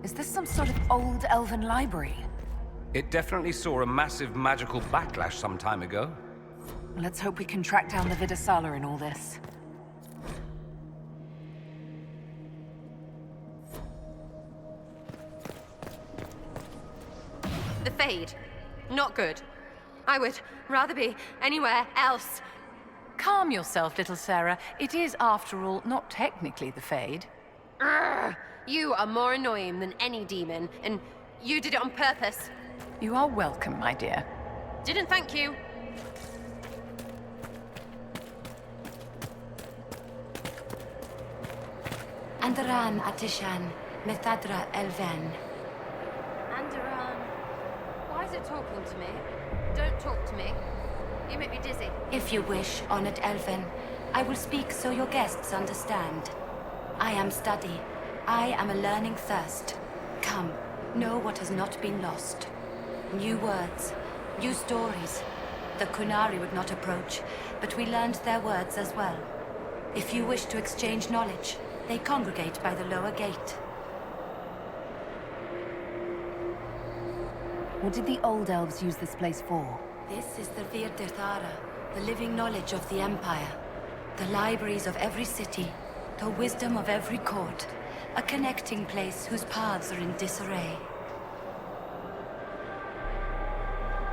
Is this some sort of old elven library? It definitely saw a massive magical backlash some time ago. Let's hope we can track down the Vidasala in all this. The Fade. Not good. I would rather be anywhere else. Calm yourself, little Sarah. It is, after all, not technically the Fade. Urgh. You are more annoying than any demon, and you did it on purpose. You are welcome, my dear. Didn't thank you. Andaran Atishan, Methadra Elven. Andaran. Why is it talking to me? Don't talk to me. You make me dizzy. If you wish, honored Elven, I will speak so your guests understand. I am study. I am a learning thirst. Come, know what has not been lost. New words, new stories. The Kunari would not approach, but we learned their words as well. If you wish to exchange knowledge, they congregate by the lower gate. What did the old elves use this place for? This is the Virdirthara, the living knowledge of the Empire. The libraries of every city, the wisdom of every court. A connecting place whose paths are in disarray.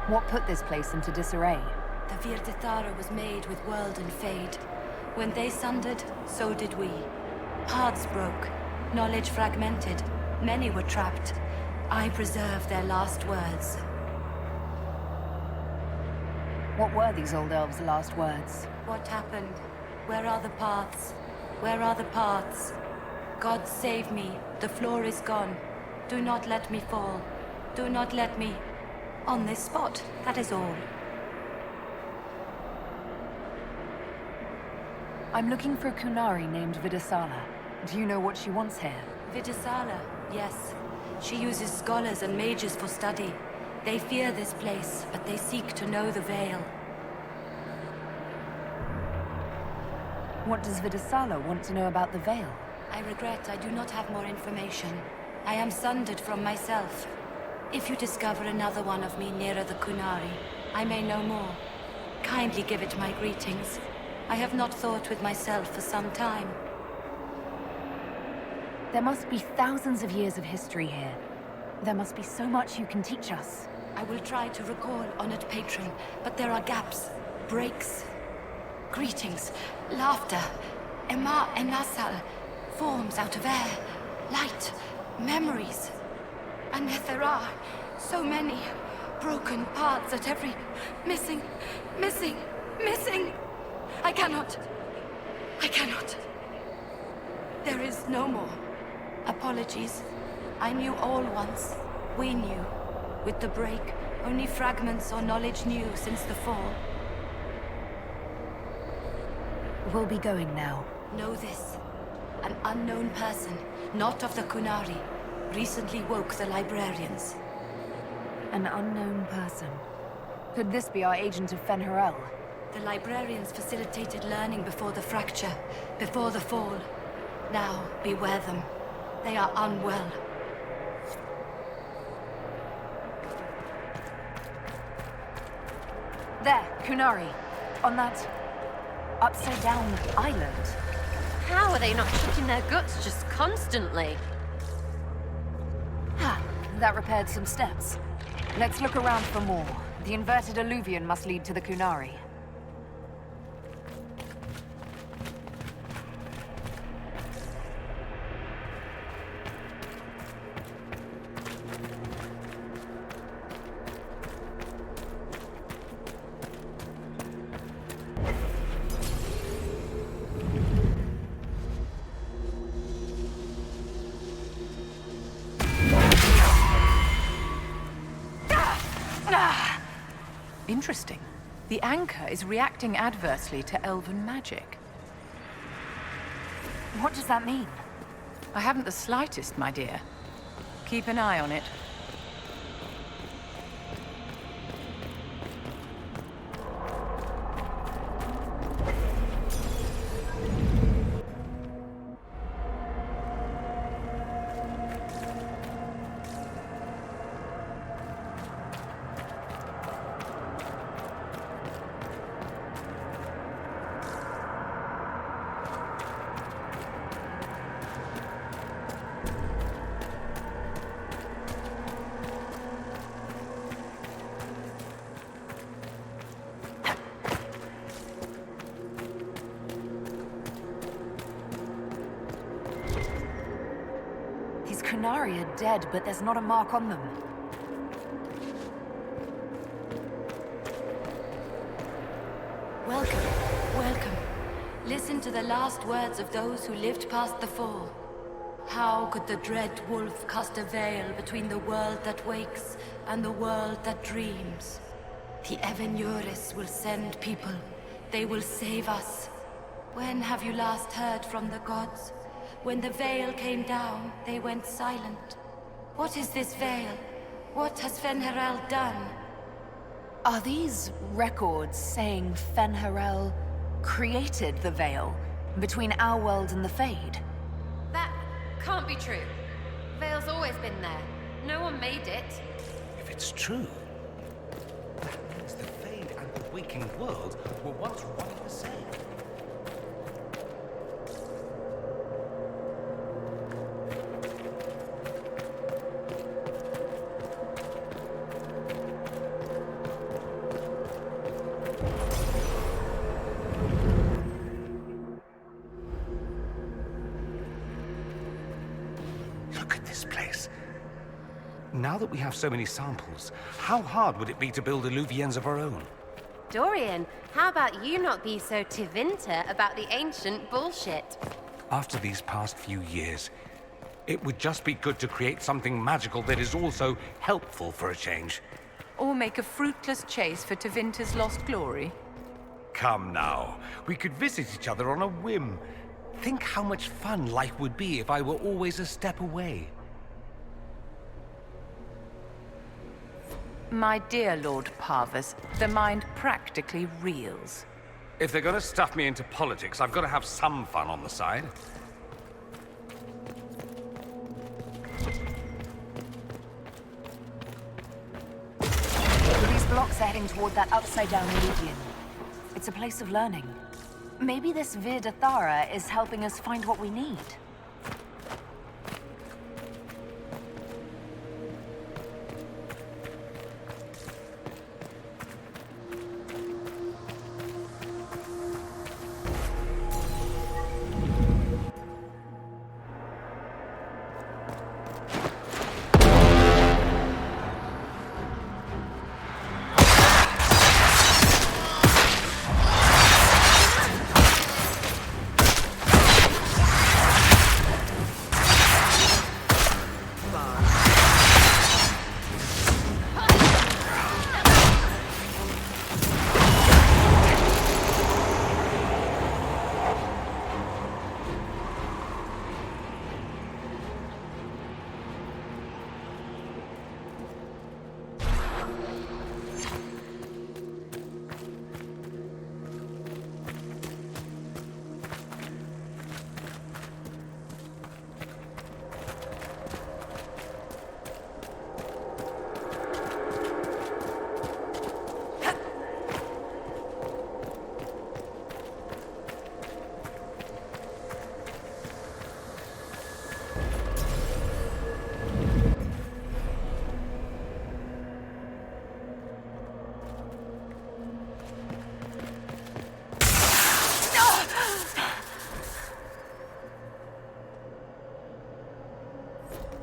What put this place into disarray? The Virdirthara was made with world and fade. When they sundered, so did we. Paths broke, knowledge fragmented, many were trapped. I preserve their last words. What were these old elves' last words? What happened? Where are the paths? Where are the paths? God save me, the floor is gone. Do not let me fall. Do not let me... On this spot, that is all. I'm looking for a Kunari named Vidasala. Do you know what she wants here? Vidasala, yes. She uses scholars and mages for study. They fear this place, but they seek to know the Veil. What does Vidasala want to know about the Veil? I regret I do not have more information. I am sundered from myself. If you discover another one of me nearer the Kunari, I may know more. Kindly give it my greetings. I have not thought with myself for some time. There must be thousands of years of history here. There must be so much you can teach us. I will try to recall, honored patron, but there are gaps, breaks. Greetings, laughter, Ema Enasal, forms out of air, light, memories. And yet there are so many broken parts at every... Missing. I cannot. There is no more. Apologies. I knew all once. We knew. With the break, only fragments or knowledge new since the fall. We'll be going now. Know this. An unknown person, not of the Kunari, recently woke the librarians. An unknown person. Could this be our agent of Fen'Harel? The librarians facilitated learning before the fracture, before the fall. Now, beware them. They are unwell. There, Kunari. On that... upside-down island. How are they not shooting their guts just constantly? That repaired some steps. Let's look around for more. The inverted alluvion must lead to the Kunari. Interesting. The anchor is reacting adversely to elven magic. What does that mean? I haven't the slightest, my dear. Keep an eye on it. Qunari are dead, but there's not a mark on them. Welcome, welcome. Listen to the last words of those who lived past the fall. How could the dread wolf cast a veil between the world that wakes and the world that dreams? The Evenures will send people. They will save us. When have you last heard from the gods? When the veil came down, they went silent. What is this veil? What has Fen'Harel done? Are these records saying Fen'Harel created the veil between our world and the Fade? That can't be true. Veil's always been there. No one made it. If it's true, that means the Fade and the waking world were once one and the same. Now that we have so many samples, how hard would it be to build Illuviens of our own? Dorian, how about you not be so Tevinter about the ancient bullshit? After these past few years, it would just be good to create something magical that is also helpful for a change. Or make a fruitless chase for Tevinter's lost glory. Come now, we could visit each other on a whim. Think how much fun life would be if I were always a step away. My dear Lord Parvus, the mind practically reels. If they're gonna stuff me into politics, I've got to have some fun on the side. These blocks are heading toward that upside-down Meridian. It's a place of learning. Maybe this Vir Dathara is helping us find what we need.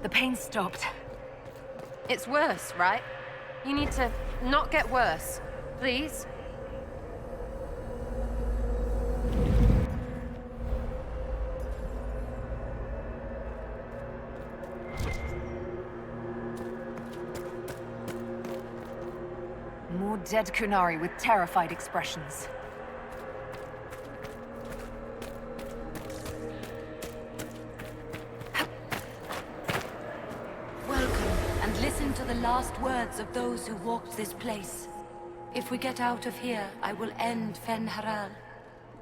The pain stopped. It's worse, right? You need to not get worse. Please? More dead Kunari with terrified expressions. Welcome, and listen to the last words of those who walked this place. If we get out of here, I will end Fen'Haral.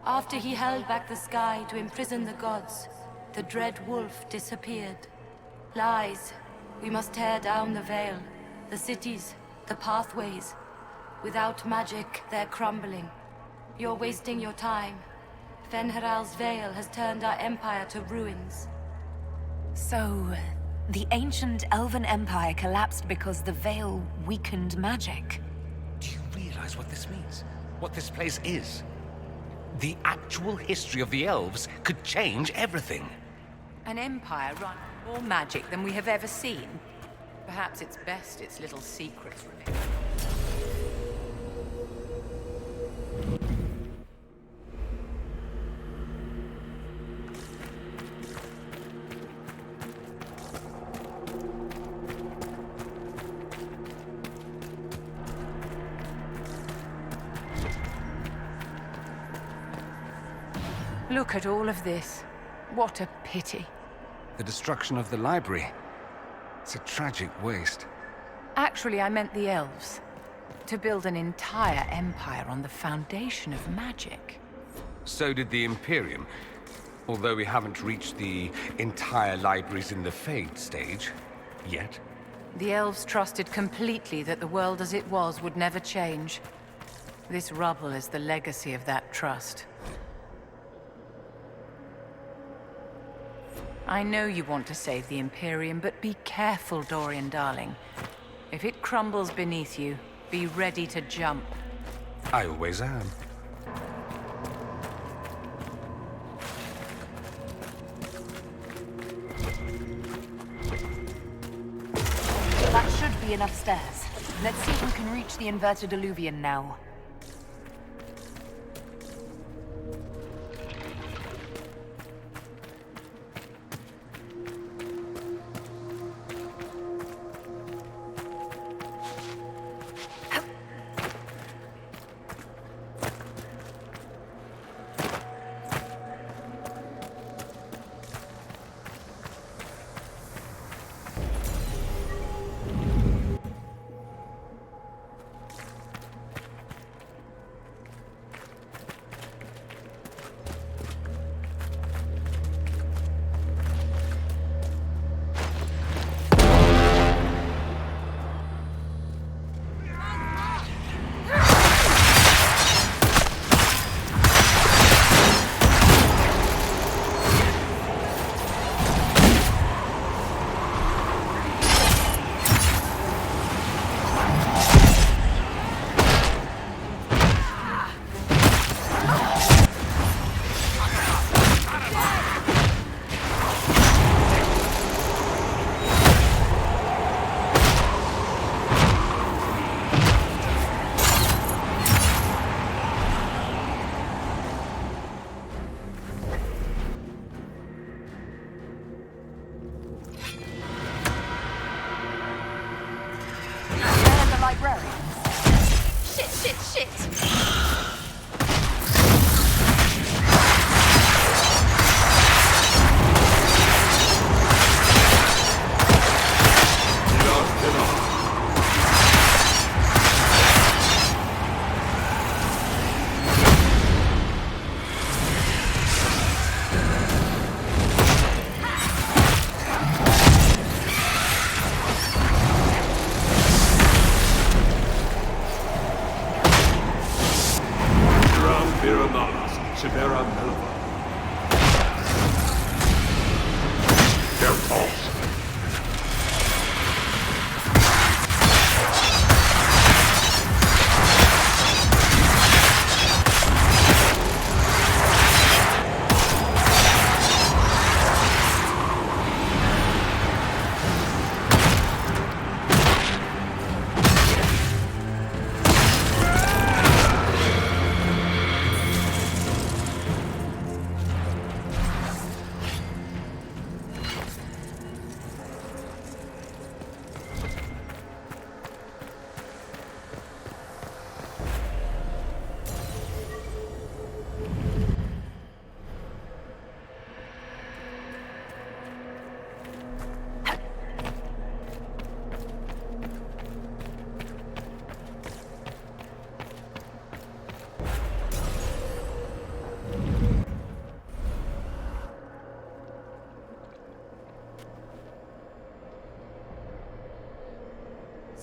After he held back the sky to imprison the gods, the dread wolf disappeared. Lies. We must tear down the Veil, the cities, the pathways. Without magic, they're crumbling. You're wasting your time. Fen'Haral's Veil has turned our empire to ruins. So, the ancient Elven Empire collapsed because the Veil weakened magic. Do you realize what this means? What this place is? The actual history of the elves could change everything. An empire run more magic than we have ever seen. Perhaps it's best its little secrets remain. Look at all of this. What a pity. The destruction of the library. It's a tragic waste. Actually, I meant the elves. To build an entire empire on the foundation of magic. So did the Imperium. Although we haven't reached the entire libraries in the Fade stage yet. The elves trusted completely that the world as it was would never change. This rubble is the legacy of that trust. I know you want to save the Imperium, but be careful, Dorian darling. If it crumbles beneath you, be ready to jump. I always am. That should be enough stairs. Let's see if we can reach the inverted alluvion now.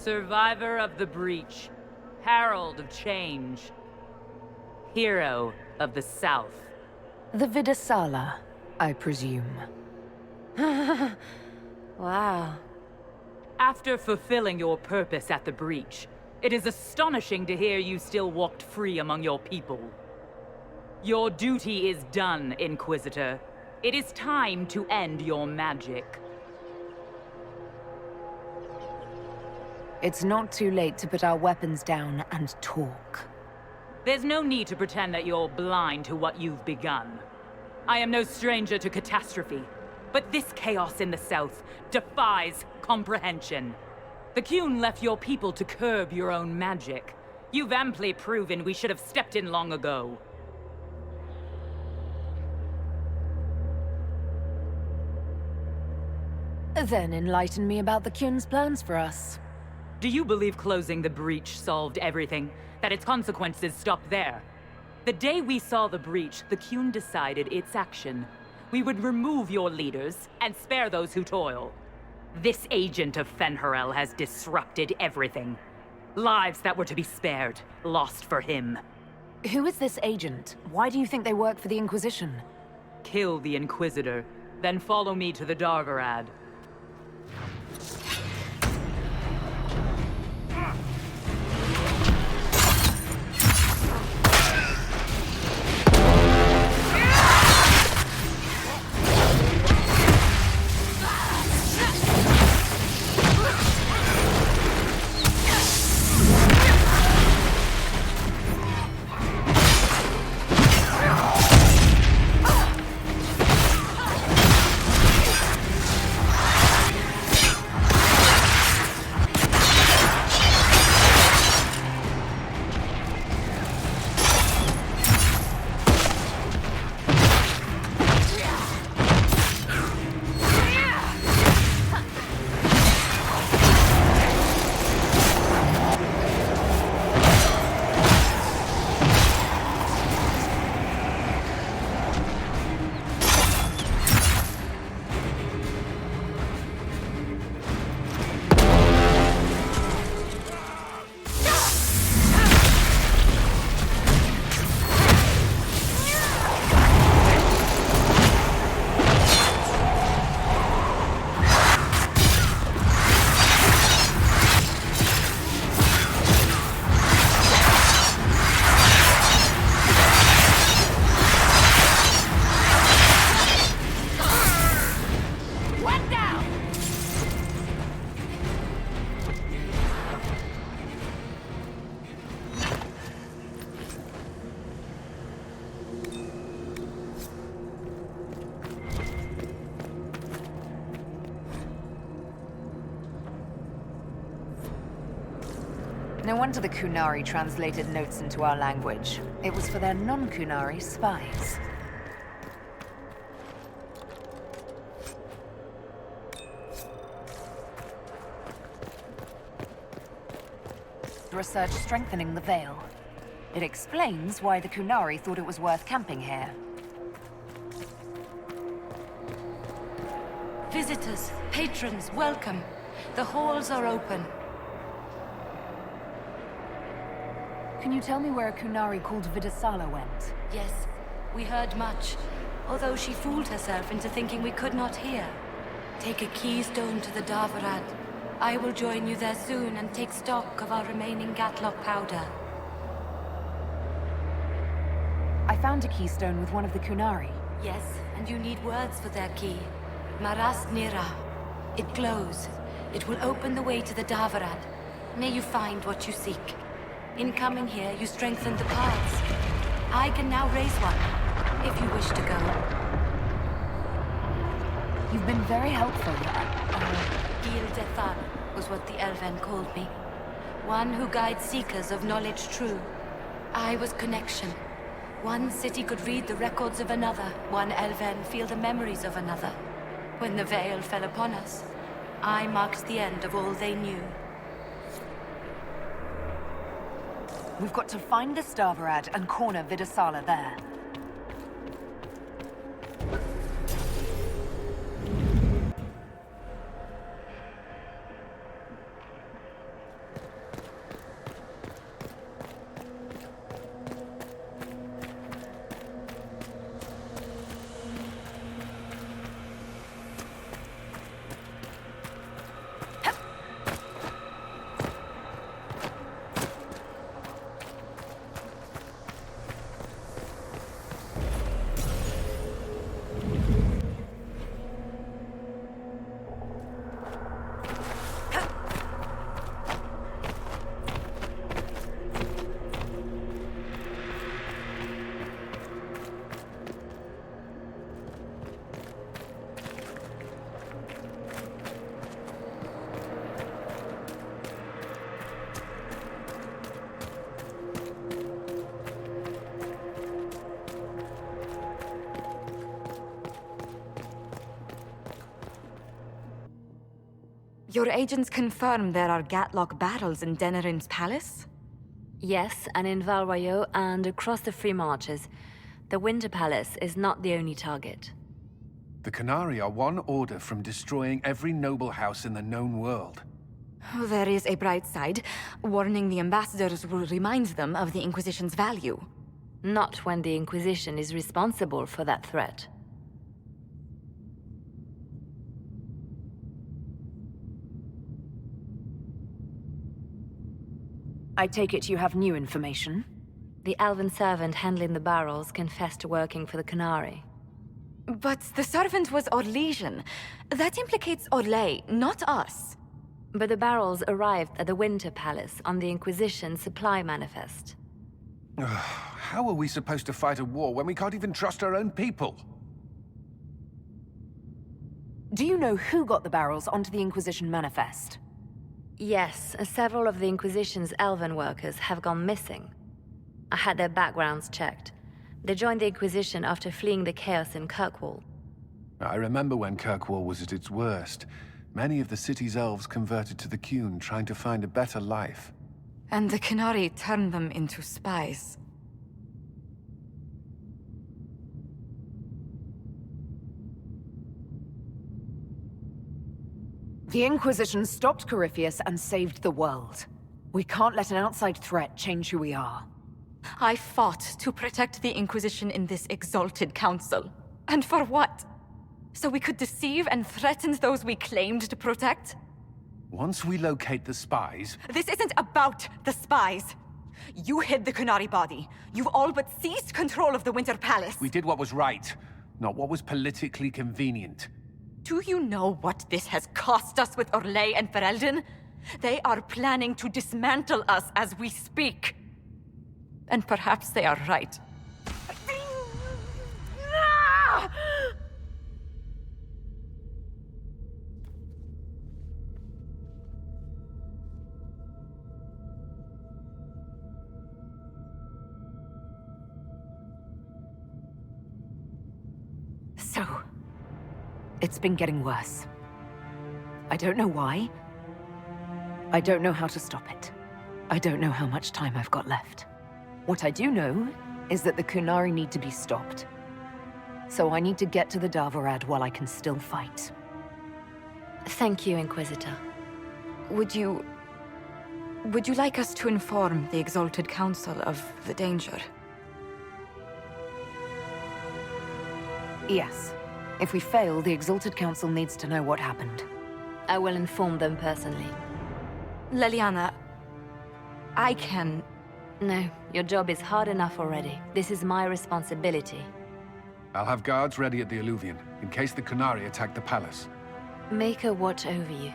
Survivor of the breach. Herald of change. Hero of the South. The Vidasala, I presume. Wow. After fulfilling your purpose at the breach, it is astonishing to hear you still walked free among your people. Your duty is done, Inquisitor. It is time to end your magic. It's not too late to put our weapons down and talk. There's no need to pretend that you're blind to what you've begun. I am no stranger to catastrophe, but this chaos in the South defies comprehension. The Qun left your people to curb your own magic. You've amply proven we should have stepped in long ago. Then enlighten me about the Qun's plans for us. Do you believe closing the breach solved everything? That its consequences stopped there? The day we saw the breach, the Qun decided its action. We would remove your leaders and spare those who toil. This agent of Fen'Harel has disrupted everything. Lives that were to be spared, lost for him. Who is this agent? Why do you think they work for the Inquisition? Kill the Inquisitor, then follow me to the Darvarad. No wonder the Qunari translated notes into our language. It was for their non-Qunari spies. Research strengthening the Veil. It explains why the Qunari thought it was worth camping here. Visitors, patrons, welcome. The halls are open. Can you tell me where a Qunari called Vidasala went? Yes, we heard much, although she fooled herself into thinking we could not hear. Take a keystone to the Darvarad. I will join you there soon and take stock of our remaining Gatlock powder. I found a keystone with one of the Qunari. Yes, and you need words for their key. Maras Nira. It glows. It will open the way to the Darvarad. May you find what you seek. In coming here, you strengthened the paths. I can now raise one, if you wish to go. You've been very helpful. Gil Dethan was what the Elven called me. One who guides seekers of knowledge true. I was connection. One city could read the records of another, one Elven feel the memories of another. When the Veil fell upon us, I marked the end of all they knew. We've got to find the Darvarad and corner Vidasala there. Your agents confirm there are Gatlock battles in Denerim's palace? Yes, and in Val Royeaux and across the Free Marches. The Winter Palace is not the only target. The Canari are one order from destroying every noble house in the known world. There is a bright side. Warning the ambassadors will remind them of the Inquisition's value. Not when the Inquisition is responsible for that threat. I take it you have new information? The elven servant handling the barrels confessed to working for the Canari. But the servant was Orlesian. That implicates Orlais, not us. But the barrels arrived at the Winter Palace on the Inquisition supply manifest. How are we supposed to fight a war when we can't even trust our own people? Do you know who got the barrels onto the Inquisition manifest? Yes, several of the Inquisition's elven workers have gone missing. I had their backgrounds checked. They joined the Inquisition after fleeing the chaos in Kirkwall. I remember when Kirkwall was at its worst. Many of the city's elves converted to the Qun, trying to find a better life. And the Canari turned them into spies. The Inquisition stopped Corypheus and saved the world. We can't let an outside threat change who we are. I fought to protect the Inquisition in this exalted council. And for what? So we could deceive and threaten those we claimed to protect? Once we locate the spies... This isn't about the spies. You hid the Canari body. You've all but seized control of the Winter Palace. We did what was right, not what was politically convenient. Do you know what this has cost us with Orlais and Ferelden? They are planning to dismantle us as we speak. And perhaps they are right. So, it's been getting worse. I don't know why. I don't know how to stop it. I don't know how much time I've got left. What I do know is that the Kunari need to be stopped. So I need to get to the Davarad while I can still fight. Thank you, Inquisitor. Would you like us to inform the Exalted Council of the danger? Yes. If we fail, the Exalted Council needs to know what happened. I will inform them personally. Leliana, I can... No, your job is hard enough already. This is my responsibility. I'll have guards ready at the Alluvion, in case the Canari attack the palace. Make her watch over you.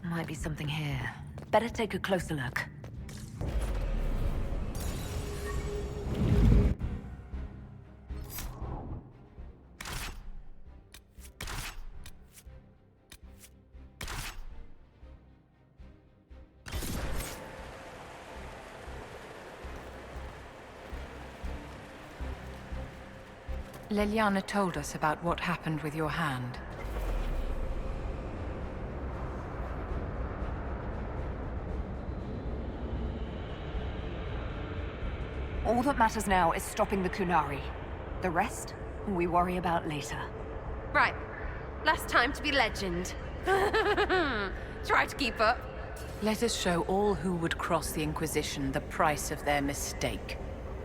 Might be something here. Better take a closer look. Leliana told us about what happened with your hand. All that matters now is stopping the Kunari. The rest, we worry about later. Right. Last time to be legend. Try to keep up. Let us show all who would cross the Inquisition the price of their mistake.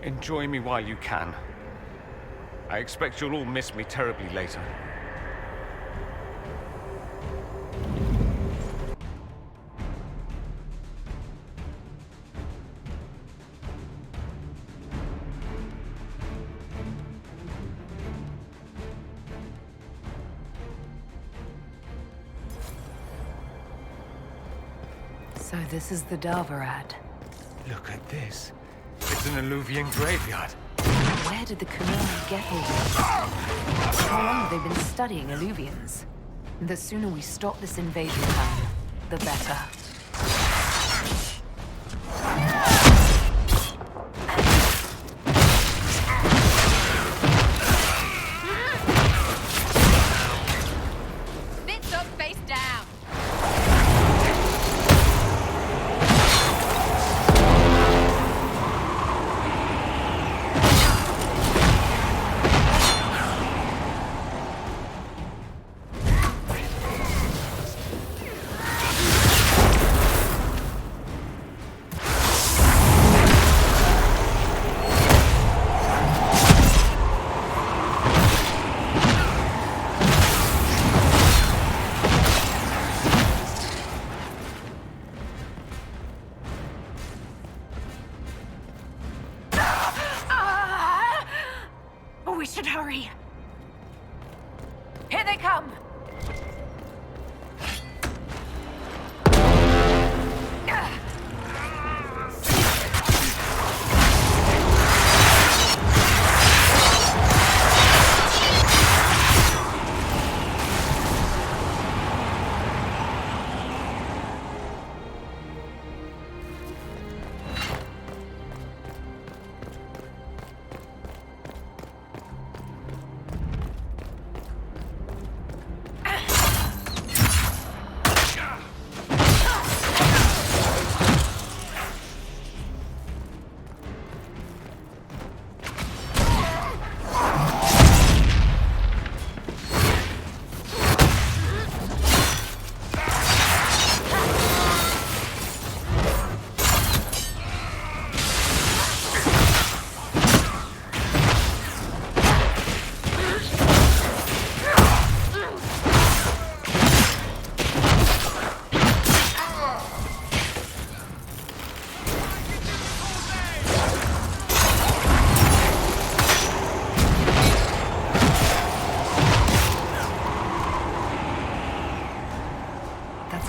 Enjoy me while you can. I expect you'll all miss me terribly later. So this is the Davarad. Look at this. It's an Alluvian graveyard. Where did the Kunari get all this? How long have they been studying Alluvians? The sooner we stop this invasion plan, the better. We should hurry. Here they come!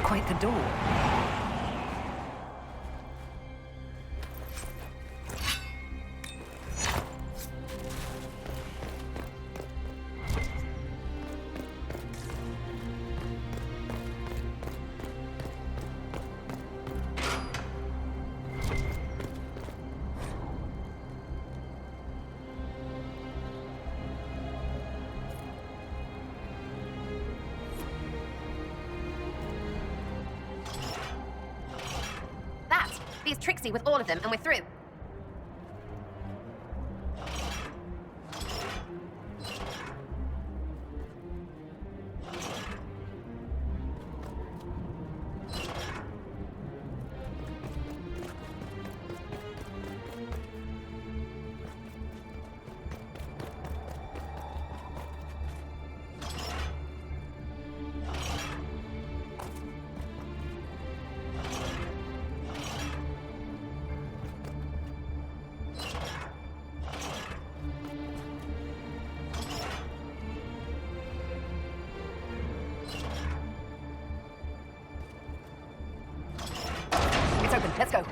Quite the door. Be tricksy with all of them, and we're through. Open. Let's go.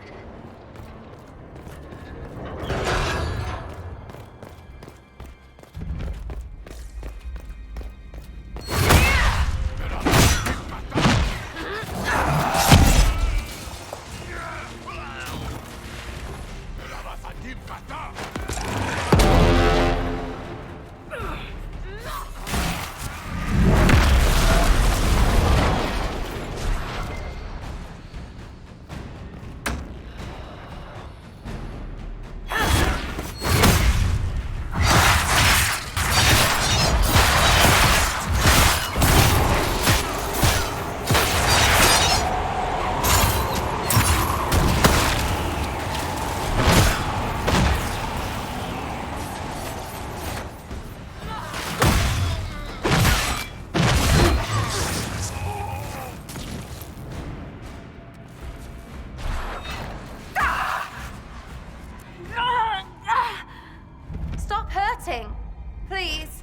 Please.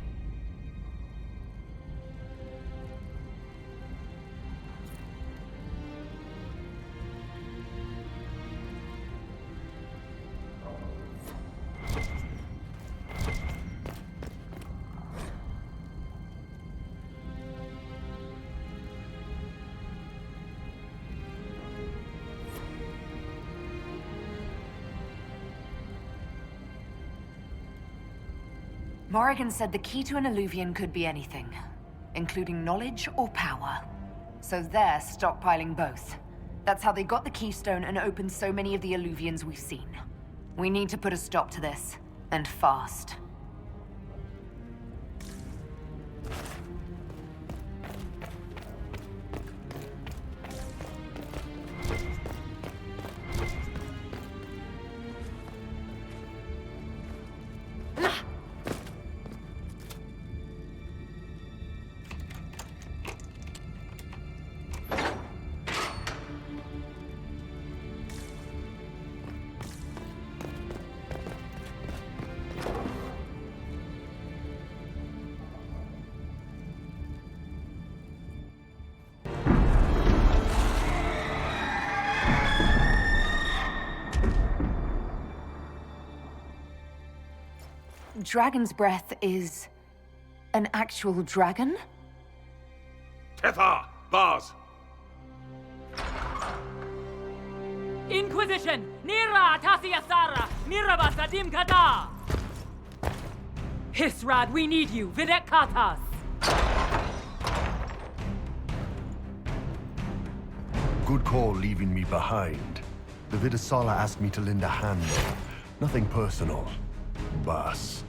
Morrigan said the key to an Illuvian could be anything, including knowledge or power. So they're stockpiling both. That's how they got the keystone and opened so many of the Illuvians we've seen. We need to put a stop to this, and fast. dragon's breath is an actual dragon? Tethar! Bars! Inquisition! Nira Tasiasara! Miraba Sadim Kata! Hisrad, we need you! Videk Katas! Good call leaving me behind. The Vidasala asked me to lend a hand. Nothing personal. Boss.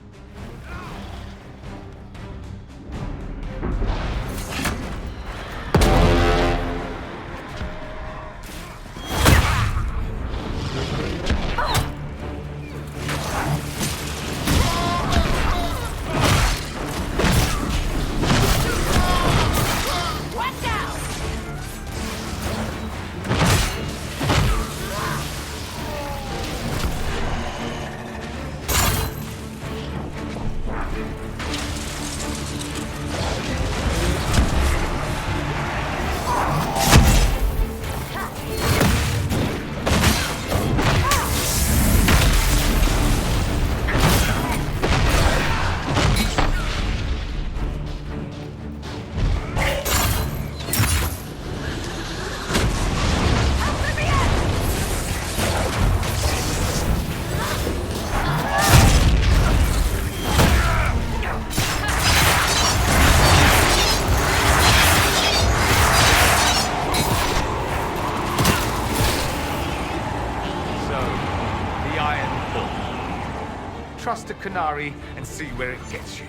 Trust a Canary and see where it gets you.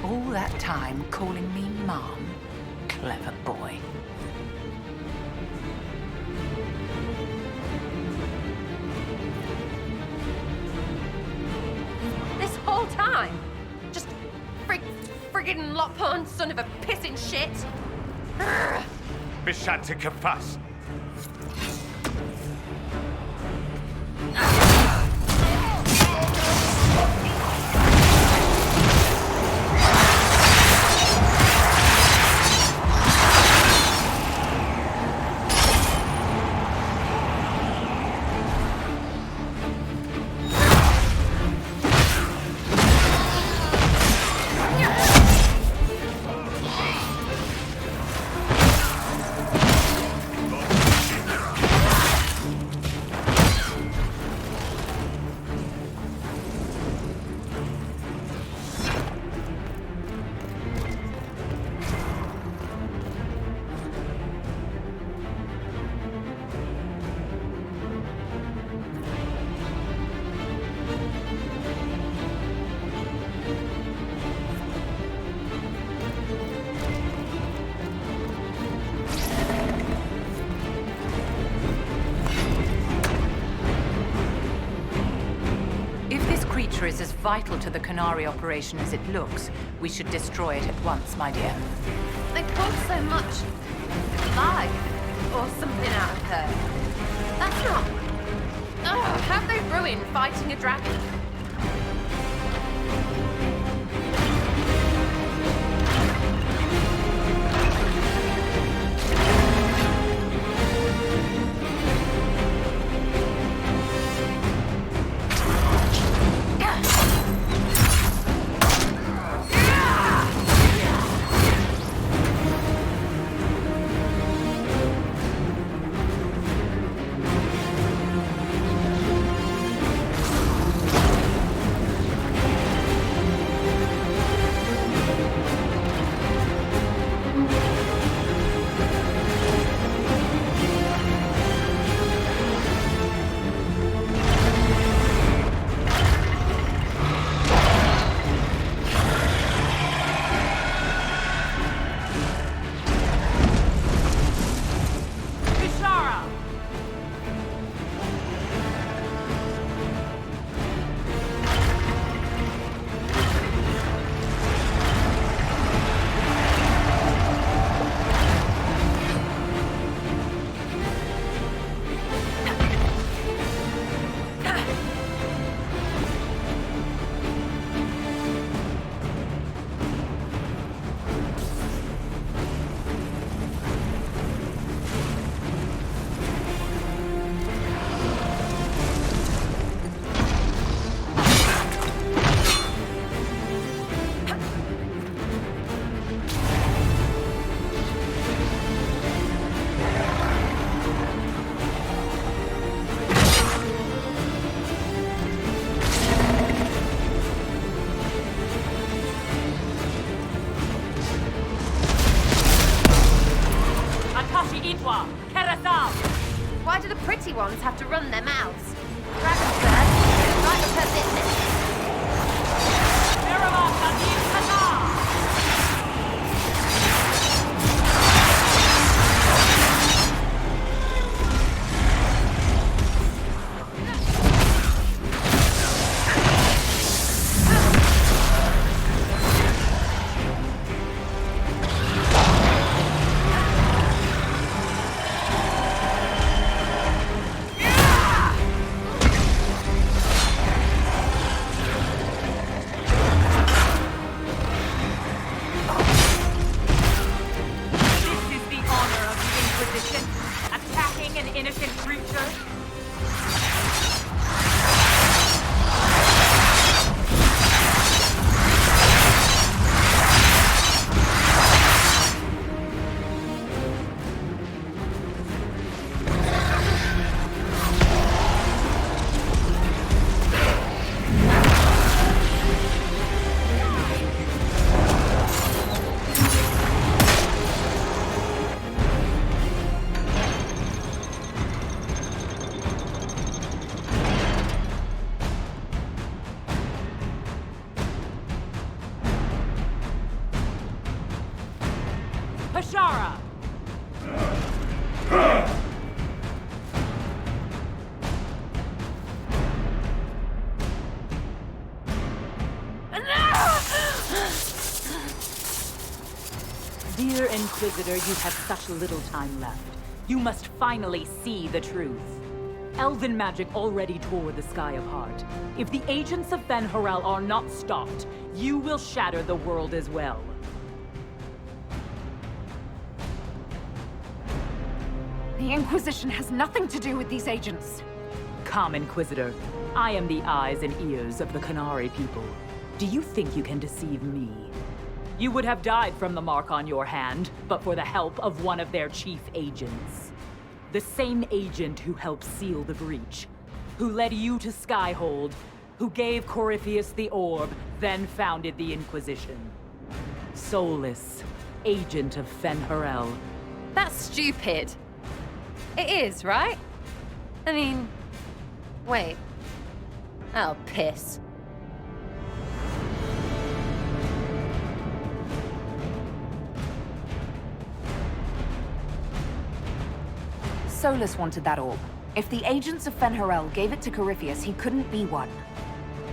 All that time calling me Mom? Clever boy. This whole time? Just friggin' Lopon, son of a pissing shit! Bishante Kafas. Is as vital to the Canary operation as it looks. We should destroy it at once, my dear. They pulled so much life or something out of her. That's not... Ugh, have they ruined fighting a dragon? ones have to run their mouths. Dragon's bird, right up her business. Pashara! Dear Inquisitor, you have such little time left. You must finally see the truth. Elven magic already tore the sky apart. If the agents of Ben-Harel are not stopped, you will shatter the world as well. The Inquisition has nothing to do with these agents. Come, Inquisitor. I am the eyes and ears of the Qunari people. Do you think you can deceive me? You would have died from the mark on your hand, but for the help of one of their chief agents. The same agent who helped seal the breach, who led you to Skyhold, who gave Corypheus the orb, then founded the Inquisition. Soulless, agent of Ben-Harel. That's stupid. It is, right? I mean... Wait. Oh, piss. Solus wanted that orb. If the agents of Ben-Harel gave it to Corypheus, he couldn't be one.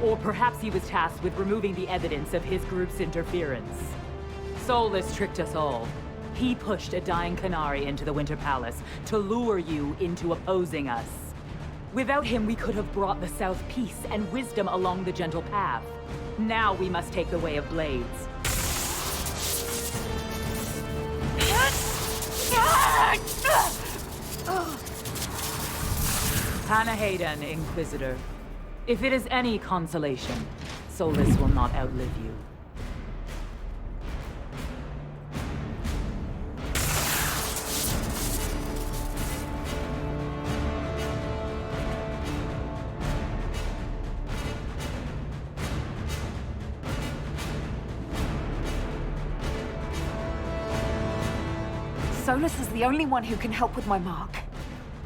Or perhaps he was tasked with removing the evidence of his group's interference. Solus tricked us all. He pushed a dying Qunari into the Winter Palace to lure you into opposing us. Without him, we could have brought the South peace and wisdom along the gentle path. Now we must take the way of blades. Panahadan, Inquisitor. If it is any consolation, Solus will not outlive you. Solus is the only one who can help with my mark.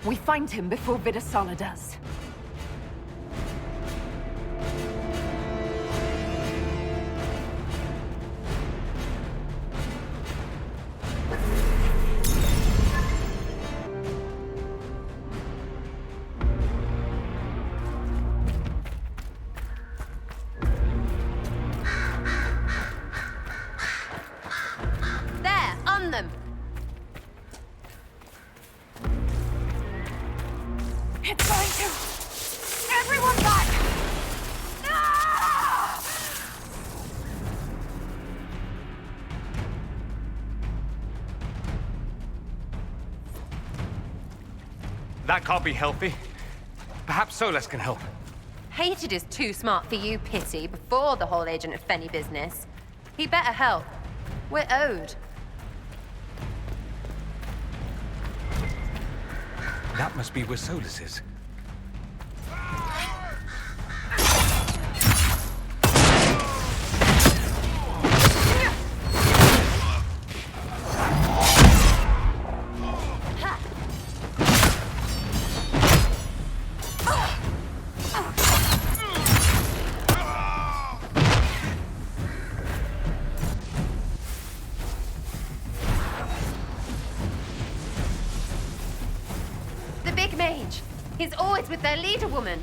We find him before Vidasala does. There, on them! It's going to... Everyone back! No! That can't be healthy. Perhaps Solus can help. Hated is too smart for you, Pity, before the whole Agent of Fenny business. He better help. We're owed. That must be where Solus is. sides with their leader woman.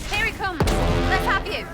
Here he comes. Let's have you.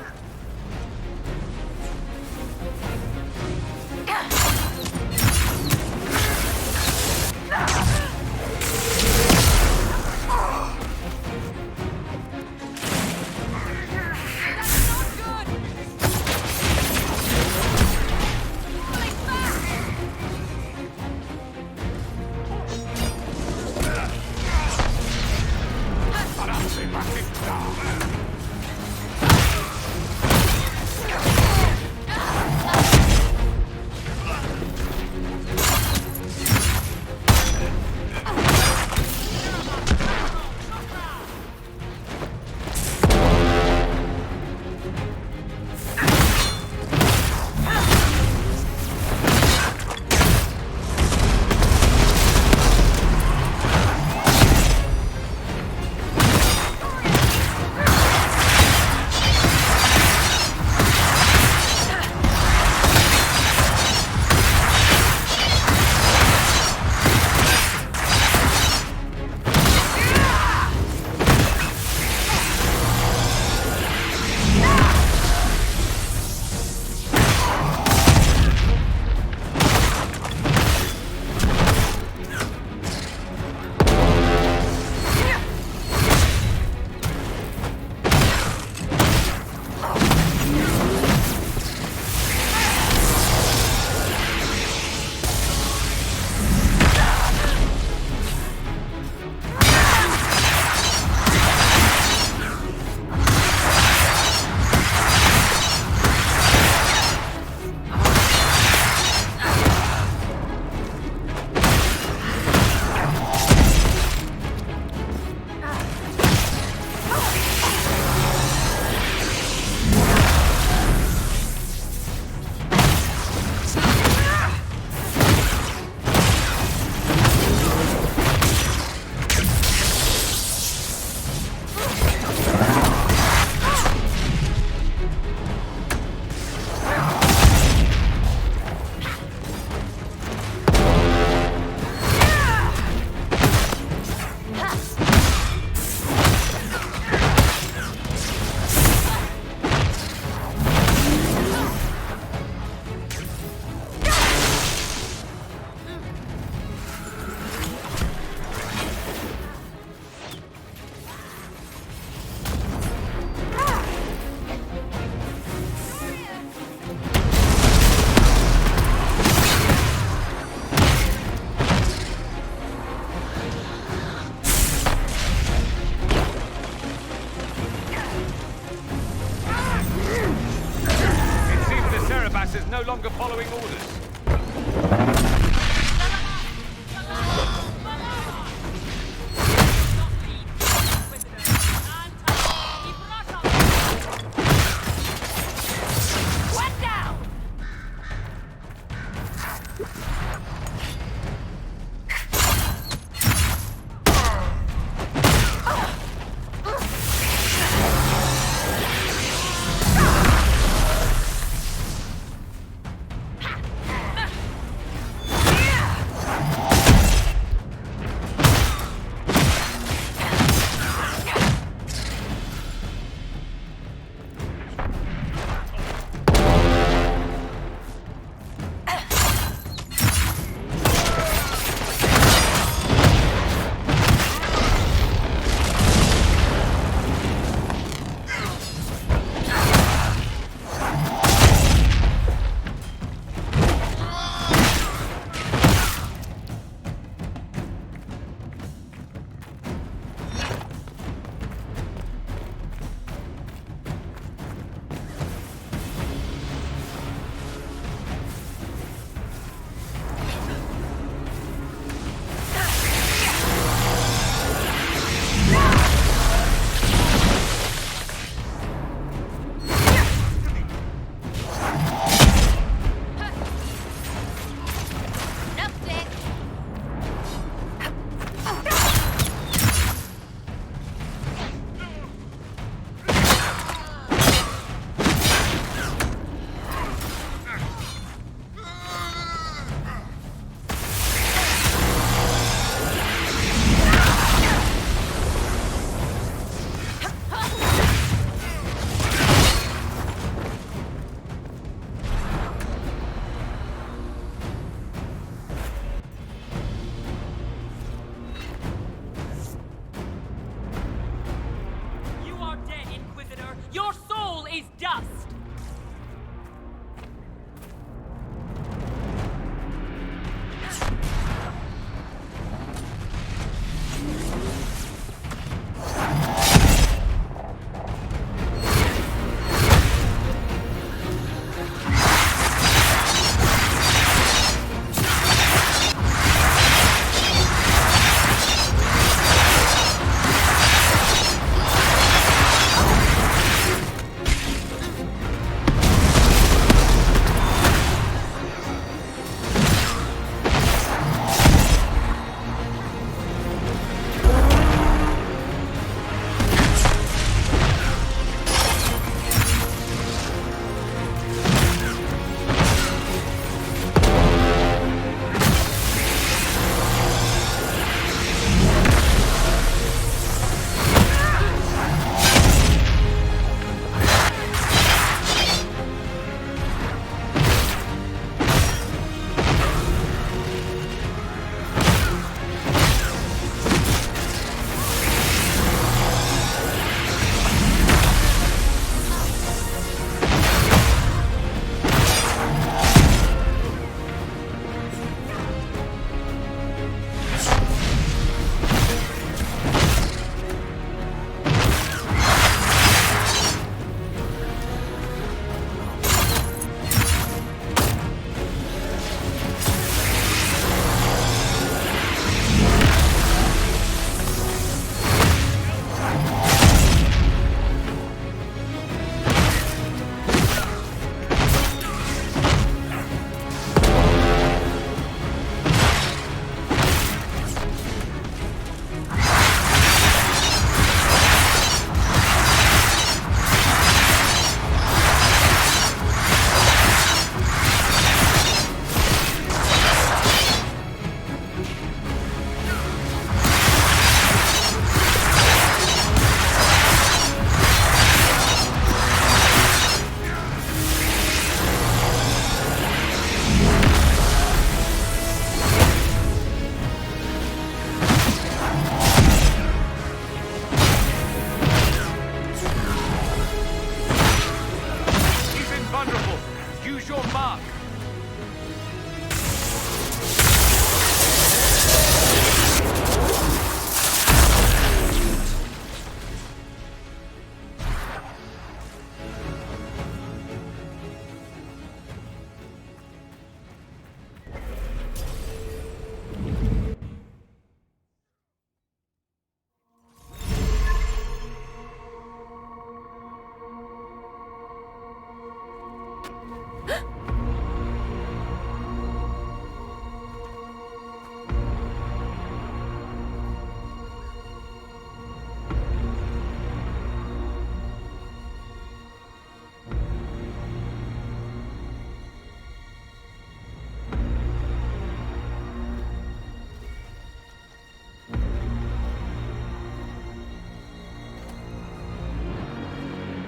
following orders.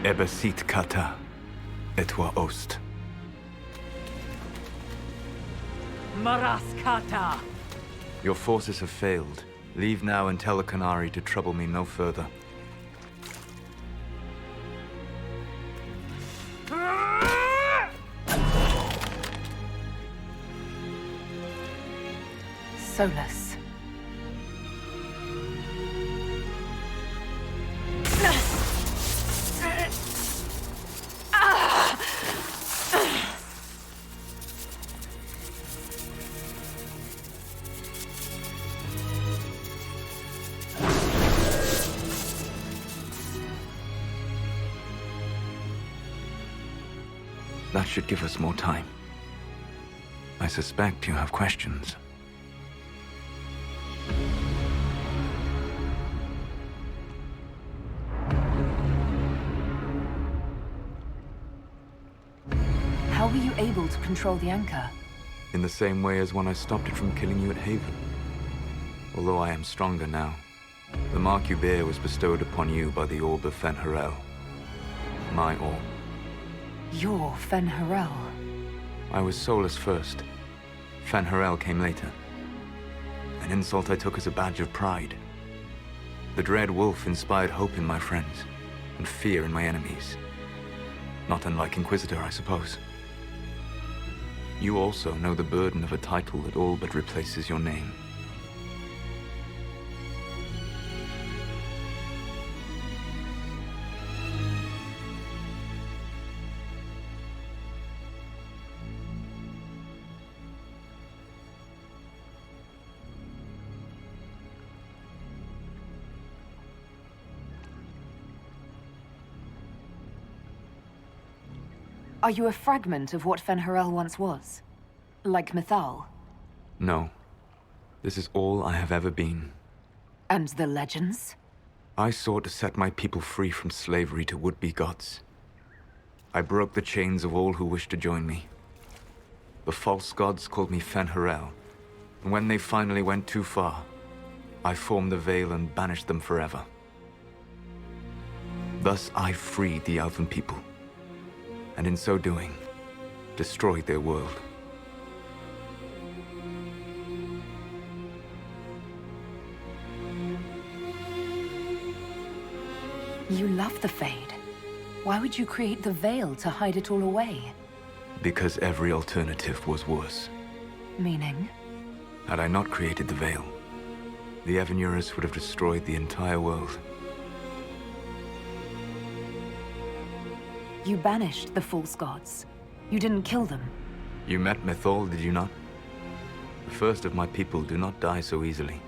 Ebesit kata, etwa ost. Maraskata! Your forces have failed. Leave now and tell the Canary to trouble me no further. Solus. That should give us more time. I suspect you have questions. How were you able to control the anchor? In the same way as when I stopped it from killing you at Haven. Although I am stronger now, the mark you bear was bestowed upon you by the Orb of Fen'Harel. My orb. You're Fen'Harel. I was Solus first. Fen'Harel came later. An insult I took as a badge of pride. The Dread Wolf inspired hope in my friends, and fear in my enemies. Not unlike Inquisitor, I suppose. You also know the burden of a title that all but replaces your name. Are you a fragment of what Fen'Harel once was? Like Mythal? No. This is all I have ever been. And the legends? I sought to set my people free from slavery to would-be gods. I broke the chains of all who wished to join me. The false gods called me Fen'Harel, and when they finally went too far, I formed the Veil and banished them forever. Thus I freed the Elven people, and in so doing, destroyed their world. You love the Fade. Why would you create the Veil to hide it all away? Because every alternative was worse. Meaning? Had I not created the Veil, the Evanurus would have destroyed the entire world. You banished the false gods. You didn't kill them. You met Mythal, did you not? The first of my people do not die so easily.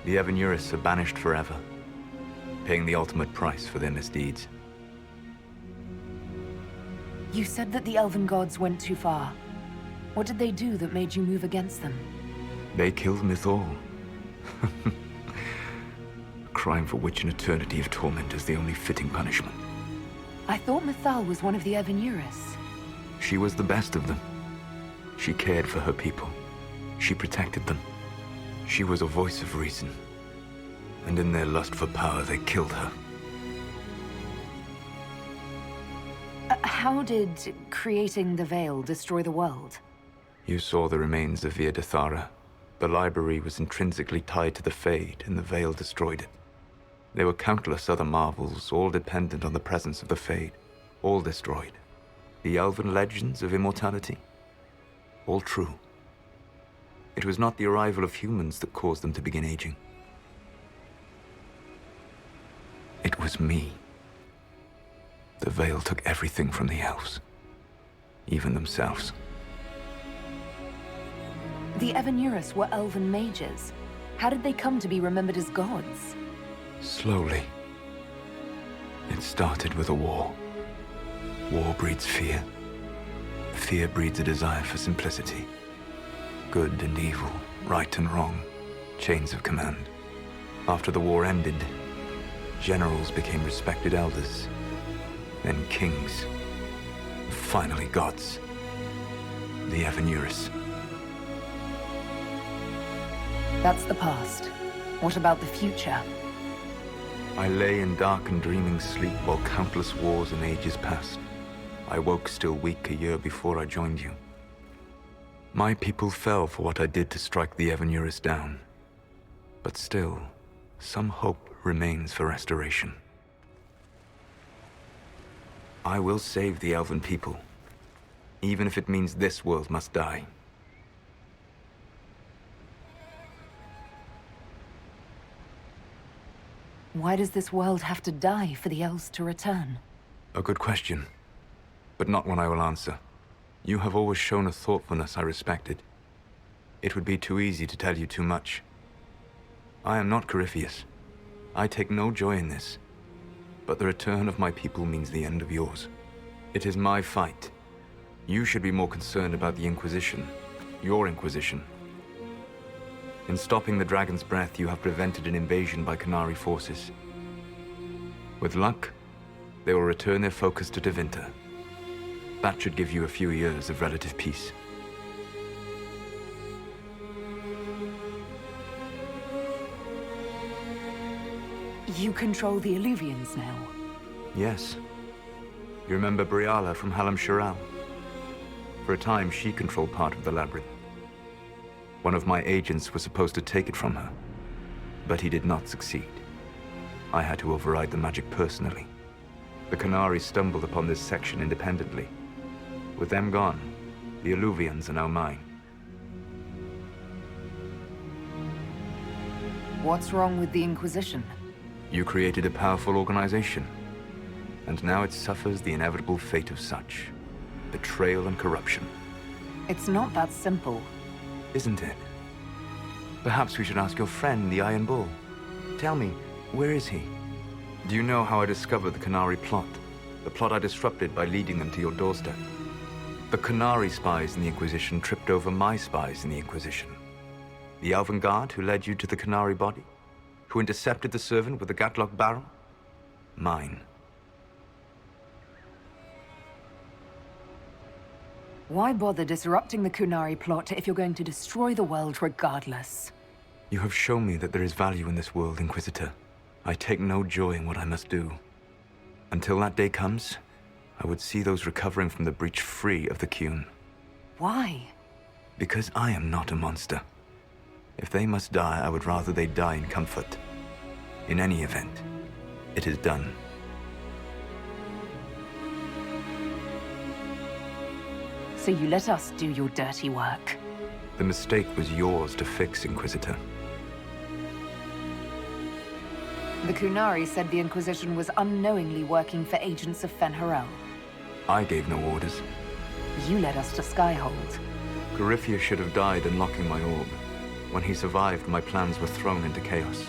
The Evanurus are banished forever, paying the ultimate price for their misdeeds. You said that the Elven gods went too far. What did they do that made you move against them? They killed Mythal. A crime for which an eternity of torment is the only fitting punishment. I thought Mythal was one of the Evanurus. She was the best of them. She cared for her people. She protected them. She was a voice of reason. And in their lust for power, they killed her. How did creating the Veil destroy the world? You saw the remains of Via Dethara. The library was intrinsically tied to the Fade, and the Veil destroyed it. There were countless other marvels, all dependent on the presence of the Fade, all destroyed. The elven legends of immortality, all true. It was not the arrival of humans that caused them to begin aging. It was me. The Veil took everything from the elves, even themselves. The Evanurus were elven mages. How did they come to be remembered as gods? Slowly. It started with a war. War breeds fear. Fear breeds a desire for simplicity. Good and evil, right and wrong, chains of command. After the war ended, generals became respected elders, then kings, and finally gods. The Evanurus. That's the past. What about the future? I lay in dark and dreaming sleep while countless wars and ages passed. I woke still weak a year before I joined you. My people fell for what I did to strike the Evanurus down. But still, some hope remains for restoration. I will save the Elven people, even if it means this world must die. Why does this world have to die for the elves to return? A good question, but not one I will answer. You have always shown a thoughtfulness I respected. It would be too easy to tell you too much. I am not Corypheus. I take no joy in this. But the return of my people means the end of yours. It is my fight. You should be more concerned about the Inquisition. Your Inquisition. In stopping the Dragon's Breath, you have prevented an invasion by Qunari forces. With luck, they will return their focus to Tevinter. That should give you a few years of relative peace. You control the Illuvians now? Yes. You remember Briala from Halam Shiral? For a time, she controlled part of the labyrinth. One of my agents was supposed to take it from her, but he did not succeed. I had to override the magic personally. The Qunari stumbled upon this section independently. With them gone, the Illuvians are now mine. What's wrong with the Inquisition? You created a powerful organization, and now it suffers the inevitable fate of such. Betrayal and corruption. It's not that simple. Isn't it? Perhaps we should ask your friend, the Iron Bull. Tell me, where is he? Do you know how I discovered the Qunari plot? The plot I disrupted by leading them to your doorstep? The Qunari spies in the Inquisition tripped over my spies in the Inquisition. The Elven Guard who led you to the Qunari body? Who intercepted the servant with the Gatlock barrel? Mine. Why bother disrupting the Qunari plot if you're going to destroy the world regardless? You have shown me that there is value in this world, Inquisitor. I take no joy in what I must do. Until that day comes, I would see those recovering from the breach free of the Qun. Why? Because I am not a monster. If they must die, I would rather they die in comfort. In any event, it is done. So you let us do your dirty work. The mistake was yours to fix, Inquisitor. The Qunari said the Inquisition was unknowingly working for agents of Fen'Harel. I gave no orders. You led us to Skyhold. Corypheus should have died unlocking my orb. When he survived, my plans were thrown into chaos.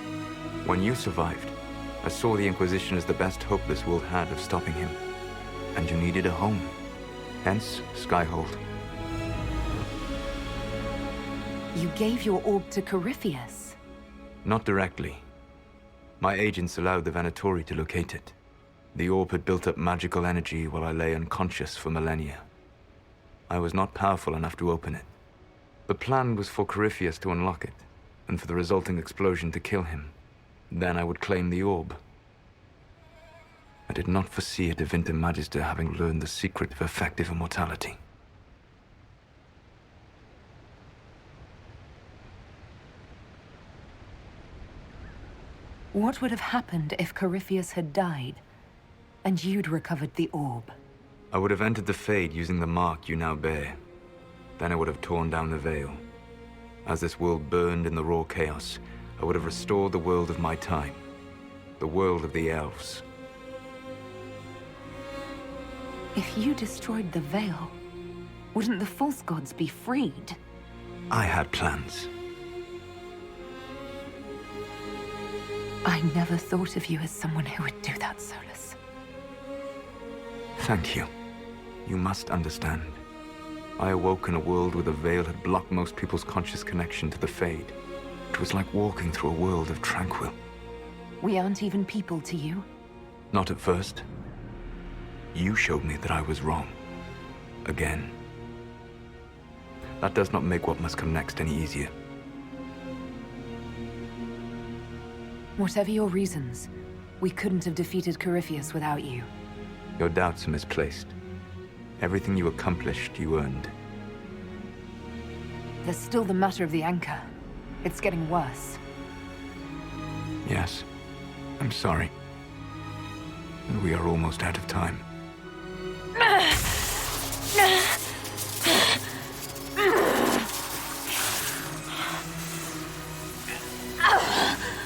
When you survived, I saw the Inquisition as the best hope this world had of stopping him. And you needed a home. Hence, Skyhold. You gave your orb to Corypheus? Not directly. My agents allowed the Venatori to locate it. The orb had built up magical energy while I lay unconscious for millennia. I was not powerful enough to open it. The plan was for Corypheus to unlock it, and for the resulting explosion to kill him. Then I would claim the orb. I did not foresee a Tevinter Magister having learned the secret of effective immortality. What would have happened if Corypheus had died, and you'd recovered the orb? I would have entered the Fade using the mark you now bear. Then I would have torn down the veil. As this world burned in the raw chaos, I would have restored the world of my time. The world of the elves. If you destroyed the veil, wouldn't the false gods be freed? I had plans. I never thought of you as someone who would do that, Solus. Thank you. You must understand. I awoke in a world where the veil had blocked most people's conscious connection to the Fade. It was like walking through a world of tranquil. We aren't even people to you? Not at first. You showed me that I was wrong. Again. That does not make what must come next any easier. Whatever your reasons, We couldn't have defeated Corypheus without you. Your doubts are misplaced. Everything you accomplished, you earned. There's still the matter of the anchor. It's getting worse. Yes. I'm sorry. And we are almost out of time.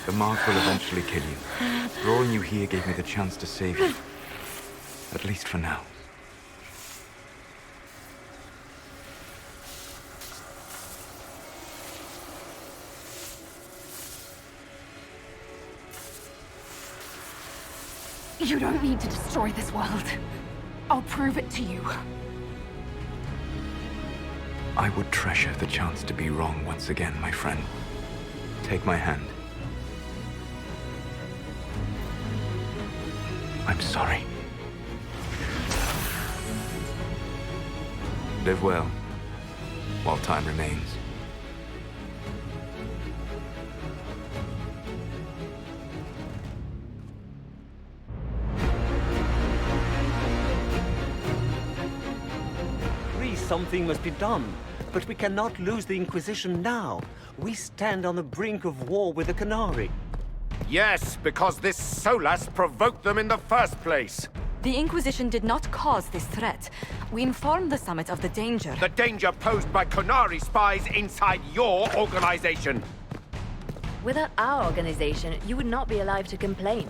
The mark will eventually kill you. Drawing you here gave me the chance to save you. At least for now. You don't need to destroy this world. I'll prove it to you. I would treasure the chance to be wrong once again, my friend. Take my hand. I'm sorry. Live well, while time remains. Something must be done, but we cannot lose the Inquisition now. We stand on the brink of war with the Canary. Yes, because this Solas provoked them in the first place. The Inquisition did not cause this threat. We informed the Summit of the danger. The danger posed by Canary spies inside your organization. Without our organization, you would not be alive to complain.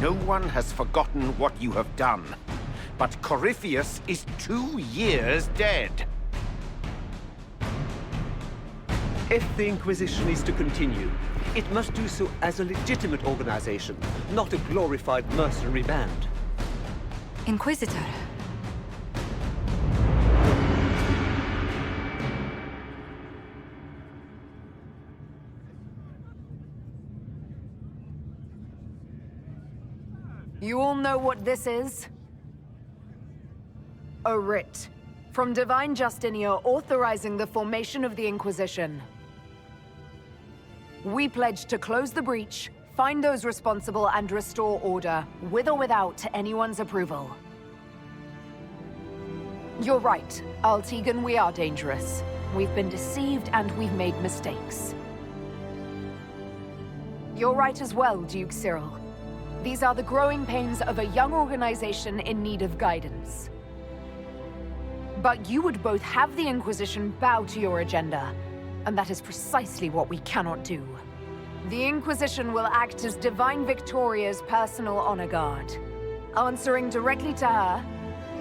No one has forgotten what you have done. But Corypheus is 2 years dead. If the Inquisition is to continue, it must do so as a legitimate organization, not a glorified mercenary band. Inquisitor. You all know what this is? A writ from Divine Justinia authorizing the formation of the Inquisition. We pledge to close the breach, find those responsible, and restore order, with or without anyone's approval. You're right, Altegan, we are dangerous. We've been deceived and we've made mistakes. You're right as well, Duke Cyril. These are the growing pains of a young organization in need of guidance. But you would both have the Inquisition bow to your agenda, and that is precisely what we cannot do. The Inquisition will act as Divine Victoria's personal honor guard. Answering directly to her,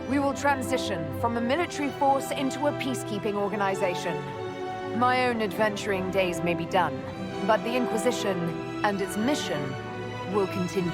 we will transition from a military force into a peacekeeping organization. My own adventuring days may be done, but the Inquisition and its mission will continue.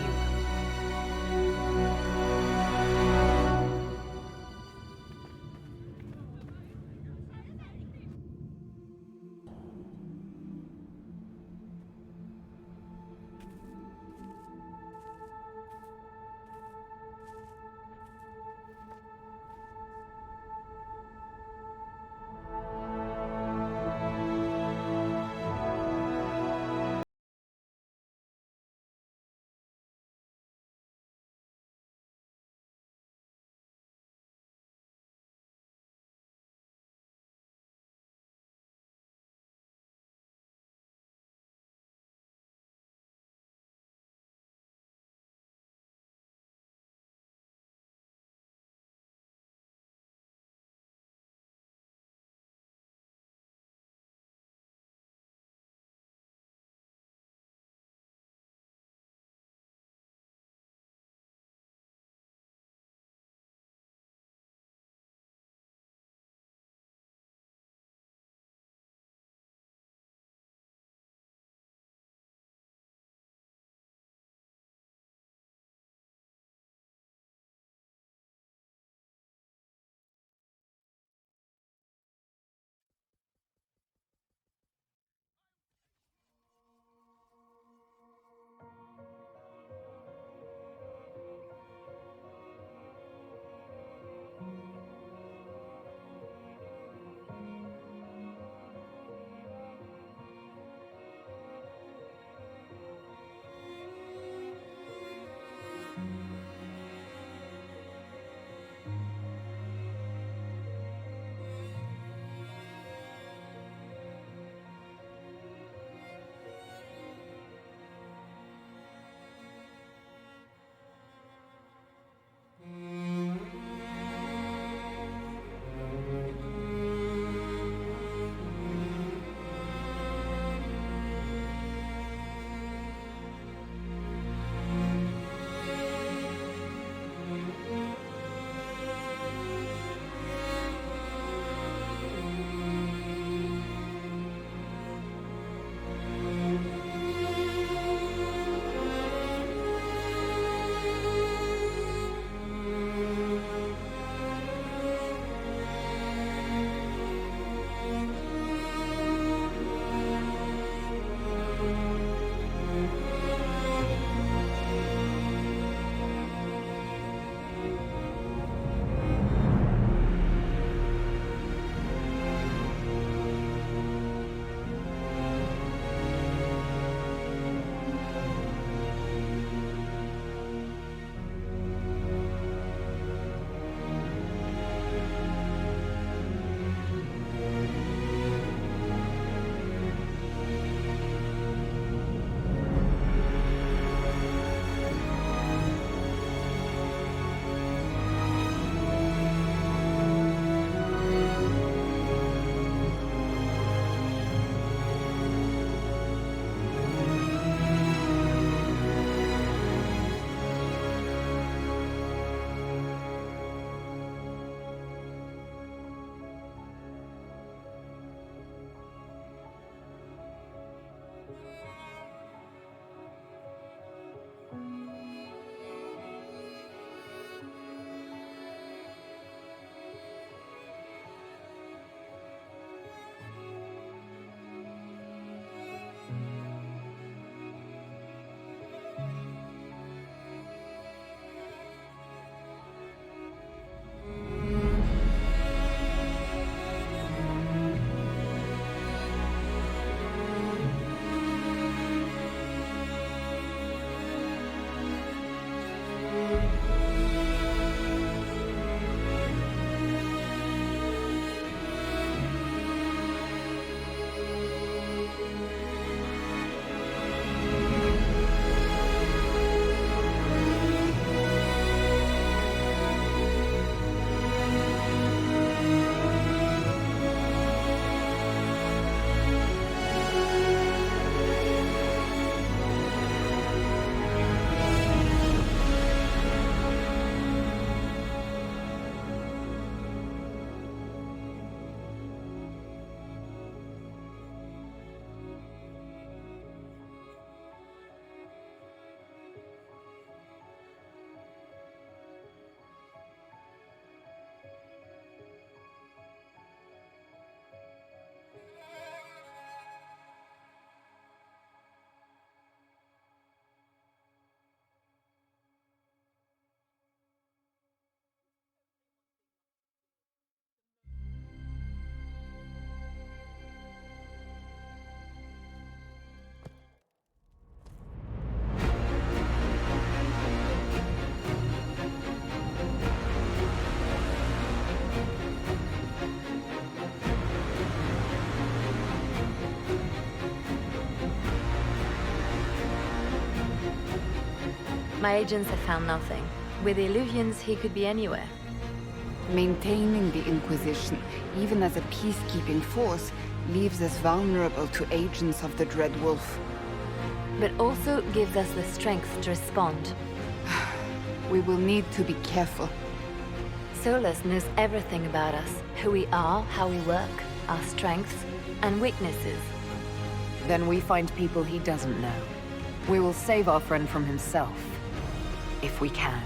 My agents have found nothing. With the Illuvians, he could be anywhere. Maintaining the Inquisition, even as a peacekeeping force, leaves us vulnerable to agents of the Dread Wolf. But also gives us the strength to respond. We will need to be careful. Solus knows everything about us. Who we are, how we work, our strengths and weaknesses. Then we find people he doesn't know. We will save our friend from himself. If we can.